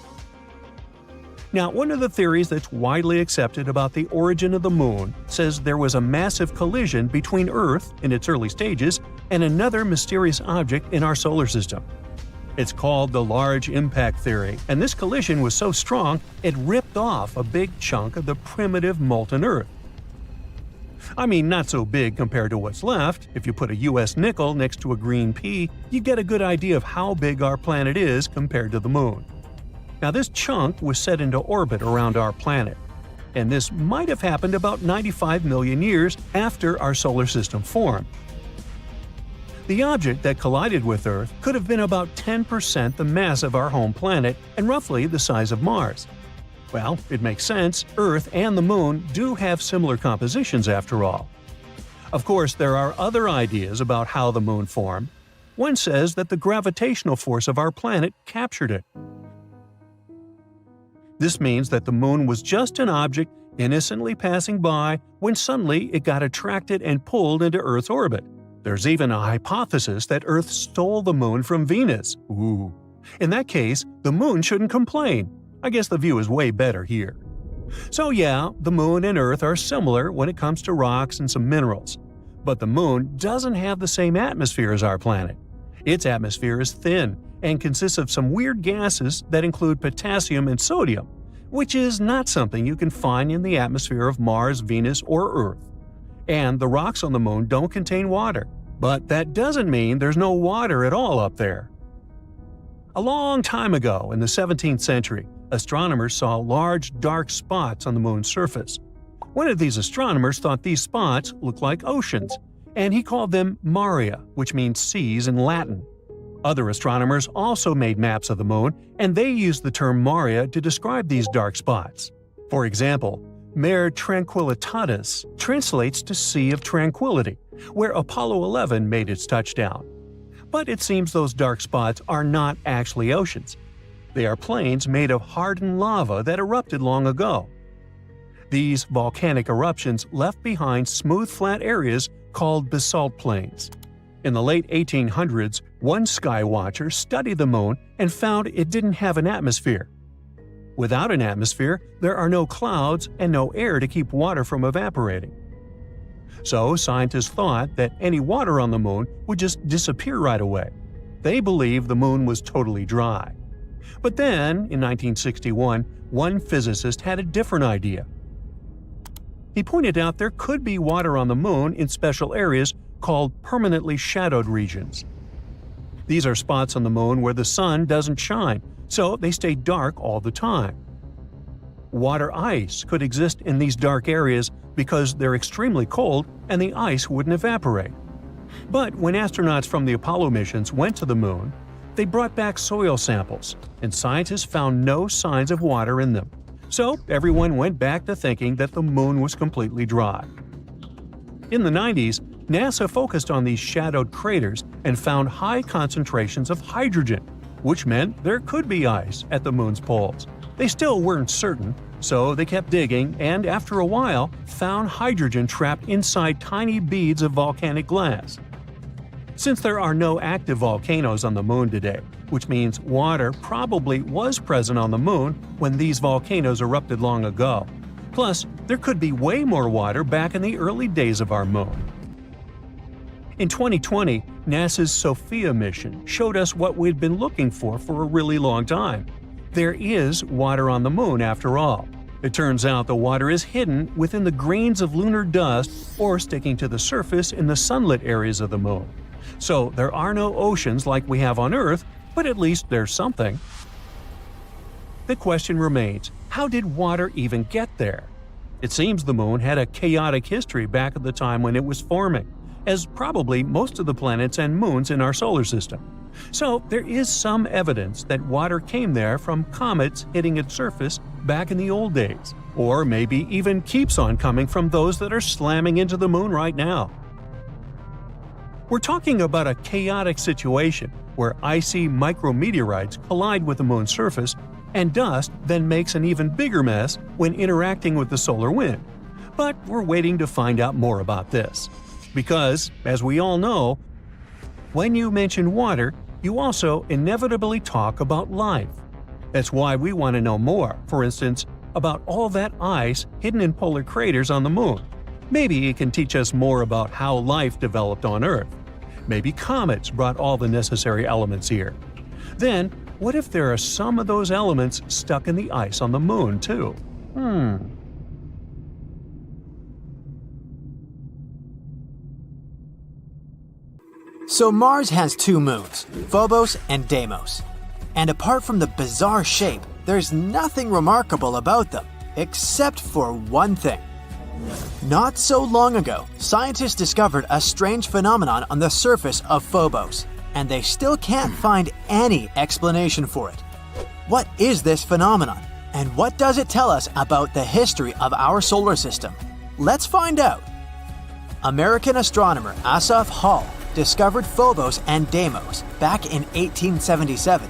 Now, one of the theories that's widely accepted about the origin of the Moon says there was a massive collision between Earth, in its early stages, and another mysterious object in our solar system. It's called the Large Impact Theory, and this collision was so strong it ripped off a big chunk of the primitive molten Earth. I mean, not so big compared to what's left. If you put a US nickel next to a green pea, you get a good idea of how big our planet is compared to the Moon. Now, this chunk was set into orbit around our planet, and this might have happened about 95 million years after our solar system formed. The object that collided with Earth could have been about 10% the mass of our home planet and roughly the size of Mars. Well, it makes sense. Earth and the Moon do have similar compositions after all. Of course, there are other ideas about how the Moon formed. One says that the gravitational force of our planet captured it. This means that the Moon was just an object innocently passing by when suddenly it got attracted and pulled into Earth's orbit. There's even a hypothesis that Earth stole the Moon from Venus. Ooh. In that case, the Moon shouldn't complain. I guess the view is way better here. So yeah, the Moon and Earth are similar when it comes to rocks and some minerals. But the Moon doesn't have the same atmosphere as our planet. Its atmosphere is thin and consists of some weird gases that include potassium and sodium, which is not something you can find in the atmosphere of Mars, Venus, or Earth. And the rocks on the Moon don't contain water, but that doesn't mean there's no water at all up there. A long time ago, in the 17th century, astronomers saw large dark spots on the Moon's surface. One of these astronomers thought these spots looked like oceans, and he called them maria, which means seas in Latin. Other astronomers also made maps of the Moon, and they used the term maria to describe these dark spots. For example, Mare Tranquillitatis translates to Sea of Tranquility, where Apollo 11 made its touchdown. But it seems those dark spots are not actually oceans. They are plains made of hardened lava that erupted long ago. These volcanic eruptions left behind smooth flat areas called basalt plains. In the late 1800s, one skywatcher studied the Moon and found it didn't have an atmosphere. Without an atmosphere, there are no clouds and no air to keep water from evaporating. So scientists thought that any water on the Moon would just disappear right away. They believed the Moon was totally dry. But then, in 1961, one physicist had a different idea. He pointed out there could be water on the Moon in special areas called permanently shadowed regions. These are spots on the Moon where the sun doesn't shine, so they stay dark all the time. Water ice could exist in these dark areas because they're extremely cold and the ice wouldn't evaporate. But when astronauts from the Apollo missions went to the Moon, they brought back soil samples, and scientists found no signs of water in them. So everyone went back to thinking that the Moon was completely dry. In the 90s, NASA focused on these shadowed craters and found high concentrations of hydrogen, which meant there could be ice at the Moon's poles. They still weren't certain, so they kept digging and, after a while, found hydrogen trapped inside tiny beads of volcanic glass. Since there are no active volcanoes on the Moon today, which means water probably was present on the Moon when these volcanoes erupted long ago. Plus, there could be way more water back in the early days of our Moon. In 2020, NASA's SOFIA mission showed us what we'd been looking for a really long time. There is water on the Moon after all. It turns out the water is hidden within the grains of lunar dust or sticking to the surface in the sunlit areas of the Moon. So there are no oceans like we have on Earth, but at least there's something. The question remains, how did water even get there? It seems the Moon had a chaotic history back at the time when it was forming, as probably most of the planets and moons in our solar system. So there is some evidence that water came there from comets hitting its surface back in the old days, or maybe even keeps on coming from those that are slamming into the Moon right now. We're talking about a chaotic situation where icy micrometeorites collide with the moon's surface, and dust then makes an even bigger mess when interacting with the solar wind. But we're waiting to find out more about this. Because, as we all know, when you mention water, you also inevitably talk about life. That's why we want to know more, for instance, about all that ice hidden in polar craters on the moon. Maybe it can teach us more about how life developed on Earth. Maybe comets brought all the necessary elements here. Then, what if there are some of those elements stuck in the ice on the moon, too? So Mars has two moons, Phobos and Deimos. And apart from the bizarre shape, there's nothing remarkable about them, except for one thing. Not so long ago, scientists discovered a strange phenomenon on the surface of Phobos, and they still can't find any explanation for it. What is this phenomenon, and what does it tell us about the history of our solar system? Let's find out. American astronomer Asaph Hall discovered Phobos and Deimos back in 1877.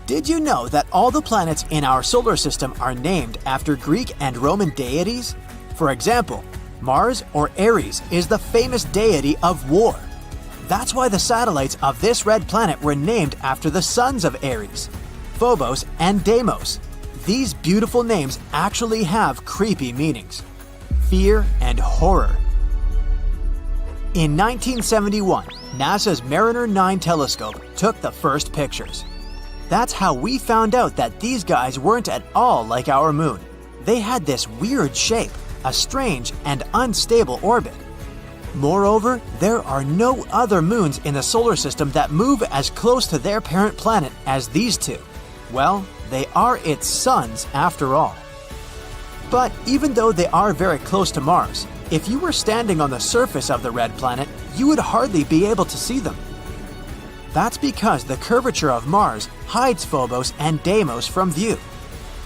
Did you know that all the planets in our solar system are named after Greek and Roman deities? For example, Mars or Ares is the famous deity of war. That's why the satellites of this red planet were named after the sons of Ares, Phobos and Deimos. These beautiful names actually have creepy meanings: fear and horror. In 1971, NASA's Mariner 9 telescope took the first pictures. That's how we found out that these guys weren't at all like our moon. They had this weird shape, a strange and unstable orbit. Moreover, there are no other moons in the solar system that move as close to their parent planet as these two. Well, they are its sons after all. But even though they are very close to Mars, if you were standing on the surface of the red planet, you would hardly be able to see them. That's because the curvature of Mars hides Phobos and Deimos from view.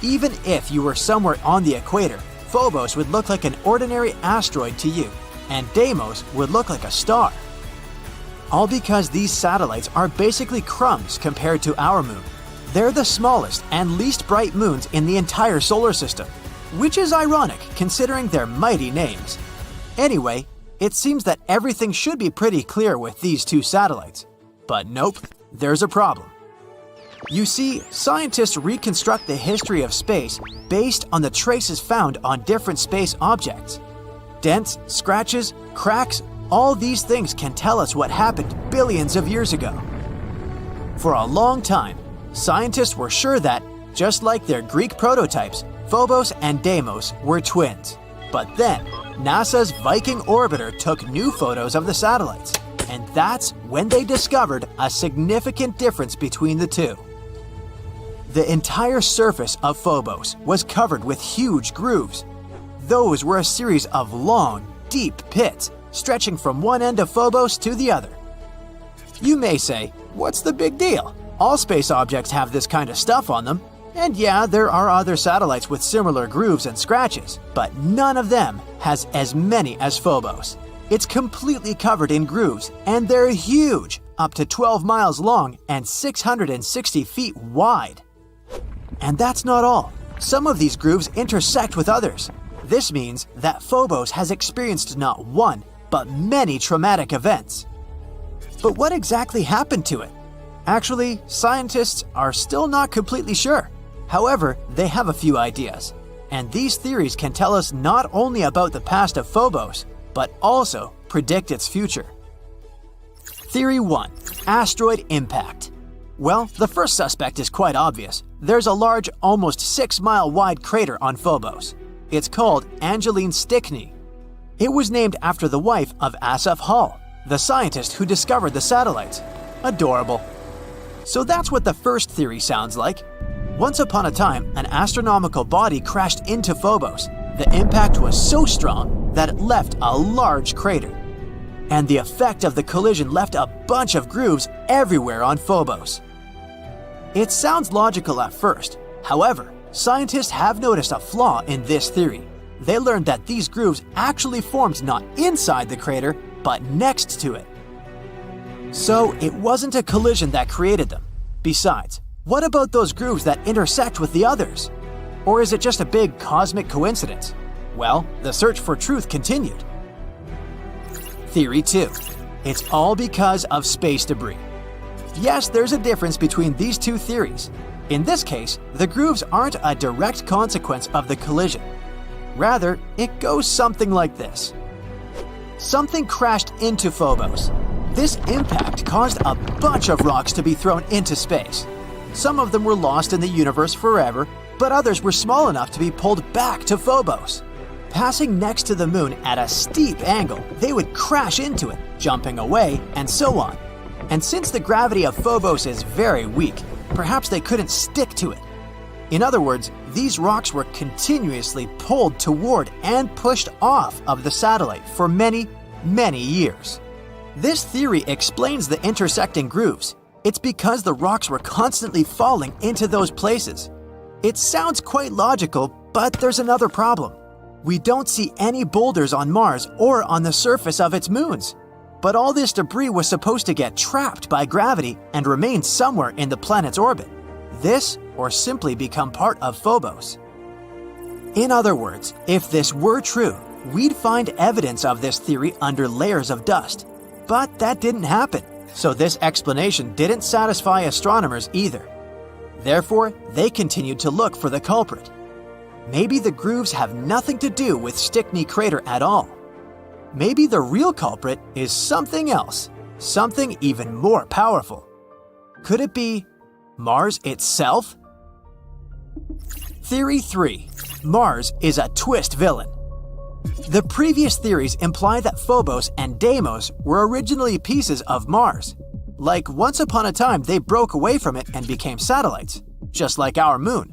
Even if you were somewhere on the equator, Phobos would look like an ordinary asteroid to you, and Deimos would look like a star. All because these satellites are basically crumbs compared to our moon. They're the smallest and least bright moons in the entire solar system, which is ironic considering their mighty names. Anyway, it seems that everything should be pretty clear with these two satellites. But nope, there's a problem. You see, scientists reconstruct the history of space based on the traces found on different space objects. Dents, scratches, cracks, all these things can tell us what happened billions of years ago. For a long time, scientists were sure that, just like their Greek prototypes, Phobos and Deimos were twins. But then, NASA's Viking orbiter took new photos of the satellites, and that's when they discovered a significant difference between the two. The entire surface of Phobos was covered with huge grooves. Those were a series of long, deep pits stretching from one end of Phobos to the other. You may say, what's the big deal? All space objects have this kind of stuff on them. And yeah, there are other satellites with similar grooves and scratches, but none of them has as many as Phobos. It's completely covered in grooves, and they're huge, up to 12 miles long and 660 feet wide. And that's not all. Some of these grooves intersect with others. This means that Phobos has experienced not one, but many traumatic events. But what exactly happened to it? Actually, scientists are still not completely sure. However, they have a few ideas, and these theories can tell us not only about the past of Phobos, but also predict its future. Theory 1. Asteroid impact. Well, the first suspect is quite obvious. There's a large, almost 6-mile wide crater on Phobos. It's called Angeline Stickney. It was named after the wife of Asaph Hall, the scientist who discovered the satellites. Adorable. So that's what the first theory sounds like. Once upon a time, an astronomical body crashed into Phobos. The impact was so strong that it left a large crater. And the effect of the collision left a bunch of grooves everywhere on Phobos. It sounds logical at first. However, scientists have noticed a flaw in this theory. They learned that these grooves actually formed not inside the crater, but next to it. So it wasn't a collision that created them. Besides, what about those grooves that intersect with the others? Or is it just a big cosmic coincidence? Well, the search for truth continued. Theory 2. It's all because of space debris. Yes, there's a difference between these two theories. In this case, the grooves aren't a direct consequence of the collision. Rather, it goes something like this. Something crashed into Phobos. This impact caused a bunch of rocks to be thrown into space. Some of them were lost in the universe forever, but others were small enough to be pulled back to Phobos. Passing next to the moon at a steep angle, they would crash into it, jumping away, and so on. And since the gravity of Phobos is very weak, perhaps they couldn't stick to it. In other words, these rocks were continuously pulled toward and pushed off of the satellite for many, many years. This theory explains the intersecting grooves. It's because the rocks were constantly falling into those places. It sounds quite logical, but there's another problem. We don't see any boulders on Mars or on the surface of its moons. But all this debris was supposed to get trapped by gravity and remain somewhere in the planet's orbit. This, or simply become part of Phobos. In other words, if this were true, we'd find evidence of this theory under layers of dust. But that didn't happen, so this explanation didn't satisfy astronomers either. Therefore, they continued to look for the culprit. Maybe the grooves have nothing to do with Stickney Crater at all. Maybe the real culprit is something else, something even more powerful. Could it be Mars itself? Theory 3. Mars is a twist villain. The previous theories imply that Phobos and Deimos were originally pieces of Mars. Like once upon a time they broke away from it and became satellites, just like our moon.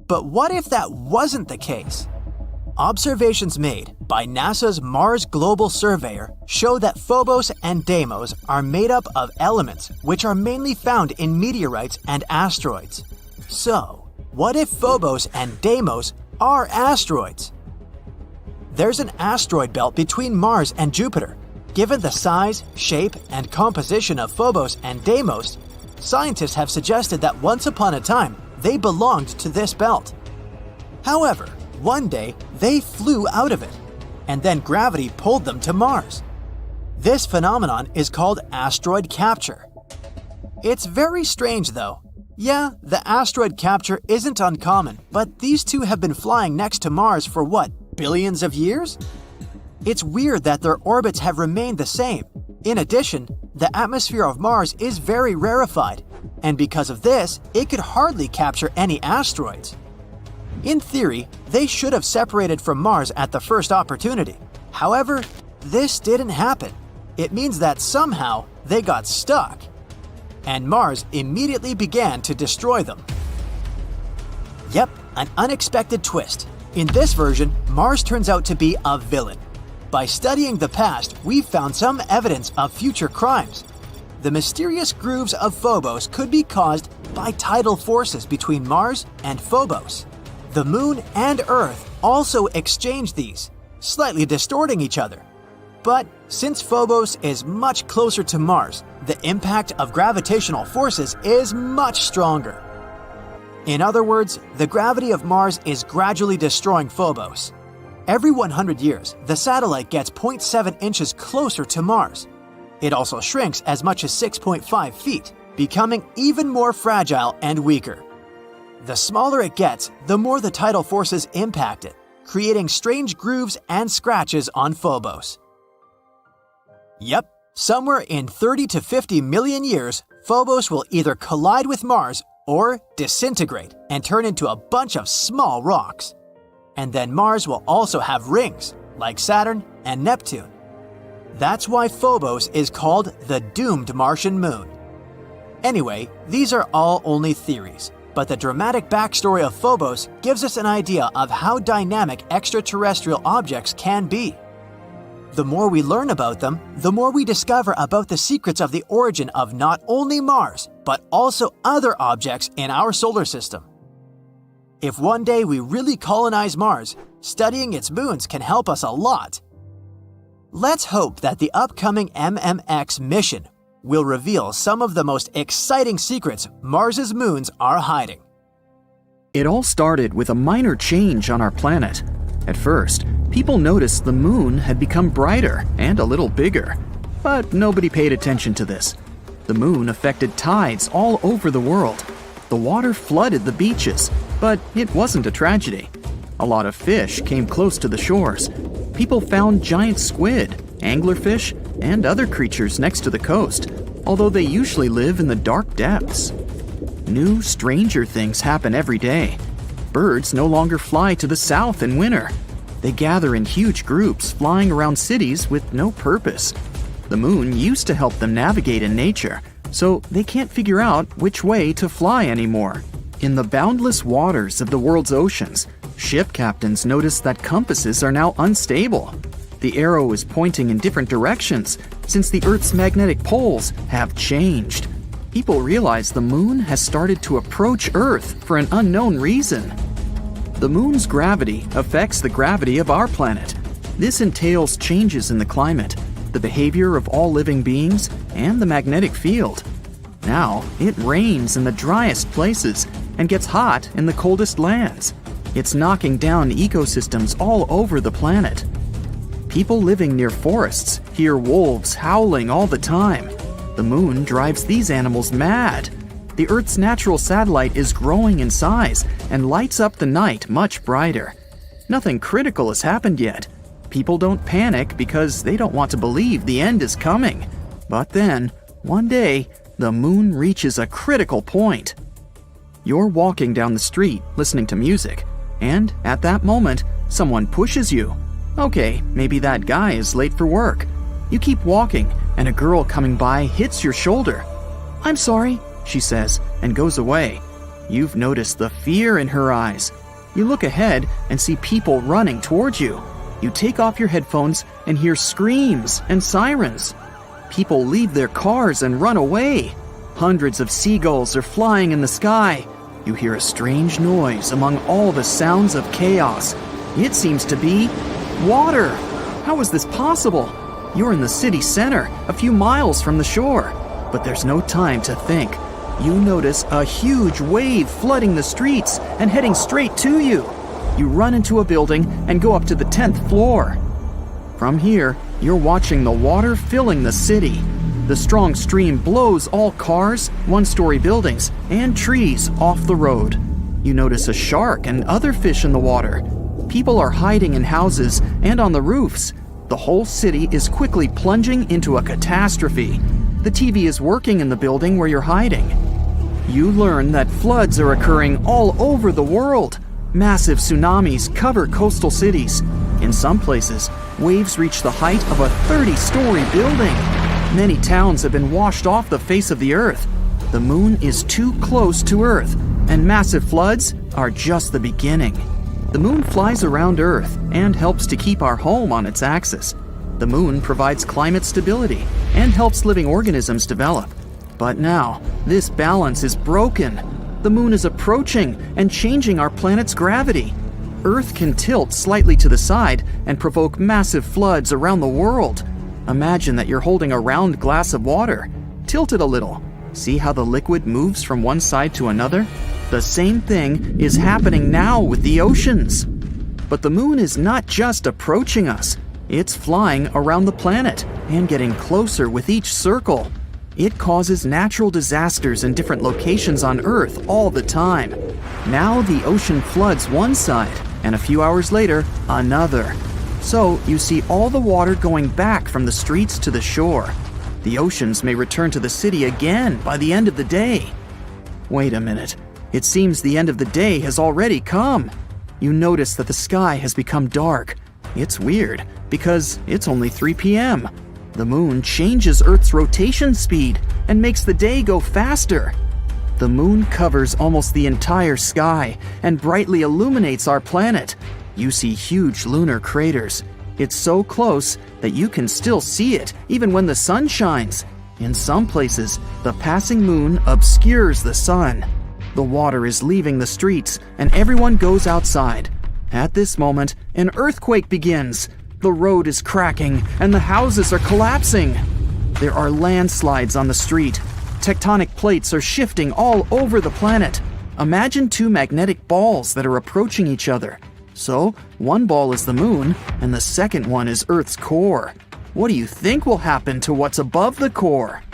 But what if that wasn't the case? Observations made by NASA's Mars Global Surveyor show that Phobos and Deimos are made up of elements which are mainly found in meteorites and asteroids. So, what if Phobos and Deimos are asteroids? There's an asteroid belt between Mars and Jupiter. Given the size, shape, and composition of Phobos and Deimos, scientists have suggested that once upon a time they belonged to this belt. However, one day they flew out of it, and then gravity pulled them to Mars. This phenomenon is called asteroid capture. It's very strange though. Yeah, the asteroid capture isn't uncommon, but these two have been flying next to Mars for what, billions of years? It's weird that their orbits have remained the same. In addition, the atmosphere of Mars is very rarefied, and because of this, it could hardly capture any asteroids. In theory, they should have separated from Mars at the first opportunity. However, this didn't happen. It means that somehow they got stuck, and Mars immediately began to destroy them. Yep, an unexpected twist. In this version, Mars turns out to be a villain. By studying the past, we've found some evidence of future crimes. The mysterious grooves of Phobos could be caused by tidal forces between Mars and Phobos. The Moon and Earth also exchange these, slightly distorting each other. But since Phobos is much closer to Mars, the impact of gravitational forces is much stronger. In other words, the gravity of Mars is gradually destroying Phobos. Every 100 years, the satellite gets 0.7 inches closer to Mars. It also shrinks as much as 6.5 feet, becoming even more fragile and weaker. The smaller it gets, the more the tidal forces impact it, creating strange grooves and scratches on Phobos. Yep, somewhere in 30 to 50 million years, Phobos will either collide with Mars or disintegrate and turn into a bunch of small rocks. And then Mars will also have rings, like Saturn and Neptune. That's why Phobos is called the doomed Martian moon. Anyway, these are all only theories, but the dramatic backstory of Phobos gives us an idea of how dynamic extraterrestrial objects can be. The more we learn about them, the more we discover about the secrets of the origin of not only Mars, but also other objects in our solar system. If one day we really colonize Mars, studying its moons can help us a lot. Let's hope that the upcoming MMX mission we'll reveal some of the most exciting secrets Mars's moons are hiding. It all started with a minor change on our planet. At first, people noticed the moon had become brighter and a little bigger, but nobody paid attention to this. The moon affected tides all over the world. The water flooded the beaches, but it wasn't a tragedy. A lot of fish came close to the shores. People found giant squid, anglerfish, and other creatures next to the coast, although they usually live in the dark depths. New, stranger things happen every day. Birds no longer fly to the south in winter. They gather in huge groups, flying around cities with no purpose. The moon used to help them navigate in nature, so they can't figure out which way to fly anymore. In the boundless waters of the world's oceans, ship captains notice that compasses are now unstable. The arrow is pointing in different directions since the Earth's magnetic poles have changed. People realize the moon has started to approach Earth for an unknown reason. The moon's gravity affects the gravity of our planet. This entails changes in the climate, the behavior of all living beings, and the magnetic field. Now, it rains in the driest places and gets hot in the coldest lands. It's knocking down ecosystems all over the planet. People living near forests hear wolves howling all the time. The moon drives these animals mad. The Earth's natural satellite is growing in size and lights up the night much brighter. Nothing critical has happened yet. People don't panic because they don't want to believe the end is coming. But then, one day, the moon reaches a critical point. You're walking down the street listening to music, and at that moment, someone pushes you. Okay, maybe that guy is late for work. You keep walking, and a girl coming by hits your shoulder. "I'm sorry," she says, and goes away. You've noticed the fear in her eyes. You look ahead and see people running towards you. You take off your headphones and hear screams and sirens. People leave their cars and run away. Hundreds of seagulls are flying in the sky. You hear a strange noise among all the sounds of chaos. It seems to be water. How is this possible? You're in the city center, a few miles from the shore. But there's no time to think. You notice a huge wave flooding the streets and heading straight to you. You run into a building and go up to the 10th floor. From here, you're watching the water filling the city. The strong stream blows all cars, one-story buildings, and trees off the road. You notice a shark and other fish in the water. People are hiding in houses and on the roofs. The whole city is quickly plunging into a catastrophe. The TV is working in the building where you're hiding. You learn that floods are occurring all over the world. Massive tsunamis cover coastal cities. In some places, waves reach the height of a 30-story building. Many towns have been washed off the face of the earth. The moon is too close to Earth, and massive floods are just the beginning. The moon flies around Earth and helps to keep our home on its axis. The moon provides climate stability and helps living organisms develop. But now, this balance is broken. The moon is approaching and changing our planet's gravity. Earth can tilt slightly to the side and provoke massive floods around the world. Imagine that you're holding a round glass of water. Tilt it a little. See how the liquid moves from one side to another? The same thing is happening now with the oceans. But the moon is not just approaching us. It's flying around the planet and getting closer with each circle. It causes natural disasters in different locations on Earth all the time. Now the ocean floods one side, and a few hours later, another. So you see all the water going back from the streets to the shore. The oceans may return to the city again by the end of the day. Wait a minute. It seems the end of the day has already come. You notice that the sky has become dark. It's weird, because it's only 3 p.m. The moon changes Earth's rotation speed and makes the day go faster. The moon covers almost the entire sky and brightly illuminates our planet. You see huge lunar craters. It's so close that you can still see it even when the sun shines. In some places, the passing moon obscures the sun. The water is leaving the streets and everyone goes outside. At this moment, an earthquake begins. The road is cracking and the houses are collapsing. There are landslides on the street. Tectonic plates are shifting all over the planet. Imagine two magnetic balls that are approaching each other. So, one ball is the moon, and the second one is Earth's core. What do you think will happen to what's above the core?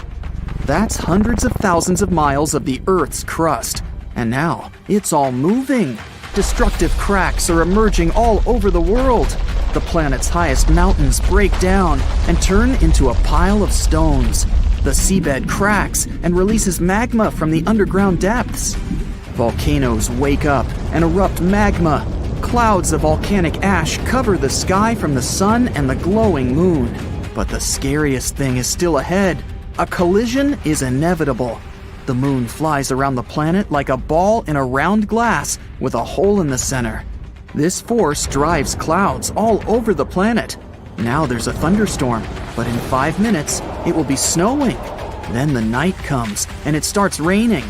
That's hundreds of thousands of miles of the Earth's crust. And now, it's all moving. Destructive cracks are emerging all over the world. The planet's highest mountains break down and turn into a pile of stones. The seabed cracks and releases magma from the underground depths. Volcanoes wake up and erupt magma. Clouds of volcanic ash cover the sky from the sun and the glowing moon. But the scariest thing is still ahead. A collision is inevitable. The moon flies around the planet like a ball in a round glass with a hole in the center. This force drives clouds all over the planet. Now there's a thunderstorm, but in 5 minutes, it will be snowing. Then the night comes, and it starts raining.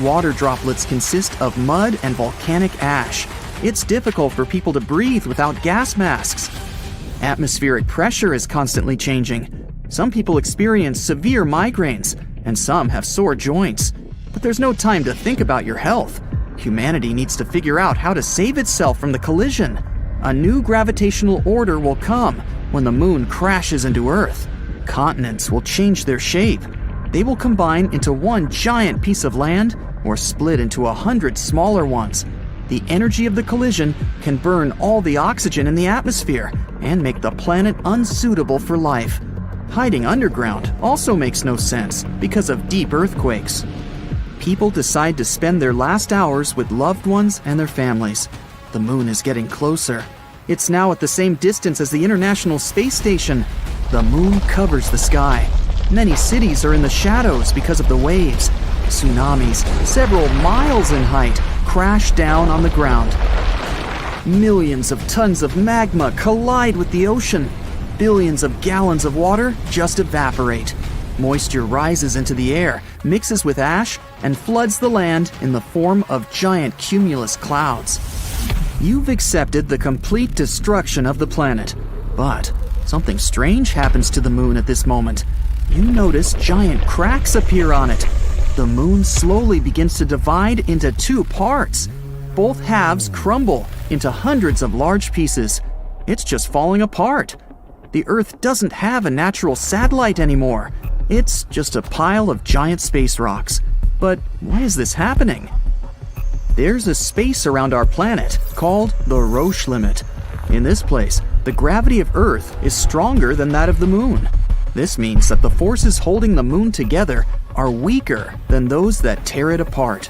Water droplets consist of mud and volcanic ash. It's difficult for people to breathe without gas masks. Atmospheric pressure is constantly changing. Some people experience severe migraines, and some have sore joints. But there's no time to think about your health. Humanity needs to figure out how to save itself from the collision. A new gravitational order will come when the moon crashes into Earth. Continents will change their shape. They will combine into one giant piece of land or split into 100 smaller ones. The energy of the collision can burn all the oxygen in the atmosphere and make the planet unsuitable for life. Hiding underground also makes no sense because of deep earthquakes. People decide to spend their last hours with loved ones and their families. The moon is getting closer. It's now at the same distance as the International Space Station. The moon covers the sky. Many cities are in the shadows because of the waves. Tsunamis, several miles in height, crash down on the ground. Millions of tons of magma collide with the ocean. Billions of gallons of water just evaporate. Moisture rises into the air, mixes with ash, and floods the land in the form of giant cumulus clouds. You've accepted the complete destruction of the planet, but something strange happens to the moon at this moment. You notice giant cracks appear on it. The moon slowly begins to divide into two parts. Both halves crumble into hundreds of large pieces. It's just falling apart. The Earth doesn't have a natural satellite anymore. It's just a pile of giant space rocks. But why is this happening? There's a space around our planet called the Roche limit. In this place, the gravity of Earth is stronger than that of the moon. This means that the forces holding the moon together are weaker than those that tear it apart.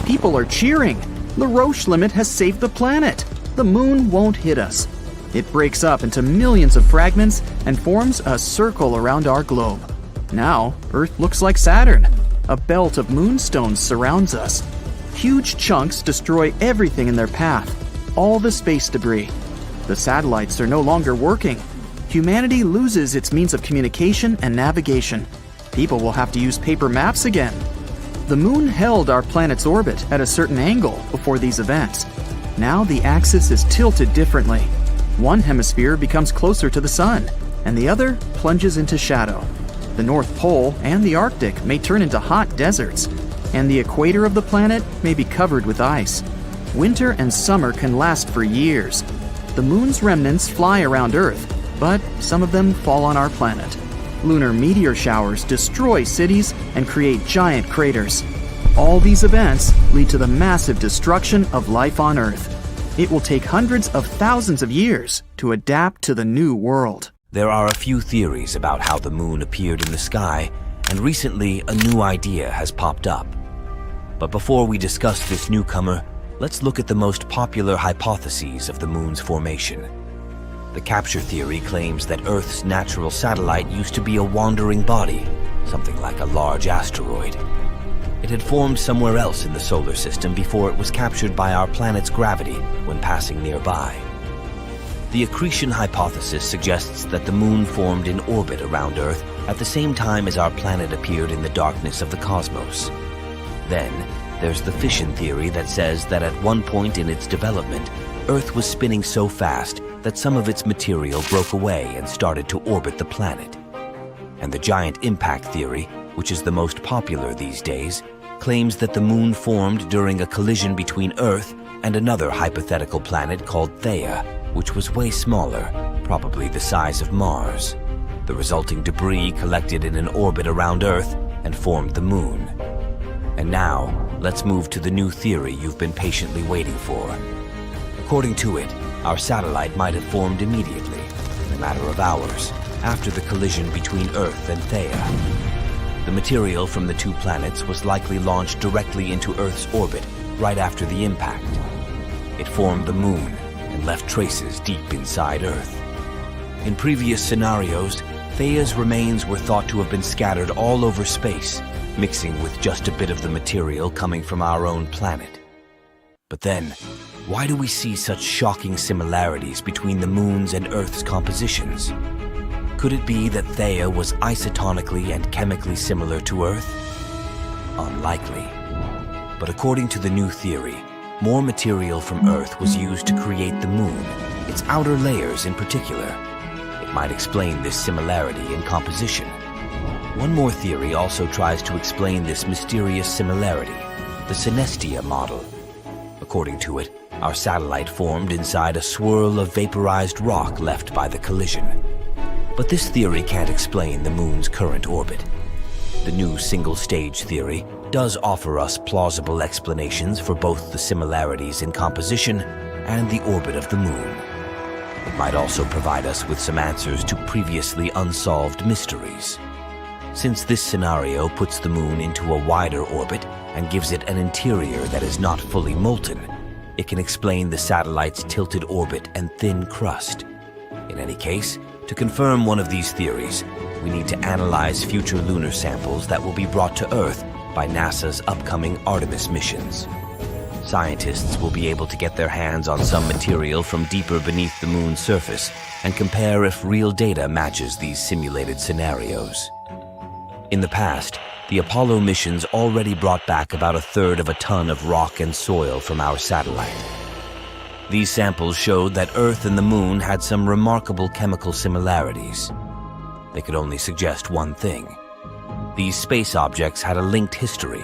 People are cheering. The Roche limit has saved the planet. The moon won't hit us. It breaks up into millions of fragments and forms a circle around our globe. Now, Earth looks like Saturn. A belt of moonstones surrounds us. Huge chunks destroy everything in their path, all the space debris. The satellites are no longer working. Humanity loses its means of communication and navigation. People will have to use paper maps again. The moon held our planet's orbit at a certain angle before these events. Now the axis is tilted differently. One hemisphere becomes closer to the sun, and the other plunges into shadow. The North Pole and the Arctic may turn into hot deserts, and the equator of the planet may be covered with ice. Winter and summer can last for years. The moon's remnants fly around Earth, but some of them fall on our planet. Lunar meteor showers destroy cities and create giant craters. All these events lead to the massive destruction of life on Earth. It will take hundreds of thousands of years to adapt to the new world. There are a few theories about how the moon appeared in the sky, and recently a new idea has popped up. But before we discuss this newcomer, let's look at the most popular hypotheses of the moon's formation. The capture theory claims that Earth's natural satellite used to be a wandering body, something like a large asteroid. It had formed somewhere else in the solar system before it was captured by our planet's gravity when passing nearby. The accretion hypothesis suggests that the moon formed in orbit around Earth at the same time as our planet appeared in the darkness of the cosmos. Then, there's the fission theory that says that at one point in its development, Earth was spinning so fast that some of its material broke away and started to orbit the planet. And the giant impact theory, which is the most popular these days, claims that the moon formed during a collision between Earth and another hypothetical planet called Theia, which was way smaller, probably the size of Mars. The resulting debris collected in an orbit around Earth and formed the moon. And now, let's move to the new theory you've been patiently waiting for. According to it, our satellite might have formed immediately, in a matter of hours, after the collision between Earth and Theia. The material from the two planets was likely launched directly into Earth's orbit right after the impact. It formed the moon and left traces deep inside Earth. In previous scenarios, Theia's remains were thought to have been scattered all over space, mixing with just a bit of the material coming from our own planet. But then, why do we see such shocking similarities between the moon's and Earth's compositions? Could it be that Theia was isotonically and chemically similar to Earth? Unlikely. But according to the new theory, more material from Earth was used to create the moon, its outer layers in particular. It might explain this similarity in composition. One more theory also tries to explain this mysterious similarity, the synestia model. According to it, our satellite formed inside a swirl of vaporized rock left by the collision. But this theory can't explain the moon's current orbit. The new single-stage theory does offer us plausible explanations for both the similarities in composition and the orbit of the moon. It might also provide us with some answers to previously unsolved mysteries. Since this scenario puts the moon into a wider orbit and gives it an interior that is not fully molten, it can explain the satellite's tilted orbit and thin crust. In any case, to confirm one of these theories, we need to analyze future lunar samples that will be brought to Earth by NASA's upcoming Artemis missions. Scientists will be able to get their hands on some material from deeper beneath the moon's surface and compare if real data matches these simulated scenarios. In the past, the Apollo missions already brought back about 1/3 of a ton of rock and soil from our satellite. These samples showed that Earth and the moon had some remarkable chemical similarities. They could only suggest one thing. These space objects had a linked history.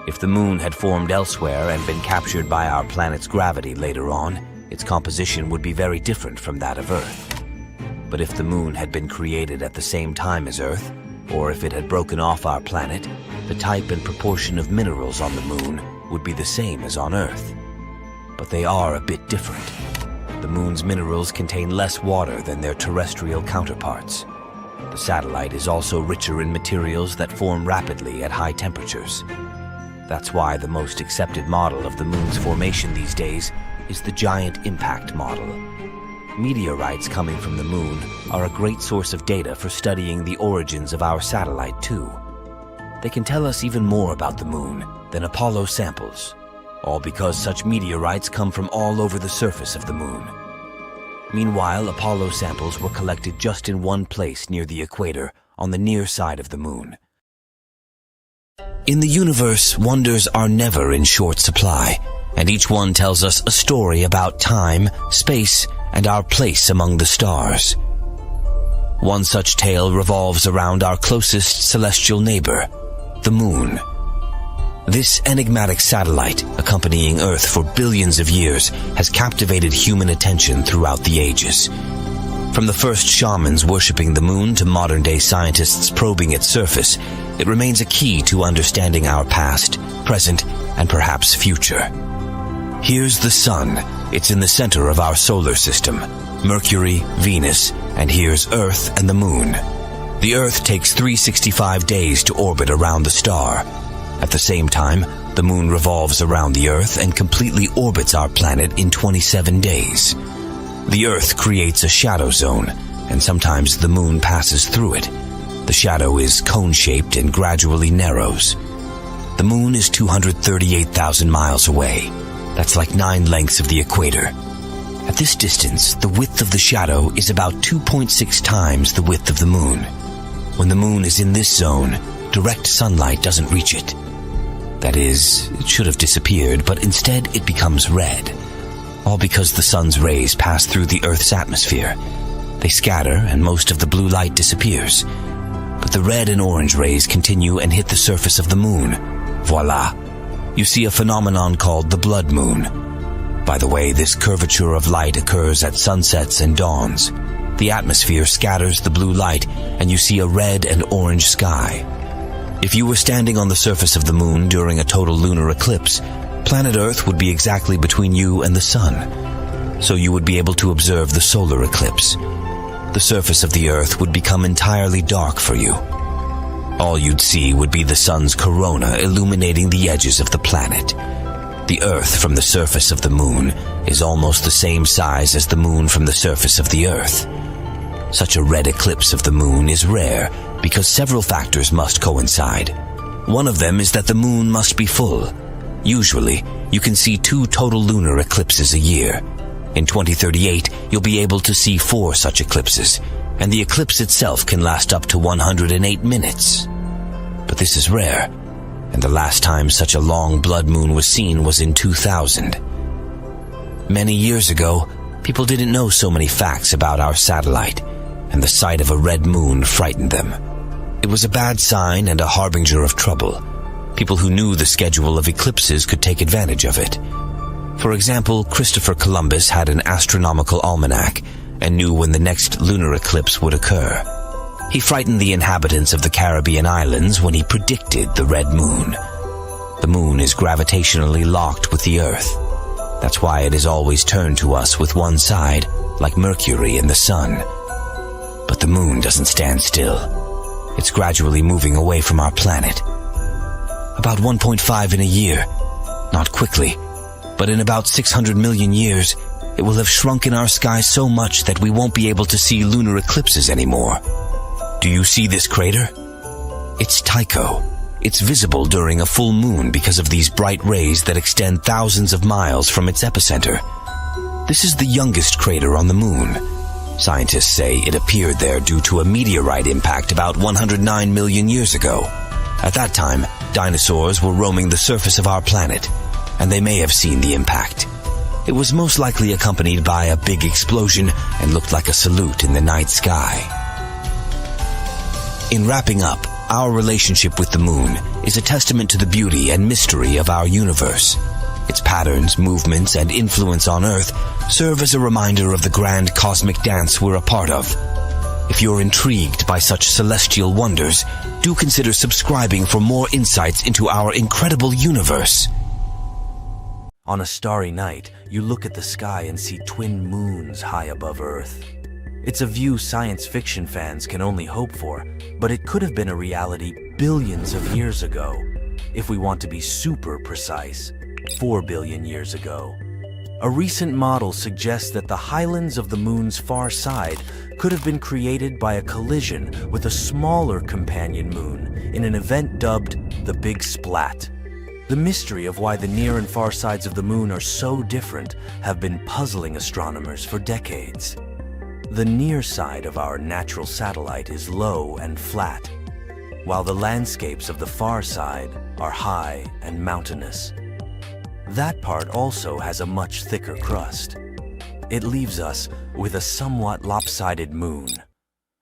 If the moon had formed elsewhere and been captured by our planet's gravity later on, its composition would be very different from that of Earth. But if the moon had been created at the same time as Earth, or if it had broken off our planet, the type and proportion of minerals on the moon would be the same as on Earth. But they are a bit different. The moon's minerals contain less water than their terrestrial counterparts. The satellite is also richer in materials that form rapidly at high temperatures. That's why the most accepted model of the moon's formation these days is the giant impact model. Meteorites coming from the moon are a great source of data for studying the origins of our satellite too. They can tell us even more about the moon than Apollo samples, all because such meteorites come from all over the surface of the moon. Meanwhile, Apollo samples were collected just in one place near the equator, on the near side of the moon. In the universe, wonders are never in short supply, and each one tells us a story about time, space, and our place among the stars. One such tale revolves around our closest celestial neighbor, the moon. This enigmatic satellite, accompanying Earth for billions of years, has captivated human attention throughout the ages. From the first shamans worshipping the moon to modern-day scientists probing its surface, it remains a key to understanding our past, present, and perhaps future. Here's the sun. It's in the center of our solar system. Mercury, Venus, and here's Earth and the moon. The Earth takes 365 days to orbit around the star. At the same time, the moon revolves around the Earth and completely orbits our planet in 27 days. The Earth creates a shadow zone, and sometimes the moon passes through it. The shadow is cone-shaped and gradually narrows. The moon is 238,000 miles away. That's like 9 lengths of the equator. At this distance, the width of the shadow is about 2.6 times the width of the moon. When the moon is in this zone, direct sunlight doesn't reach it. That is, it should have disappeared, but instead it becomes red. All because the sun's rays pass through the Earth's atmosphere. They scatter and most of the blue light disappears. but the red and orange rays continue and hit the surface of the moon. Voila! You see a phenomenon called the blood moon. By the way, this curvature of light occurs at sunsets and dawns. The atmosphere scatters the blue light, and you see a red and orange sky. If you were standing on the surface of the moon during a total lunar eclipse, planet Earth would be exactly between you and the sun, so you would be able to observe the solar eclipse. The surface of the Earth would become entirely dark for you. All you'd see would be the sun's corona illuminating the edges of the planet. The Earth from the surface of the moon is almost the same size as the moon from the surface of the Earth. Such a red eclipse of the moon is rare because several factors must coincide. One of them is that the moon must be full. Usually, you can see 2 total lunar eclipses a year. In 2038, you'll be able to see 4 such eclipses, and the eclipse itself can last up to 108 minutes. But this is rare, and the last time such a long blood moon was seen was in 2000. Many years ago, people didn't know so many facts about our satellite, and the sight of a red moon frightened them. It was a bad sign and a harbinger of trouble. People who knew the schedule of eclipses could take advantage of it. For example, Christopher Columbus had an astronomical almanac and knew when the next lunar eclipse would occur. He frightened the inhabitants of the Caribbean islands when he predicted the red moon. The moon is gravitationally locked with the Earth. That's why it is always turned to us with one side, like Mercury and the sun. But the moon doesn't stand still. It's gradually moving away from our planet. About 1.5 in a year. Not quickly, but in about 600 million years, it will have shrunk in our sky so much that we won't be able to see lunar eclipses anymore. Do you see this crater? It's Tycho. It's visible during a full moon because of these bright rays that extend thousands of miles from its epicenter. This is the youngest crater on the moon. Scientists say it appeared there due to a meteorite impact about 109 million years ago. At that time, dinosaurs were roaming the surface of our planet, and they may have seen the impact. It was most likely accompanied by a big explosion and looked like a salute in the night sky. In wrapping up, our relationship with the moon is a testament to the beauty and mystery of our universe. Its patterns, movements, and influence on Earth serve as a reminder of the grand cosmic dance we're a part of. If you're intrigued by such celestial wonders, do consider subscribing for more insights into our incredible universe. On a starry night, you look at the sky and see twin moons high above Earth. It's a view science fiction fans can only hope for, but it could have been a reality billions of years ago. If we want to be super precise, 4 billion years ago. A recent model suggests that the highlands of the moon's far side could have been created by a collision with a smaller companion moon in an event dubbed the Big Splat. The mystery of why the near and far sides of the moon are so different have been puzzling astronomers for decades. The near side of our natural satellite is low and flat, while the landscapes of the far side are high and mountainous. That part also has a much thicker crust. It leaves us with a somewhat lopsided moon.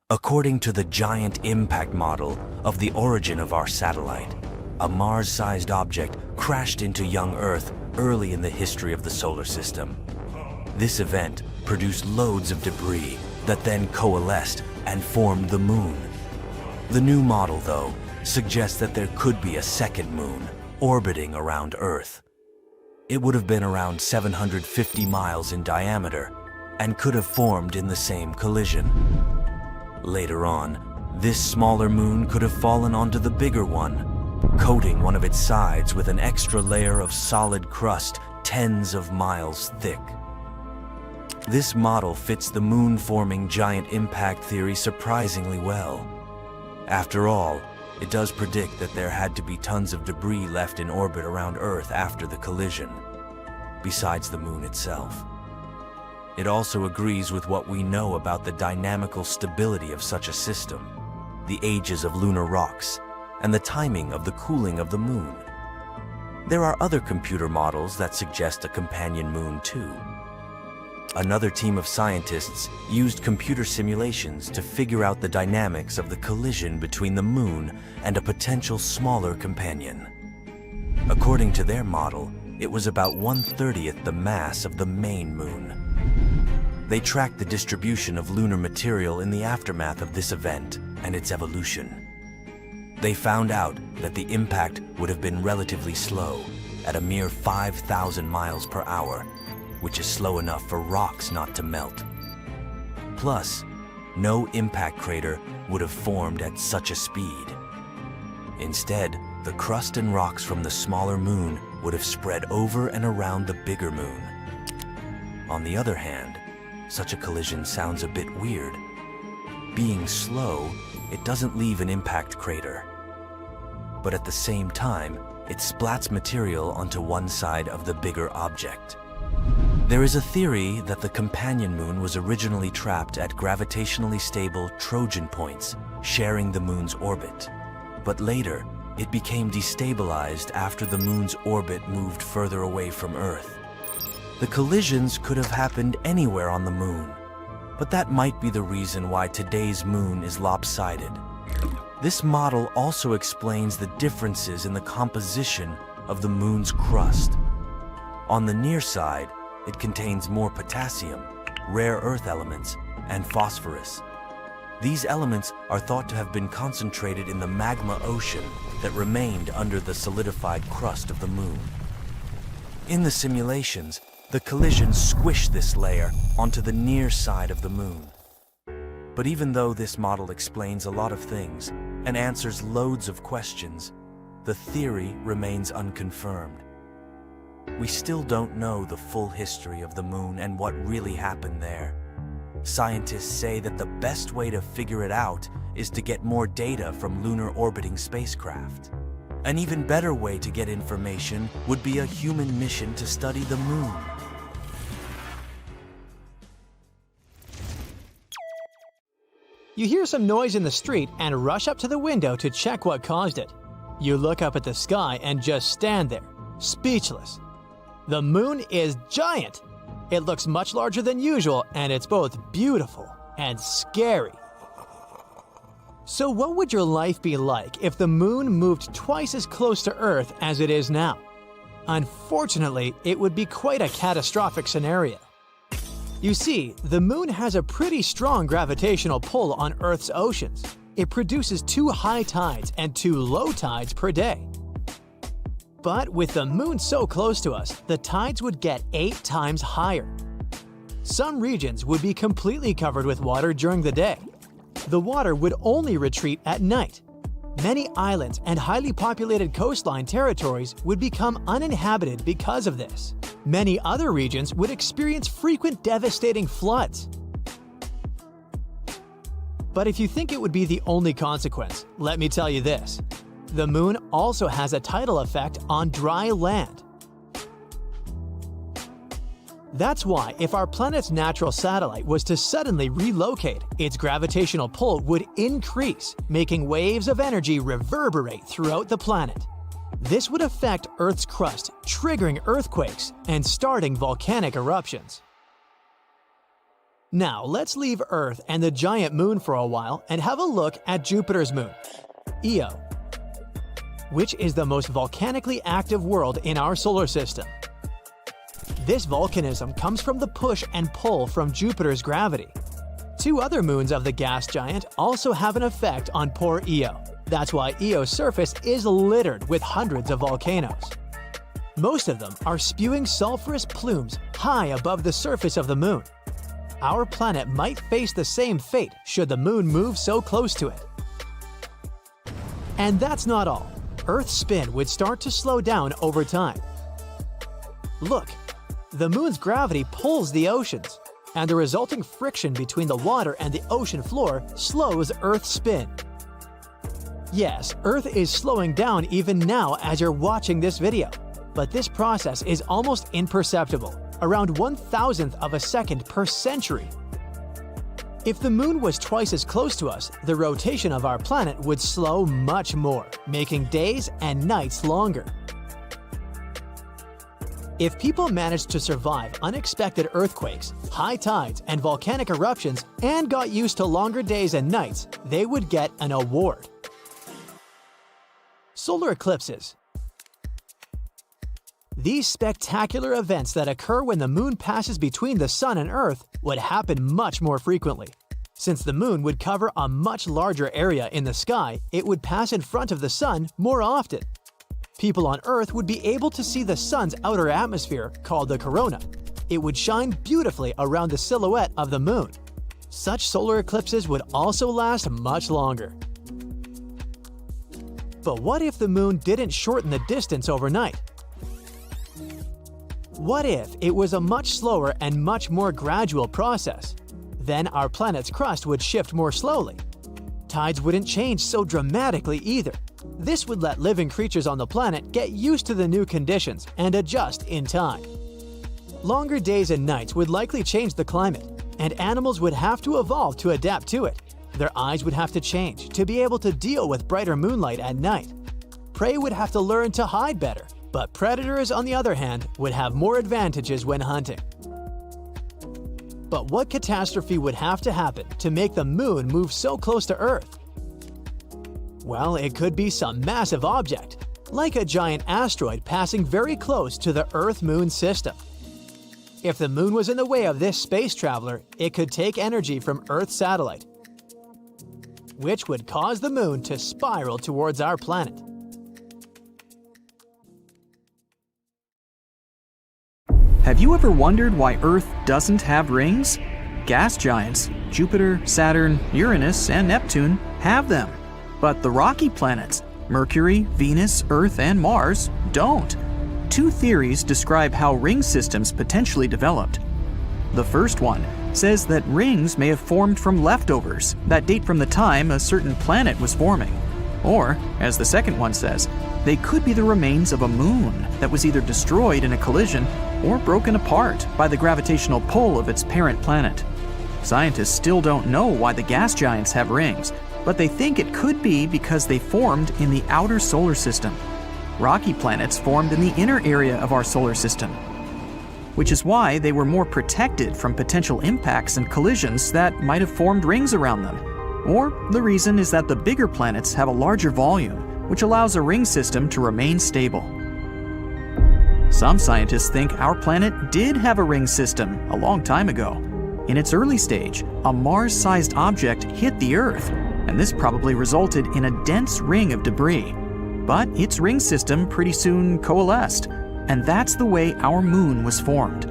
According to the giant impact model of the origin of our satellite, a Mars-sized object crashed into young Earth early in the history of the solar system. This event produced loads of debris that then coalesced and formed the moon. The new model, though, suggests that there could be a second moon orbiting around Earth. It would have been around 750 miles in diameter and could have formed in the same collision. Later on, this smaller moon could have fallen onto the bigger one, coating one of its sides with an extra layer of solid crust tens of miles thick. This model fits the moon-forming giant impact theory surprisingly well. After all, it does predict that there had to be tons of debris left in orbit around Earth after the collision, besides the moon itself. It also agrees with what we know about the dynamical stability of such a system, the ages of lunar rocks, and the timing of the cooling of the moon. There are other computer models that suggest a companion moon too. Another team of scientists used computer simulations to figure out the dynamics of the collision between the Moon and a potential smaller companion. According to their model, it was about 1/30th the mass of the main Moon. They tracked the distribution of lunar material in the aftermath of this event and its evolution. They found out that the impact would have been relatively slow, at a mere 5,000 miles per hour, which is slow enough for rocks not to melt. Plus, no impact crater would have formed at such a speed. Instead, the crust and rocks from the smaller Moon would have spread over and around the bigger Moon. On the other hand, such a collision sounds a bit weird. Being slow, it doesn't leave an impact crater. But at the same time, it splats material onto one side of the bigger object. There is a theory that the companion Moon was originally trapped at gravitationally stable Trojan points, sharing the Moon's orbit. But later, it became destabilized after the Moon's orbit moved further away from Earth. The collisions could have happened anywhere on the Moon, but that might be the reason why today's Moon is lopsided. This model also explains the differences in the composition of the Moon's crust. On the near side, it contains more potassium, rare earth elements, and phosphorus. These elements are thought to have been concentrated in the magma ocean that remained under the solidified crust of the Moon. In the simulations, the collision squished this layer onto the near side of the Moon. But even though this model explains a lot of things and answers loads of questions, the theory remains unconfirmed. We still don't know the full history of the Moon and what really happened there. Scientists say that the best way to figure it out is to get more data from lunar orbiting spacecraft. An even better way to get information would be a human mission to study the Moon. You hear some noise in the street and rush up to the window to check what caused it. You look up at the sky and just stand there, speechless. The Moon is giant! It looks much larger than usual, and it's both beautiful and scary. So what would your life be like if the Moon moved twice as close to Earth as it is now? Unfortunately, it would be quite a catastrophic scenario. You see, the Moon has a pretty strong gravitational pull on Earth's oceans. It produces 2 high tides and 2 low tides per day. But with the Moon so close to us, the tides would get 8 times higher. Some regions would be completely covered with water during the day. The water would only retreat at night. Many islands and highly populated coastline territories would become uninhabited because of this. Many other regions would experience frequent devastating floods. But if you think it would be the only consequence, let me tell you this. The Moon also has a tidal effect on dry land. That's why if our planet's natural satellite was to suddenly relocate, its gravitational pull would increase, making waves of energy reverberate throughout the planet. This would affect Earth's crust, triggering earthquakes and starting volcanic eruptions. Now let's leave Earth and the giant Moon for a while and have a look at Jupiter's moon, Io, which is the most volcanically active world in our solar system. This volcanism comes from the push and pull from Jupiter's gravity. 2 other moons of the gas giant also have an effect on poor Io. That's why Io's surface is littered with hundreds of volcanoes. Most of them are spewing sulfurous plumes high above the surface of the Moon. Our planet might face the same fate should the Moon move so close to it. And that's not all. Earth's spin would start to slow down over time. Look, the Moon's gravity pulls the oceans, and the resulting friction between the water and the ocean floor slows Earth's spin. Yes, Earth is slowing down even now as you're watching this video, but this process is almost imperceptible, around 1,000th of a second per century. If the Moon was twice as close to us, the rotation of our planet would slow much more, making days and nights longer. If people managed to survive unexpected earthquakes, high tides, and volcanic eruptions and got used to longer days and nights, they would get an award. Solar eclipses. These spectacular events that occur when the moon passes between the sun and Earth would happen much more frequently. Since the moon would cover a much larger area in the sky, it would pass in front of the sun more often. People on Earth would be able to see the sun's outer atmosphere, called the corona. It would shine beautifully around the silhouette of the moon. Such solar eclipses would also last much longer. But what if the moon didn't shorten the distance overnight? What if it was a much slower and much more gradual process? Then our planet's crust would shift more slowly. Tides wouldn't change so dramatically either. This would let living creatures on the planet get used to the new conditions and adjust in time. Longer days and nights would likely change the climate, and animals would have to evolve to adapt to it. Their eyes would have to change to be able to deal with brighter moonlight at night. Prey would have to learn to hide better, but predators, on the other hand, would have more advantages when hunting. But what catastrophe would have to happen to make the moon move so close to Earth? Well, it could be some massive object, like a giant asteroid passing very close to the Earth-Moon system. If the moon was in the way of this space traveler, it could take energy from Earth's satellite, which would cause the moon to spiral towards our planet. Have you ever wondered why Earth doesn't have rings? Gas giants, Jupiter, Saturn, Uranus, and Neptune, have them. But the rocky planets, Mercury, Venus, Earth, and Mars, don't. Two theories describe how ring systems potentially developed. The first one says that rings may have formed from leftovers that date from the time a certain planet was forming. Or, as the second one says, they could be the remains of a moon that was either destroyed in a collision or broken apart by the gravitational pull of its parent planet. Scientists still don't know why the gas giants have rings, but they think it could be because they formed in the outer solar system. Rocky planets formed in the inner area of our solar system, which is why they were more protected from potential impacts and collisions that might have formed rings around them. Or the reason is that the bigger planets have a larger volume, which allows a ring system to remain stable. Some scientists think our planet did have a ring system a long time ago. In its early stage, a Mars-sized object hit the Earth, and this probably resulted in a dense ring of debris. But its ring system pretty soon coalesced, and that's the way our moon was formed.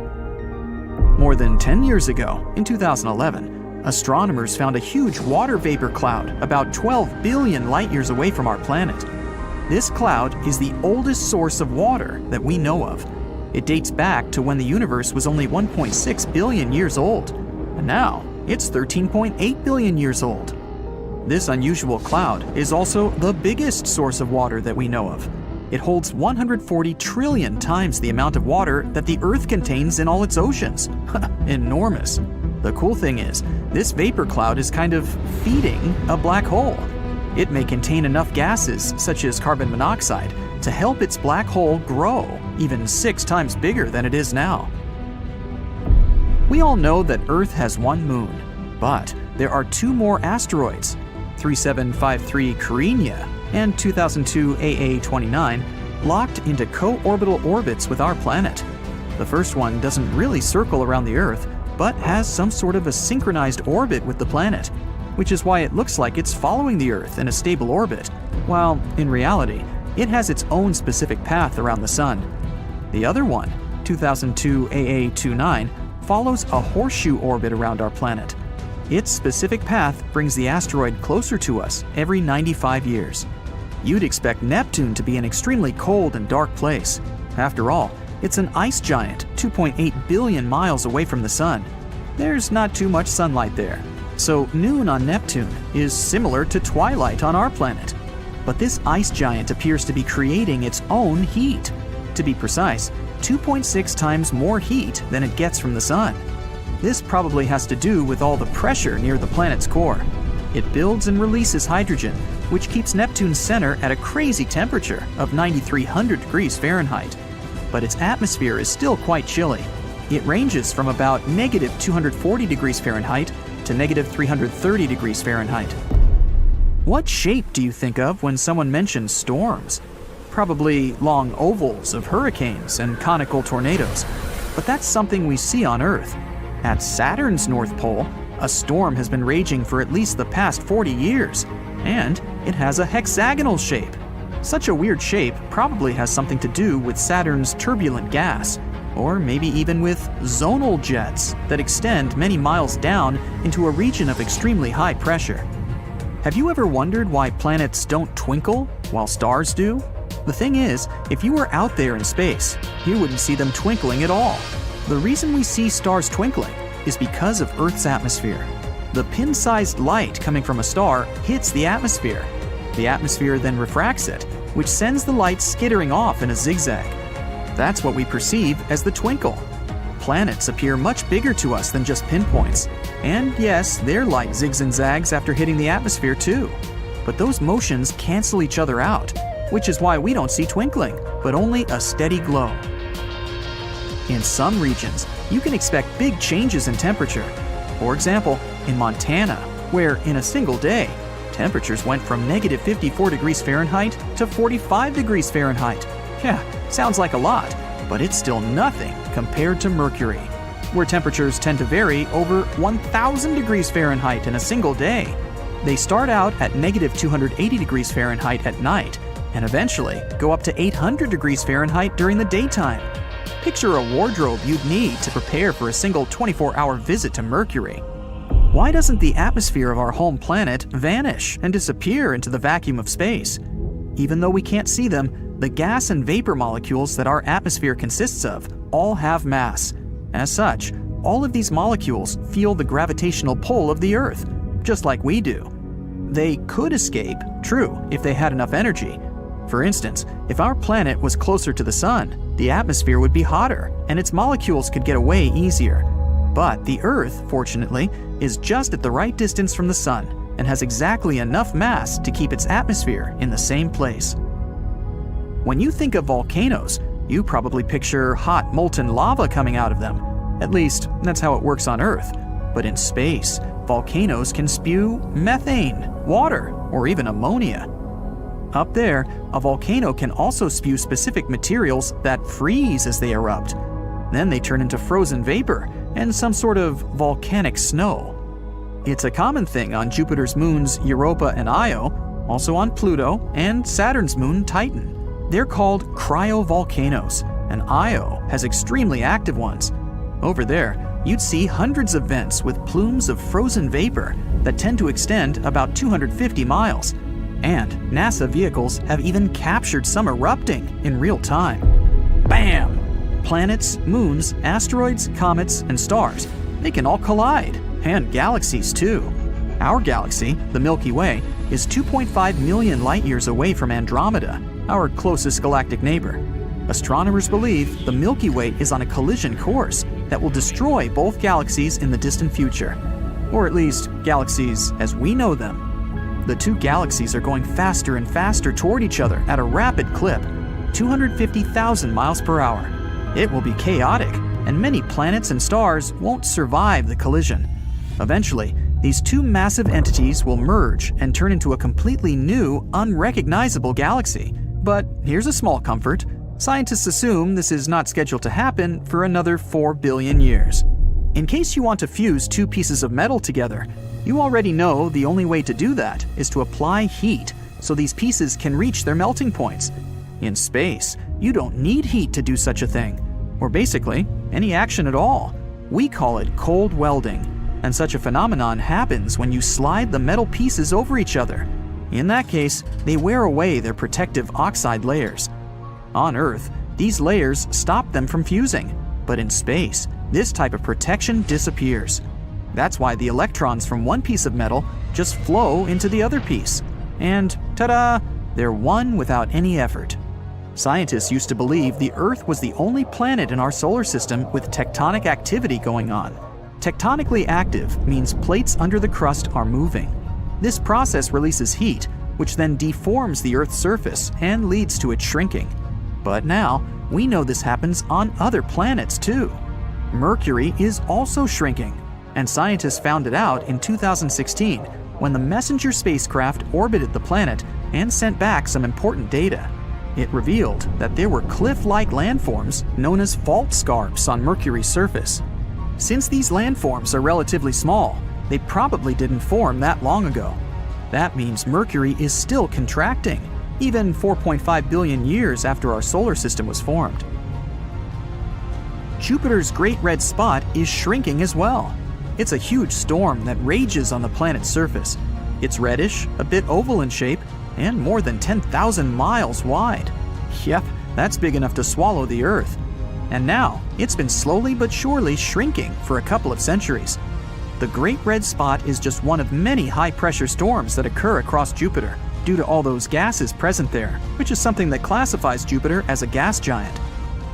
More than 10 years ago, in 2011, astronomers found a huge water vapor cloud about 12 billion light-years away from our planet. This cloud is the oldest source of water that we know of. It dates back to when the universe was only 1.6 billion years old, and now it's 13.8 billion years old. This unusual cloud is also the biggest source of water that we know of. It holds 140 trillion times the amount of water that the Earth contains in all its oceans. Enormous. The cool thing is, this vapor cloud is kind of feeding a black hole. It may contain enough gases, such as carbon monoxide, to help its black hole grow even 6 times bigger than it is now. We all know that Earth has one moon, but there are 2 more asteroids, 3753 Carina and 2002 AA29, locked into co-orbital orbits with our planet. The first one doesn't really circle around the Earth, but has some sort of a synchronized orbit with the planet, which is why it looks like it's following the Earth in a stable orbit, while in reality, it has its own specific path around the Sun. The other one, 2002 AA29, follows a horseshoe orbit around our planet. Its specific path brings the asteroid closer to us every 95 years. You'd expect Neptune to be an extremely cold and dark place. After all, it's an ice giant 2.8 billion miles away from the Sun. There's not too much sunlight there. So noon on Neptune is similar to twilight on our planet. But this ice giant appears to be creating its own heat. To be precise, 2.6 times more heat than it gets from the Sun. This probably has to do with all the pressure near the planet's core. It builds and releases hydrogen, which keeps Neptune's center at a crazy temperature of 9,300 degrees Fahrenheit. but its atmosphere is still quite chilly. It ranges from about negative 240 degrees Fahrenheit to negative 330 degrees Fahrenheit. What shape do you think of when someone mentions storms? Probably long ovals of hurricanes and conical tornadoes. But that's something we see on Earth. At Saturn's North Pole, a storm has been raging for at least the past 40 years, and it has a hexagonal shape. Such a weird shape probably has something to do with Saturn's turbulent gas, or maybe even with zonal jets that extend many miles down into a region of extremely high pressure. Have you ever wondered why planets don't twinkle while stars do? The thing is, if you were out there in space, you wouldn't see them twinkling at all. The reason we see stars twinkling is because of Earth's atmosphere. The pin-sized light coming from a star hits the atmosphere. The atmosphere then refracts it, which sends the light skittering off in a zigzag. That's what we perceive as the twinkle. Planets appear much bigger to us than just pinpoints. And yes, their light zigs and zags after hitting the atmosphere too. But those motions cancel each other out, which is why we don't see twinkling, but only a steady glow. In some regions, you can expect big changes in temperature. For example, in Montana, where in a single day, temperatures went from negative 54 degrees Fahrenheit to 45 degrees Fahrenheit. Yeah, sounds like a lot, but it's still nothing compared to Mercury, where temperatures tend to vary over 1,000 degrees Fahrenheit in a single day. They start out at negative 280 degrees Fahrenheit at night, and eventually go up to 800 degrees Fahrenheit during the daytime. Picture a wardrobe you'd need to prepare for a single 24-hour visit to Mercury. Why doesn't the atmosphere of our home planet vanish and disappear into the vacuum of space? Even though we can't see them, the gas and vapor molecules that our atmosphere consists of all have mass. As such, all of these molecules feel the gravitational pull of the Earth, just like we do. They could escape, true, if they had enough energy. For instance, if our planet was closer to the Sun, the atmosphere would be hotter, and its molecules could get away easier. But the Earth, fortunately, is just at the right distance from the Sun and has exactly enough mass to keep its atmosphere in the same place. When you think of volcanoes, you probably picture hot molten lava coming out of them. At least, that's how it works on Earth. But in space, volcanoes can spew methane, water, or even ammonia. Up there, a volcano can also spew specific materials that freeze as they erupt. Then they turn into frozen vapor and some sort of volcanic snow. It's a common thing on Jupiter's moons Europa and Io, also on Pluto and Saturn's moon Titan. They're called cryovolcanoes, and Io has extremely active ones. Over there, you'd see hundreds of vents with plumes of frozen vapor that tend to extend about 250 miles. And NASA vehicles have even captured some erupting in real time. Bam! Planets, moons, asteroids, comets, and stars, they can all collide, and galaxies too. Our galaxy, the Milky Way, is 2.5 million light-years away from Andromeda, our closest galactic neighbor. Astronomers believe the Milky Way is on a collision course that will destroy both galaxies in the distant future, or at least galaxies as we know them. The two galaxies are going faster and faster toward each other at a rapid clip, 250,000 miles per hour. It will be chaotic, and many planets and stars won't survive the collision. Eventually, these two massive entities will merge and turn into a completely new, unrecognizable galaxy. But here's a small comfort. Scientists assume this is not scheduled to happen for another 4 billion years. In case you want to fuse two pieces of metal together, you already know the only way to do that is to apply heat so these pieces can reach their melting points. In space, you don't need heat to do such a thing, or basically, any action at all. We call it cold welding, and such a phenomenon happens when you slide the metal pieces over each other. In that case, they wear away their protective oxide layers. On Earth, these layers stop them from fusing, but in space, this type of protection disappears. That's why the electrons from one piece of metal just flow into the other piece. And ta-da! They're one without any effort. Scientists used to believe the Earth was the only planet in our solar system with tectonic activity going on. Tectonically active means plates under the crust are moving. This process releases heat, which then deforms the Earth's surface and leads to its shrinking. But now, we know this happens on other planets too. Mercury is also shrinking, and scientists found it out in 2016 when the Messenger spacecraft orbited the planet and sent back some important data. It revealed that there were cliff-like landforms known as fault scarps on Mercury's surface. Since these landforms are relatively small, they probably didn't form that long ago. That means Mercury is still contracting, even 4.5 billion years after our solar system was formed. Jupiter's Great Red Spot is shrinking as well. It's a huge storm that rages on the planet's surface. It's reddish, a bit oval in shape, and more than 10,000 miles wide. Yep, that's big enough to swallow the Earth. And now, it's been slowly but surely shrinking for a couple of centuries. The Great Red Spot is just one of many high-pressure storms that occur across Jupiter due to all those gases present there, which is something that classifies Jupiter as a gas giant.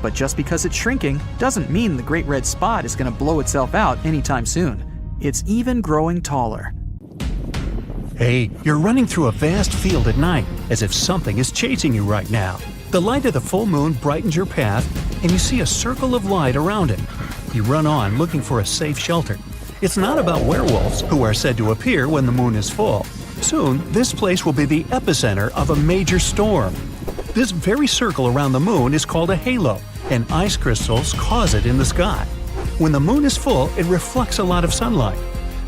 But just because it's shrinking doesn't mean the Great Red Spot is going to blow itself out anytime soon. It's even growing taller. Hey, you're running through a vast field at night, as if something is chasing you right now. The light of the full moon brightens your path, and you see a circle of light around it. You run on looking for a safe shelter. It's not about werewolves, who are said to appear when the moon is full. Soon, this place will be the epicenter of a major storm. This very circle around the moon is called a halo, and ice crystals cause it in the sky. When the moon is full, it reflects a lot of sunlight.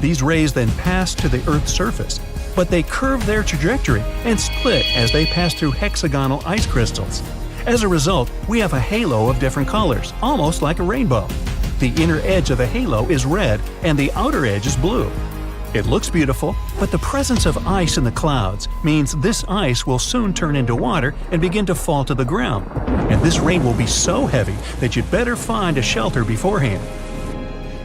These rays then pass to the Earth's surface, but they curve their trajectory and split as they pass through hexagonal ice crystals. As a result, we have a halo of different colors, almost like a rainbow. The inner edge of the halo is red and the outer edge is blue. It looks beautiful, but the presence of ice in the clouds means this ice will soon turn into water and begin to fall to the ground. And this rain will be so heavy that you'd better find a shelter beforehand.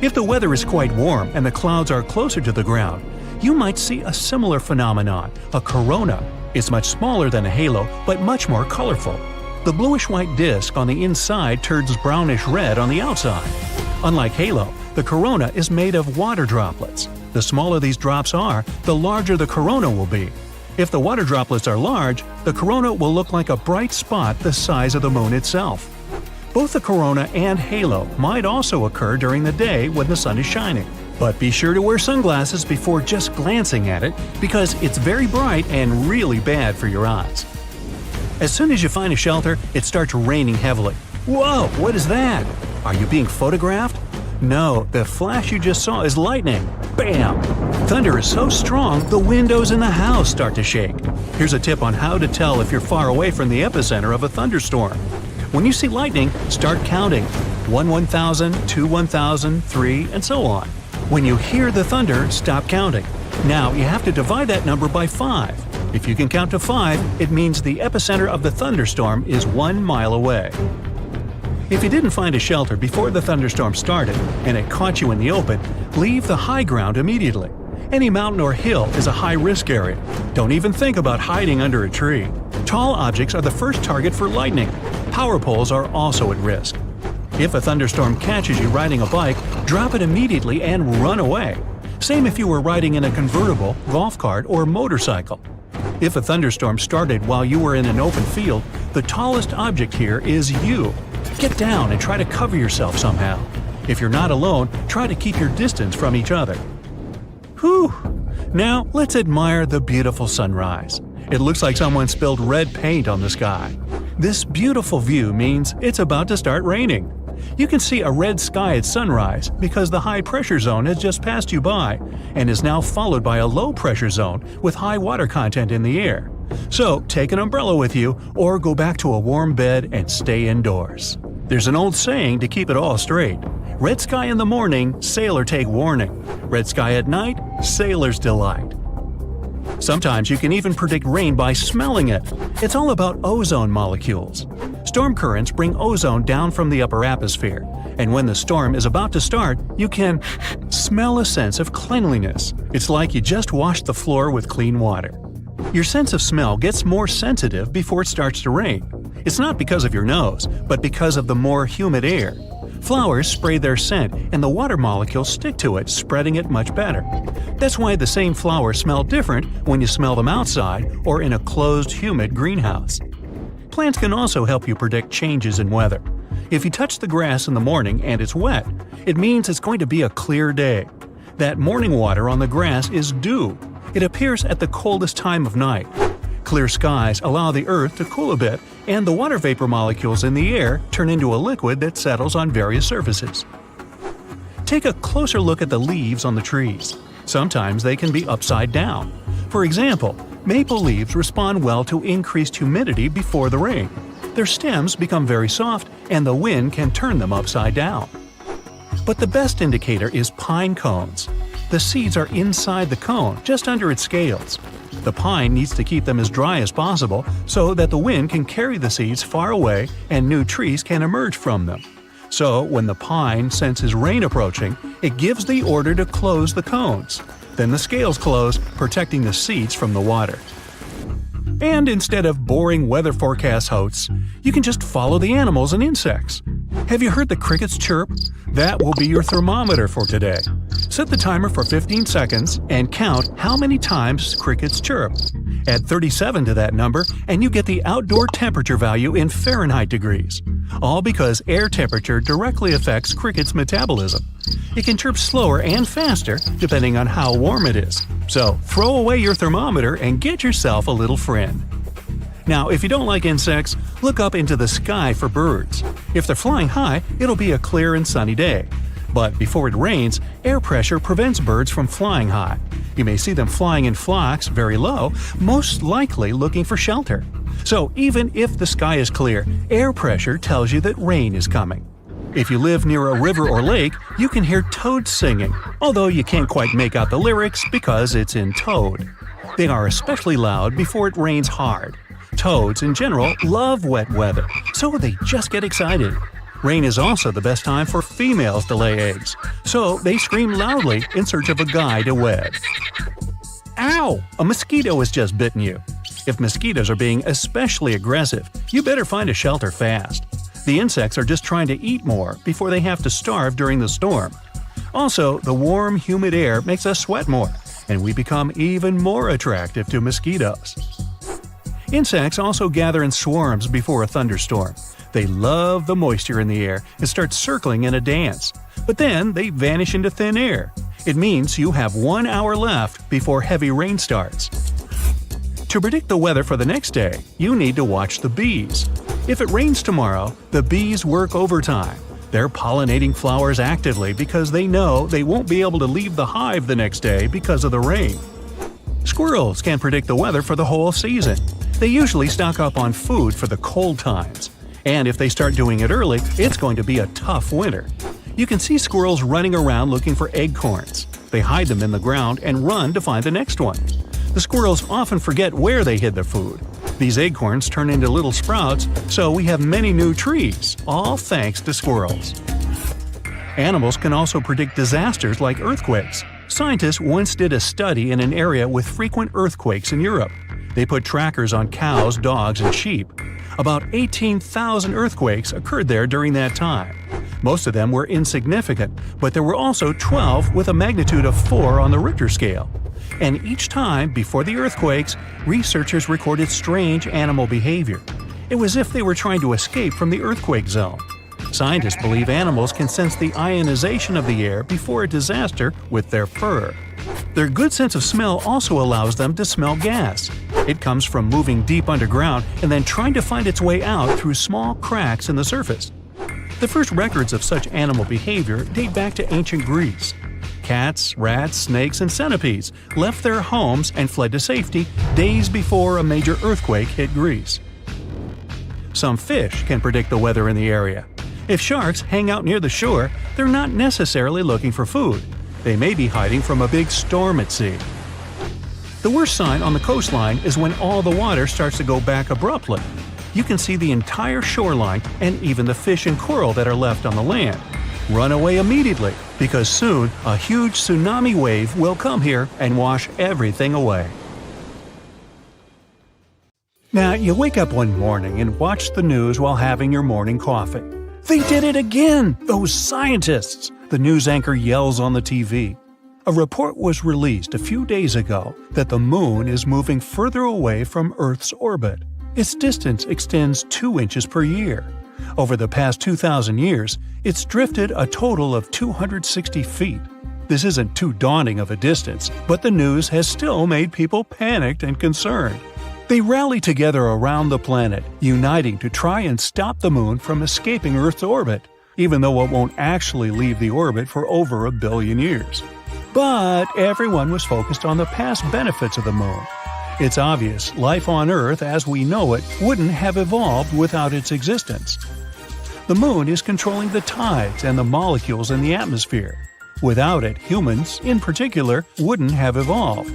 If the weather is quite warm and the clouds are closer to the ground, you might see a similar phenomenon, a corona. It's much smaller than a halo, but much more colorful. The bluish-white disk on the inside turns brownish-red on the outside. Unlike halo, the corona is made of water droplets. The smaller these drops are, the larger the corona will be. If the water droplets are large, the corona will look like a bright spot the size of the moon itself. Both the corona and halo might also occur during the day when the sun is shining. But be sure to wear sunglasses before just glancing at it, because it's very bright and really bad for your eyes. As soon as you find a shelter, it starts raining heavily. Whoa, what is that? Are you being photographed? No, the flash you just saw is lightning. Bam! Thunder is so strong, the windows in the house start to shake. Here's a tip on how to tell if you're far away from the epicenter of a thunderstorm. When you see lightning, start counting. 1 1,000, 2 1,000, 3, and so on. When you hear the thunder, stop counting. Now you have to divide that number by 5. If you can count to 5, it means the epicenter of the thunderstorm is 1 mile away. If you didn't find a shelter before the thunderstorm started and it caught you in the open, leave the high ground immediately. Any mountain or hill is a high-risk area. Don't even think about hiding under a tree. Tall objects are the first target for lightning. Power poles are also at risk. If a thunderstorm catches you riding a bike, drop it immediately and run away. Same if you were riding in a convertible, golf cart, or motorcycle. If a thunderstorm started while you were in an open field, the tallest object here is you. Get down and try to cover yourself somehow. If you're not alone, try to keep your distance from each other. Whew! Now let's admire the beautiful sunrise. It looks like someone spilled red paint on the sky. This beautiful view means it's about to start raining. You can see a red sky at sunrise because the high-pressure zone has just passed you by and is now followed by a low-pressure zone with high water content in the air. So take an umbrella with you or go back to a warm bed and stay indoors. There's an old saying to keep it all straight. Red sky in the morning, sailor take warning. Red sky at night, sailor's delight. Sometimes you can even predict rain by smelling it. It's all about ozone molecules. Storm currents bring ozone down from the upper atmosphere, and when the storm is about to start, you can smell a sense of cleanliness. It's like you just washed the floor with clean water. Your sense of smell gets more sensitive before it starts to rain. It's not because of your nose, but because of the more humid air. Flowers spray their scent, and the water molecules stick to it, spreading it much better. That's why the same flowers smell different when you smell them outside or in a closed, humid greenhouse. Plants can also help you predict changes in weather. If you touch the grass in the morning and it's wet, it means it's going to be a clear day. That morning water on the grass is dew. It appears at the coldest time of night. Clear skies allow the earth to cool a bit, and the water vapor molecules in the air turn into a liquid that settles on various surfaces. Take a closer look at the leaves on the trees. Sometimes they can be upside down. For example, maple leaves respond well to increased humidity before the rain. Their stems become very soft, and the wind can turn them upside down. But the best indicator is pine cones. The seeds are inside the cone, just under its scales. The pine needs to keep them as dry as possible so that the wind can carry the seeds far away and new trees can emerge from them. So, when the pine senses rain approaching, it gives the order to close the cones. Then the scales close, protecting the seeds from the water. And instead of boring weather forecast hosts, you can just follow the animals and insects. Have you heard the crickets chirp? That will be your thermometer for today. Set the timer for 15 seconds and count how many times crickets chirp. Add 37 to that number and you get the outdoor temperature value in Fahrenheit degrees. All because air temperature directly affects crickets' metabolism. It can chirp slower and faster depending on how warm it is. So throw away your thermometer and get yourself a little friend. Now, if you don't like insects, look up into the sky for birds. If they're flying high, it'll be a clear and sunny day. But before it rains, air pressure prevents birds from flying high. You may see them flying in flocks very low, most likely looking for shelter. So even if the sky is clear, air pressure tells you that rain is coming. If you live near a river or lake, you can hear toads singing, although you can't quite make out the lyrics because it's in toad. They are especially loud before it rains hard. Toads, in general, love wet weather, so they just get excited. Rain is also the best time for females to lay eggs, so they scream loudly in search of a guy to wed. Ow! A mosquito has just bitten you. If mosquitoes are being especially aggressive, you better find a shelter fast. The insects are just trying to eat more before they have to starve during the storm. Also, the warm, humid air makes us sweat more, and we become even more attractive to mosquitoes. Insects also gather in swarms before a thunderstorm. They love the moisture in the air and start circling in a dance. But then they vanish into thin air. It means you have 1 hour left before heavy rain starts. To predict the weather for the next day, you need to watch the bees. If it rains tomorrow, the bees work overtime. They're pollinating flowers actively because they know they won't be able to leave the hive the next day because of the rain. Squirrels can predict the weather for the whole season. They usually stock up on food for the cold times. And if they start doing it early, it's going to be a tough winter. You can see squirrels running around looking for acorns. They hide them in the ground and run to find the next one. The squirrels often forget where they hid their food. These acorns turn into little sprouts, so we have many new trees, all thanks to squirrels. Animals can also predict disasters like earthquakes. Scientists once did a study in an area with frequent earthquakes in Europe. They put trackers on cows, dogs, and sheep. About 18,000 earthquakes occurred there during that time. Most of them were insignificant, but there were also 12 with a magnitude of 4 on the Richter scale. And each time, before the earthquakes, researchers recorded strange animal behavior. It was as if they were trying to escape from the earthquake zone. Scientists believe animals can sense the ionization of the air before a disaster with their fur. Their good sense of smell also allows them to smell gas. It comes from moving deep underground and then trying to find its way out through small cracks in the surface. The first records of such animal behavior date back to ancient Greece. Cats, rats, snakes, and centipedes left their homes and fled to safety days before a major earthquake hit Greece. Some fish can predict the weather in the area. If sharks hang out near the shore, they're not necessarily looking for food. They may be hiding from a big storm at sea. The worst sign on the coastline is when all the water starts to go back abruptly. You can see the entire shoreline and even the fish and coral that are left on the land. Run away immediately, because soon a huge tsunami wave will come here and wash everything away. Now, you wake up one morning and watch the news while having your morning coffee. They did it again! Those scientists! The news anchor yells on the TV. A report was released a few days ago that the moon is moving further away from Earth's orbit. Its distance extends 2 inches per year. Over the past 2,000 years, it's drifted a total of 260 feet. This isn't too daunting of a distance, but the news has still made people panicked and concerned. They rally together around the planet, uniting to try and stop the moon from escaping Earth's orbit, even though it won't actually leave the orbit for over 1 billion years. But everyone was focused on the past benefits of the moon. It's obvious life on Earth as we know it wouldn't have evolved without its existence. The moon is controlling the tides and the molecules in the atmosphere. Without it, humans, in particular, wouldn't have evolved.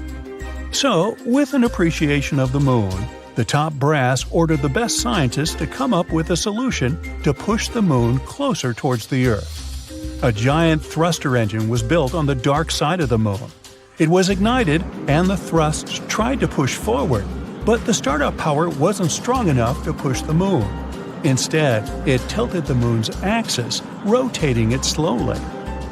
So, with an appreciation of the moon, the top brass ordered the best scientists to come up with a solution to push the moon closer towards the Earth. A giant thruster engine was built on the dark side of the moon. It was ignited, and the thrusts tried to push forward, but the startup power wasn't strong enough to push the moon. Instead, it tilted the moon's axis, rotating it slowly.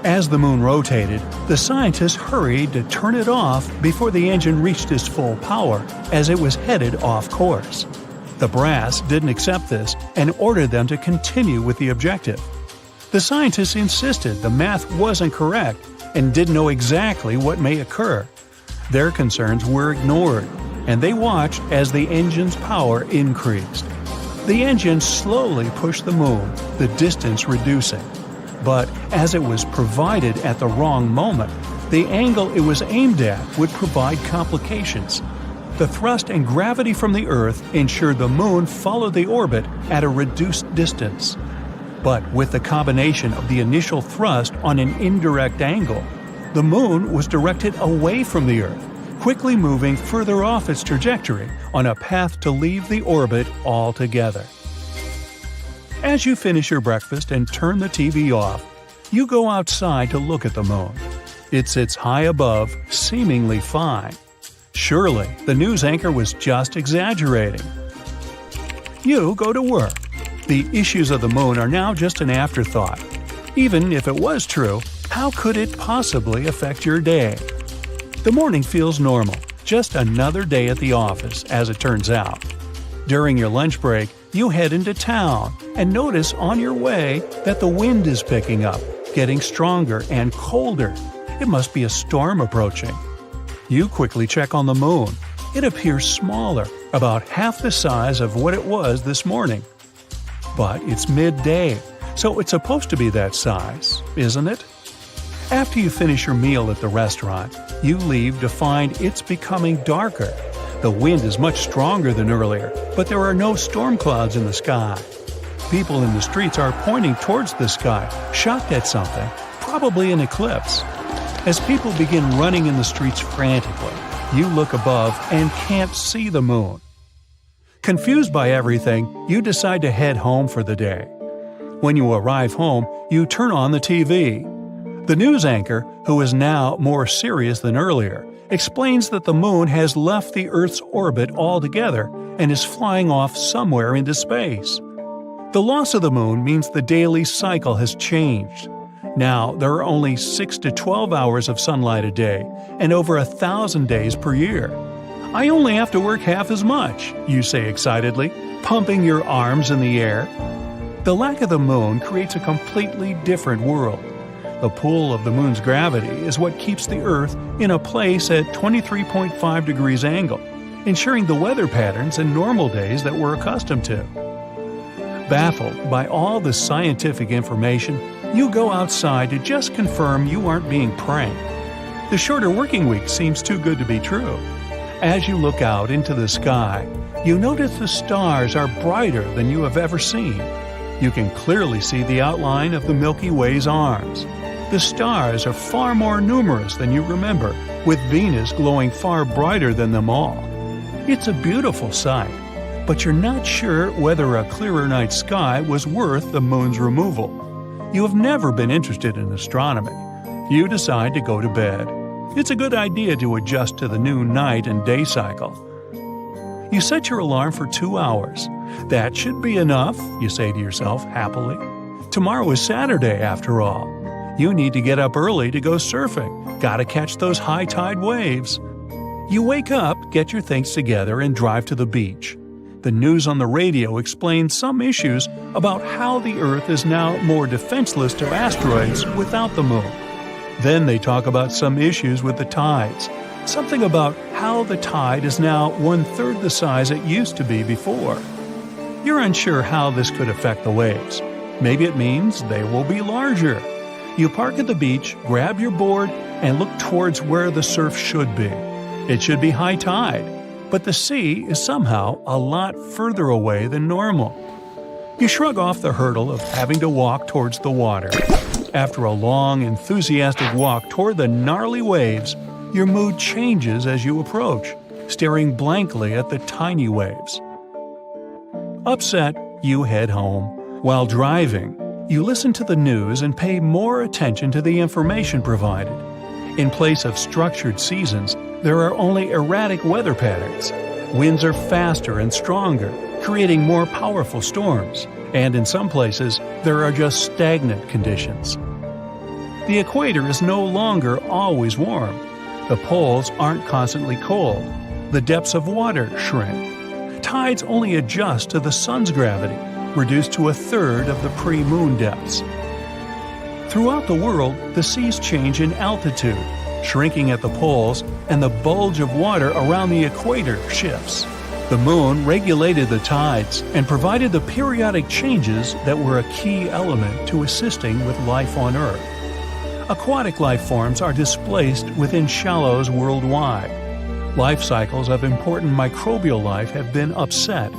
As the moon rotated, the scientists hurried to turn it off before the engine reached its full power, as it was headed off course. The brass didn't accept this and ordered them to continue with the objective. The scientists insisted the math wasn't correct and didn't know exactly what may occur. Their concerns were ignored, and they watched as the engine's power increased. The engine slowly pushed the moon, the distance reducing. But as it was provided at the wrong moment, the angle it was aimed at would provide complications. The thrust and gravity from the Earth ensured the moon followed the orbit at a reduced distance. But with the combination of the initial thrust on an indirect angle, the moon was directed away from the Earth, quickly moving further off its trajectory on a path to leave the orbit altogether. As you finish your breakfast and turn the TV off, you go outside to look at the moon. It sits high above, seemingly fine. Surely, the news anchor was just exaggerating. You go to work. The issues of the moon are now just an afterthought. Even if it was true, how could it possibly affect your day? The morning feels normal, just another day at the office, as it turns out. During your lunch break, you head into town and notice on your way that the wind is picking up, getting stronger and colder. It must be a storm approaching. You quickly check on the moon. It appears smaller, about half the size of what it was this morning. But it's midday, so it's supposed to be that size, isn't it? After you finish your meal at the restaurant, you leave to find it's becoming darker. The wind is much stronger than earlier, but there are no storm clouds in the sky. People in the streets are pointing towards the sky, shocked at something, probably an eclipse. As people begin running in the streets frantically, you look above and can't see the moon. Confused by everything, you decide to head home for the day. When you arrive home, you turn on the TV. The news anchor, who is now more serious than earlier, explains that the moon has left the Earth's orbit altogether and is flying off somewhere into space. The loss of the moon means the daily cycle has changed. Now, there are only 6 to 12 hours of sunlight a day and over 1,000 days per year. I only have to work half as much, you say excitedly, pumping your arms in the air. The lack of the moon creates a completely different world. The pull of the moon's gravity is what keeps the Earth in a place at 23.5 degrees angle, ensuring the weather patterns and normal days that we're accustomed to. Baffled by all the scientific information, you go outside to just confirm you aren't being pranked. The shorter working week seems too good to be true. As you look out into the sky, you notice the stars are brighter than you have ever seen. You can clearly see the outline of the Milky Way's arms. The stars are far more numerous than you remember, with Venus glowing far brighter than them all. It's a beautiful sight, but you're not sure whether a clearer night sky was worth the moon's removal. You have never been interested in astronomy. You decide to go to bed. It's a good idea to adjust to the new night and day cycle. You set your alarm for 2 hours. That should be enough, you say to yourself happily. Tomorrow is Saturday, after all. You need to get up early to go surfing. Gotta catch those high tide waves. You wake up, get your things together, and drive to the beach. The news on the radio explains some issues about how the Earth is now more defenseless to asteroids without the moon. Then they talk about some issues with the tides. Something about how the tide is now 1/3 the size it used to be before. You're unsure how this could affect the waves. Maybe it means they will be larger. You park at the beach, grab your board, and look towards where the surf should be. It should be high tide, but the sea is somehow a lot further away than normal. You shrug off the hurdle of having to walk towards the water. After a long, enthusiastic walk toward the gnarly waves, your mood changes as you approach, staring blankly at the tiny waves. Upset, you head home. While driving, you listen to the news and pay more attention to the information provided. In place of structured seasons, there are only erratic weather patterns. Winds are faster and stronger, creating more powerful storms, and in some places, there are just stagnant conditions. The equator is no longer always warm. The poles aren't constantly cold. The depths of water shrink. Tides only adjust to the sun's gravity, reduced to 1/3 of the pre-moon depths. Throughout the world, the seas change in altitude, shrinking at the poles, and the bulge of water around the equator shifts. The moon regulated the tides and provided the periodic changes that were a key element to assisting with life on Earth. Aquatic life forms are displaced within shallows worldwide. Life cycles of important microbial life have been upset.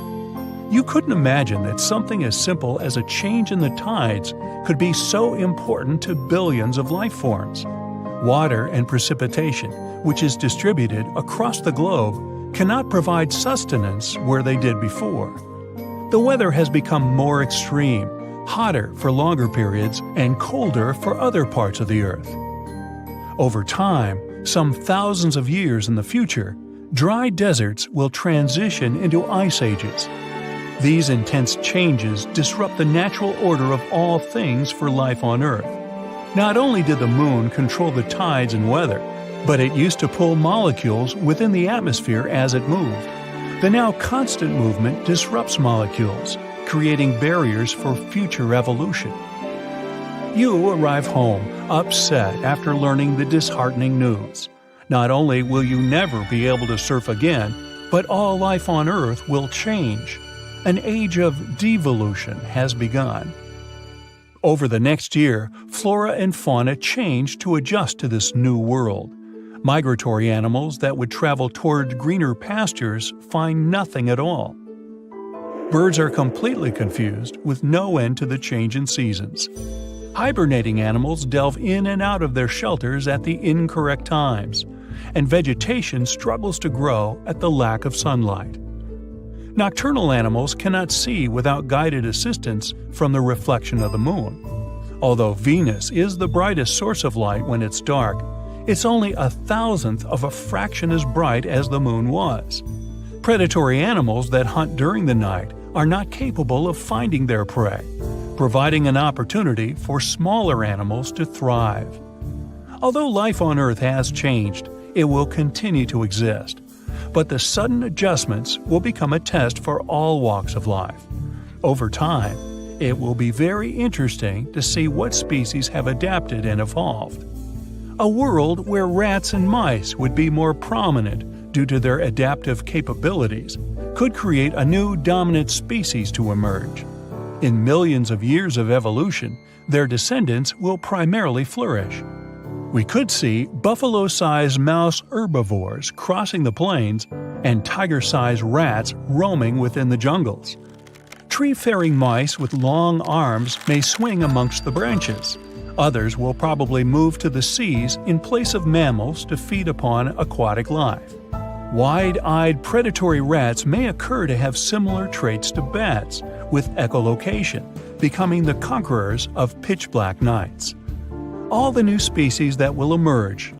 You couldn't imagine that something as simple as a change in the tides could be so important to billions of life forms. Water and precipitation, which is distributed across the globe, cannot provide sustenance where they did before. The weather has become more extreme, hotter for longer periods and colder for other parts of the Earth. Over time, some thousands of years in the future, dry deserts will transition into ice ages. These intense changes disrupt the natural order of all things for life on Earth. Not only did the moon control the tides and weather, but it used to pull molecules within the atmosphere as it moved. The now constant movement disrupts molecules, creating barriers for future evolution. You arrive home, upset after learning the disheartening news. Not only will you never be able to surf again, but all life on Earth will change. An age of devolution has begun. Over the next year, flora and fauna change to adjust to this new world. Migratory animals that would travel toward greener pastures find nothing at all. Birds are completely confused, with no end to the change in seasons. Hibernating animals delve in and out of their shelters at the incorrect times, and vegetation struggles to grow at the lack of sunlight. Nocturnal animals cannot see without guided assistance from the reflection of the moon. Although Venus is the brightest source of light when it's dark, it's only 1/1000th of a fraction as bright as the moon was. Predatory animals that hunt during the night are not capable of finding their prey, providing an opportunity for smaller animals to thrive. Although life on Earth has changed, it will continue to exist. But the sudden adjustments will become a test for all walks of life. Over time, it will be very interesting to see what species have adapted and evolved. A world where rats and mice would be more prominent due to their adaptive capabilities could create a new dominant species to emerge. In millions of years of evolution, their descendants will primarily flourish. We could see buffalo-sized mouse herbivores crossing the plains and tiger-sized rats roaming within the jungles. Tree-faring mice with long arms may swing amongst the branches. Others will probably move to the seas in place of mammals to feed upon aquatic life. Wide-eyed predatory rats may occur to have similar traits to bats, with echolocation, becoming the conquerors of pitch-black nights. All the new species that will emerge